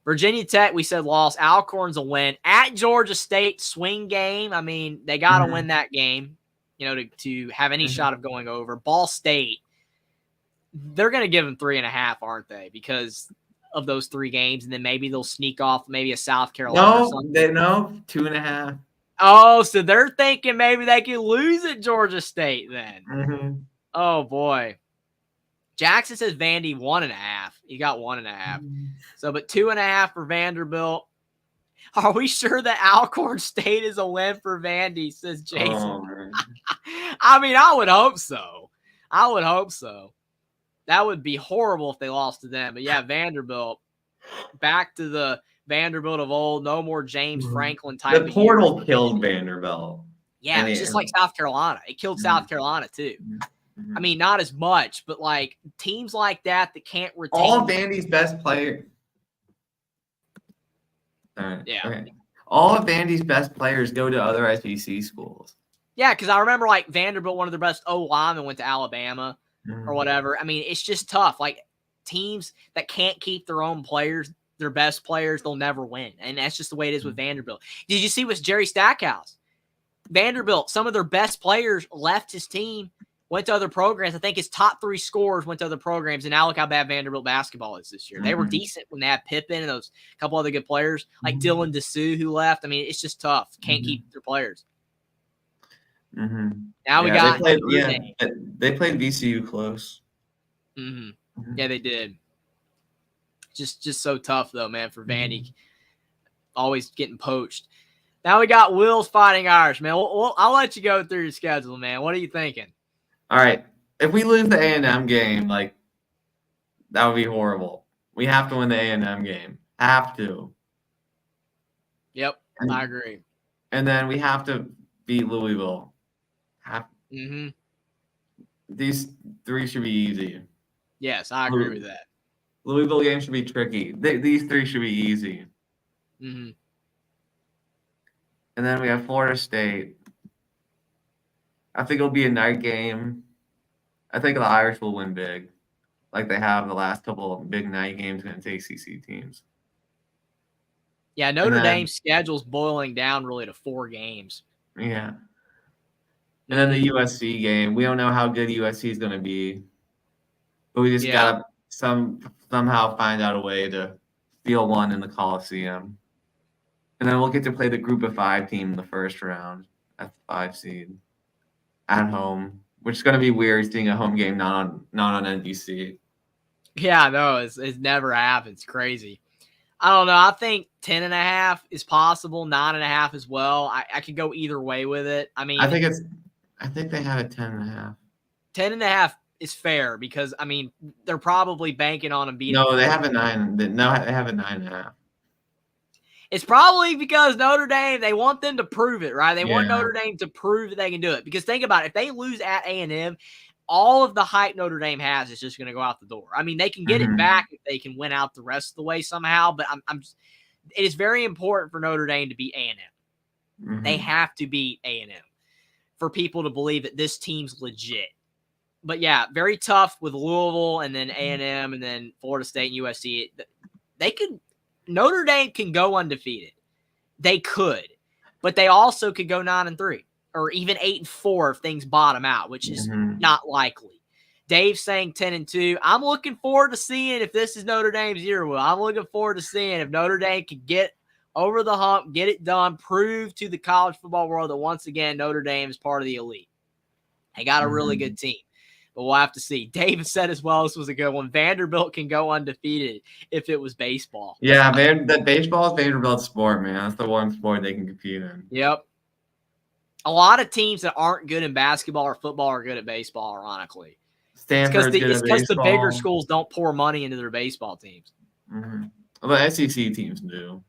Speaker 2: Virginia Tech, we said loss. Alcorn's a win. At Georgia State, swing game. I mean, they got to win that game, to have any shot of going over. Ball State, they're going to give them 3.5, aren't they? Because of those 3 games, and then maybe they'll sneak off maybe a South Carolina or something.
Speaker 3: No, 2.5.
Speaker 2: Oh, so they're thinking maybe they can lose at Georgia State then. Oh, boy. Jackson says Vandy 1.5. He got 1.5. So, but 2.5 for Vanderbilt. Are we sure that Alcorn State is a win for Vandy? Says Jason.
Speaker 3: Oh,
Speaker 2: I mean, I would hope so. That would be horrible if they lost to them. But yeah, Vanderbilt, back to the Vanderbilt of old. No more James Franklin type.
Speaker 3: The portal killed Vanderbilt.
Speaker 2: Yeah, just like South Carolina. It killed South Carolina too. I mean, not as much, but like teams like that can't retain.
Speaker 3: All of Vandy's best players. All right.
Speaker 2: Yeah.
Speaker 3: Okay. All of Vandy's best players go to other SEC schools.
Speaker 2: Yeah, because I remember like Vanderbilt, one of their best O-linemen went to Alabama or whatever. I mean, it's just tough. Like teams that can't keep their own players, their best players, they'll never win. And that's just the way it is with Vanderbilt. Did you see with Jerry Stackhouse? Vanderbilt, some of their best players left his team, went to other programs. I think his top 3 scorers went to other programs, and now look how bad Vanderbilt basketball is this year. They were decent when they had Pippen and those couple other good players, like Dylan Dessou who left. I mean, it's just tough. Can't keep their players.
Speaker 1: Mm-hmm.
Speaker 2: Now we
Speaker 1: Yeah,
Speaker 2: got
Speaker 1: they played.
Speaker 2: Notre
Speaker 1: Yeah,
Speaker 2: Dame.
Speaker 1: they played VCU close.
Speaker 2: Mhm.
Speaker 1: Mhm.
Speaker 2: Yeah, they did. Just so tough though, man, for Vandy.
Speaker 1: Mhm.
Speaker 2: Always getting poached. Now we got Will's Fighting Irish, man. I'll let you go through your schedule, man. What are you thinking?
Speaker 1: All right, if we lose the A&M game, like that would be horrible. We have to win the A&M game. Have to.
Speaker 2: Yep,
Speaker 1: And,
Speaker 2: I agree.
Speaker 1: and then we have to beat Louisville. Have,
Speaker 2: Mm-hmm.
Speaker 1: these three should be easy.
Speaker 2: Yes, I agree with that.
Speaker 1: Louisville game should be tricky. These three should be easy.
Speaker 2: Mm-hmm.
Speaker 1: And then we have Florida State. I think it'll be a night game. I think the Irish will win big, like they have the last couple of big night games against ACC teams.
Speaker 2: Yeah,
Speaker 1: And
Speaker 2: Notre
Speaker 1: then,
Speaker 2: Dame's schedule's boiling down really to 4 games.
Speaker 1: yeah. And then the USC game. We don't know how good USC is going to be, but we just gotta somehow find out a way to steal one in the Coliseum. And then we'll get to play the Group of 5 team in the first round at the 5 seed at home, which is going to be weird seeing a home game not on NBC.
Speaker 2: Yeah, no, it's never happened. It's crazy. I don't know. I think 10.5 is possible, 9.5 as well. I could go either way with it. I mean,
Speaker 1: I think they have a 10.5.
Speaker 2: 10.5 is fair because I mean they're probably banking on them beating.
Speaker 1: No, they have a 9. No, they have a 9.5.
Speaker 2: It's probably because Notre Dame, they want them to prove it, right? They want
Speaker 1: Yeah.
Speaker 2: Notre Dame to prove that they can do it. Because think about it, if they lose at A&M, all of the hype Notre Dame has is just going to go out the door. I mean, they can get it back if they can win out the rest of the way somehow, but it is very important for Notre Dame to beat A&M. They have to beat A&M for people to believe that this team's legit. But yeah, very tough with Louisville and then A&M and then Florida State and USC. Notre Dame can go undefeated. They could, but they also could go 9-3 or even 8-4 if things bottom out, which is not likely. Dave's saying 10-2. I'm looking forward to seeing if this is Notre Dame's year. Will I'm looking forward to seeing if Notre Dame can get over the hump, get it done, prove to the college football world that once again Notre Dame is part of the elite. They got a really good team. But we'll have to see. David said as well, this was a good one. Vanderbilt can go undefeated if it was baseball.
Speaker 1: Yeah, that baseball is Vanderbilt's sport, man. That's the one sport they can compete in.
Speaker 2: Yep. A lot of teams that aren't good in basketball or football are good at baseball, ironically.
Speaker 1: Stanford's good at
Speaker 2: It's because the bigger
Speaker 1: baseball.
Speaker 2: schools don't pour money into their baseball teams.
Speaker 1: Well, SEC teams do.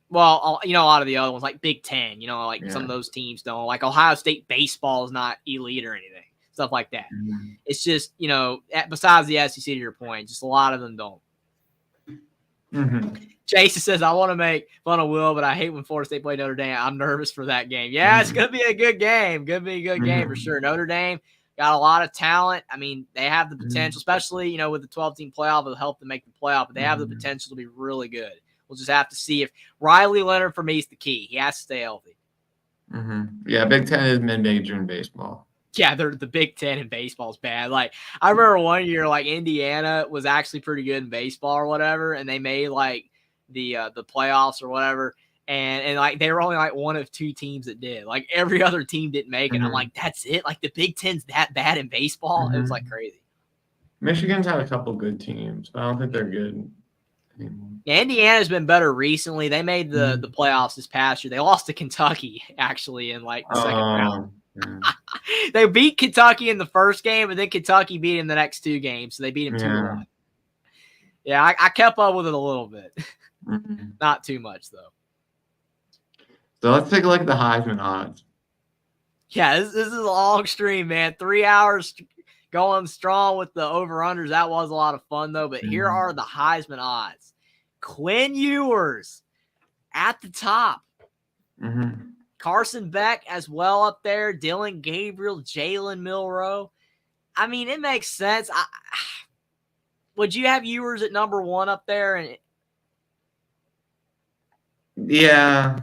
Speaker 2: Well, a lot of the other ones, like Big Ten, some of those teams don't. Like Ohio State baseball is not elite or anything. Stuff like that. It's just, besides the SEC, to your point, just a lot of them don't. Jason says, I want to make fun of Will, but I hate when Florida State play Notre Dame. I'm nervous for that game. Yeah, it's going to be a good game. Going to be a good game for sure. Notre Dame got a lot of talent. I mean, they have the potential, especially, with the 12-team playoff, it'll help them make the playoff, but they have the potential to be really good. We'll just have to see if Riley Leonard for me is the key. He has to stay healthy.
Speaker 1: Yeah, Big Ten is mid-major in baseball.
Speaker 2: Yeah, the Big Ten in baseball is bad. Like, I remember one year, like, Indiana was actually pretty good in baseball or whatever, and they made, like, the playoffs or whatever, and like, they were only, like, one of 2 teams that did. Like, every other team didn't make it. I'm like, that's it? Like, the Big Ten's that bad in baseball? It was, like, crazy.
Speaker 1: Michigan's had a couple good teams, but I don't think they're good anymore.
Speaker 2: Yeah, Indiana's been better recently. They made the playoffs this past year. They lost to Kentucky, actually, in, like, the second round. They beat Kentucky in the first game, and then Kentucky beat him the next 2 games. So they beat him 2-1. Yeah, I kept up with it a little bit. Not too much, though.
Speaker 1: So let's take a look at the Heisman odds.
Speaker 2: Yeah, this is a long stream, man. 3 hours going strong with the over-unders. That was a lot of fun, though. But here are the Heisman odds. Quinn Ewers at the top. Carson Beck as well up there. Dylan Gabriel, Jalen Milroe. I mean, it makes sense. Would you have Ewers at number 1 up there?
Speaker 1: Yeah.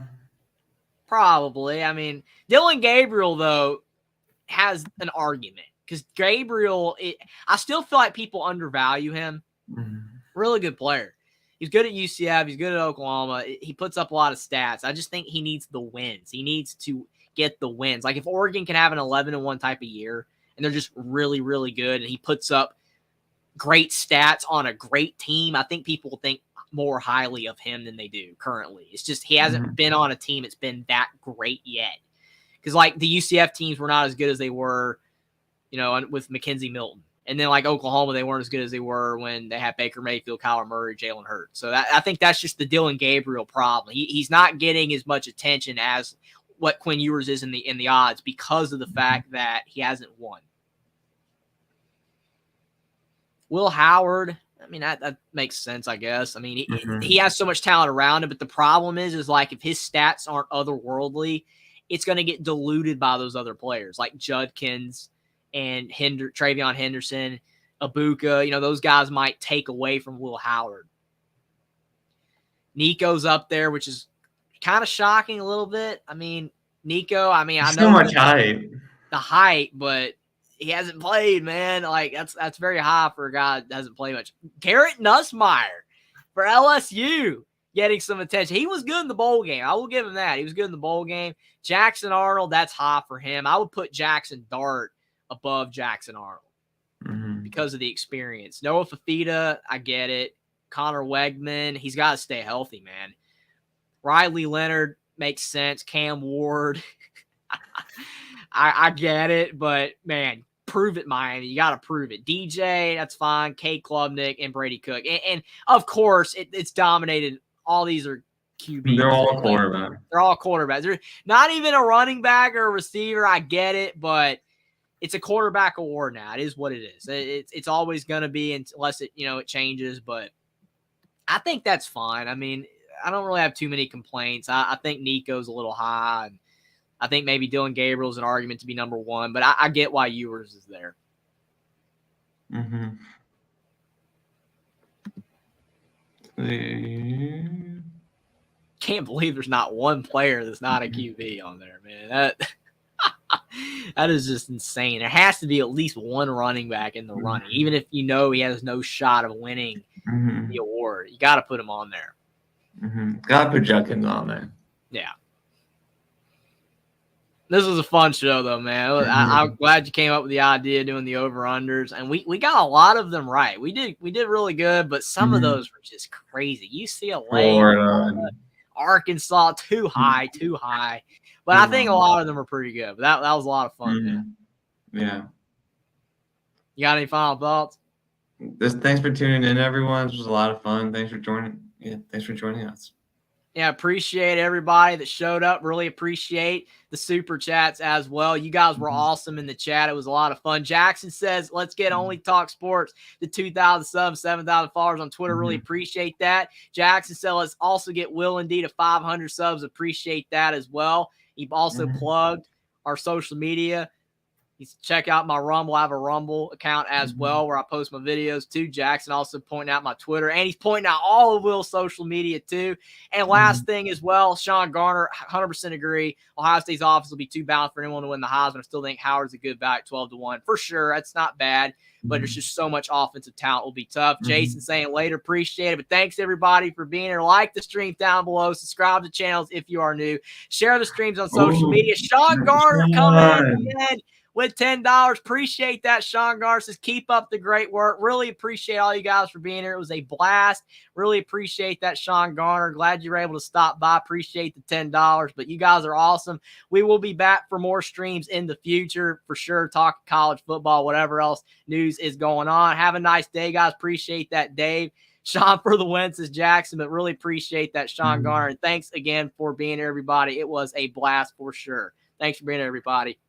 Speaker 2: Probably. I mean, Dylan Gabriel, though, has an argument. Because Gabriel, I still feel like people undervalue him. Really good player. He's good at UCF. He's good at Oklahoma. He puts up a lot of stats. I just think he needs the wins. He needs to get the wins. Like if Oregon can have an 11-1 type of year and they're just really, really good and he puts up great stats on a great team, I think people will think more highly of him than they do currently. It's just he hasn't been on a team that's been that great yet. Because like the UCF teams were not as good as they were, with Mackenzie Milton. And then like Oklahoma, they weren't as good as they were when they had Baker Mayfield, Kyler Murray, Jalen Hurts. So I think that's just the Dylan Gabriel problem. He's not getting as much attention as what Quinn Ewers is in the odds because of the fact that he hasn't won. Will Howard, I mean, that makes sense, I guess. I mean, he has so much talent around him, but the problem is like if his stats aren't otherworldly, it's going to get diluted by those other players like Judkins and Travion Henderson, Ibuka. Those guys might take away from Will Howard. Nico's up there, which is kind of shocking a little bit. I mean, Nico, I know
Speaker 3: so much hype.
Speaker 2: The hype, but he hasn't played, man. Like that's very high for a guy that hasn't played much. Garrett Nussmeier for LSU getting some attention. He was good in the bowl game. I will give him that. He was good in the bowl game. Jackson Arnold, that's high for him. I would put Jackson Dart above Jackson Arnold because of the experience. Noah Fafita, I get it. Connor Wegman, he's got to stay healthy, man. Riley Leonard makes sense. Cam Ward, I get it, but man, prove it, Miami. You got to prove it. DJ, that's fine. Kate Klubnik and Brady Cook. And of course, it's dominated. All these are QBs.
Speaker 3: They're all quarterbacks.
Speaker 2: They're all quarterbacks. They're not even a running back or a receiver. I get it, but it's a quarterback award now. It is what it is. It's always going to be unless it changes, but I think that's fine. I mean, I don't really have too many complaints. I think Nico's a little high, and I think maybe Dylan Gabriel's an argument to be number one, but I get why Ewers is there. Can't believe there's not one player that's not a QB on there, man. That is just insane. There has to be at least one running back in the running, even if he has no shot of winning the award. You got to put him on there.
Speaker 3: Got to put Judkins on there.
Speaker 2: Yeah. This was a fun show, though, man. I'm glad you came up with the idea of doing the over-unders, and we got a lot of them right. We did really good, but some of those were just crazy. UCLA, Arkansas, too high. But I think a lot of them are pretty good. But that was a lot of fun, man.
Speaker 3: Yeah.
Speaker 2: You got any final thoughts?
Speaker 3: Thanks for tuning in, everyone. This was a lot of fun. Thanks for joining us.
Speaker 2: Yeah, appreciate everybody that showed up. Really appreciate the super chats as well. You guys were awesome in the chat. It was a lot of fun. Jackson says, let's get Only Talk Sports to 2,000 subs, 7,000 followers on Twitter. Really appreciate that. Jackson said, let's also get Will and D to 500 subs. Appreciate that as well. He also plugged our social media. Check out my Rumble. I have a Rumble account as well where I post my videos too. Jackson also pointing out my Twitter, and he's pointing out all of Will's social media too. And last thing as well, Sean Garner, 100% agree. Ohio State's offense will be too balanced for anyone to win the Heisman. I still think Howard's a good value at 12-1 for sure. That's not bad, but there's just so much offensive talent. Will be tough. Jason saying later, appreciate it. But thanks everybody for being here. Like the stream down below. Subscribe to channels if you are new. Share the streams on social media. Sean Garner coming in again with $10. Appreciate that. Sean Garner says, keep up the great work. Really appreciate all you guys for being here. It was a blast. Really appreciate that, Sean Garner. Glad you were able to stop by. Appreciate the $10. But you guys are awesome. We will be back for more streams in the future for sure. Talk college football, whatever else news is going on. Have a nice day, guys. Appreciate that, Dave. Sean for the win, says Jackson, but really appreciate that, Sean Garner. And thanks again for being here, everybody. It was a blast for sure. Thanks for being here, everybody.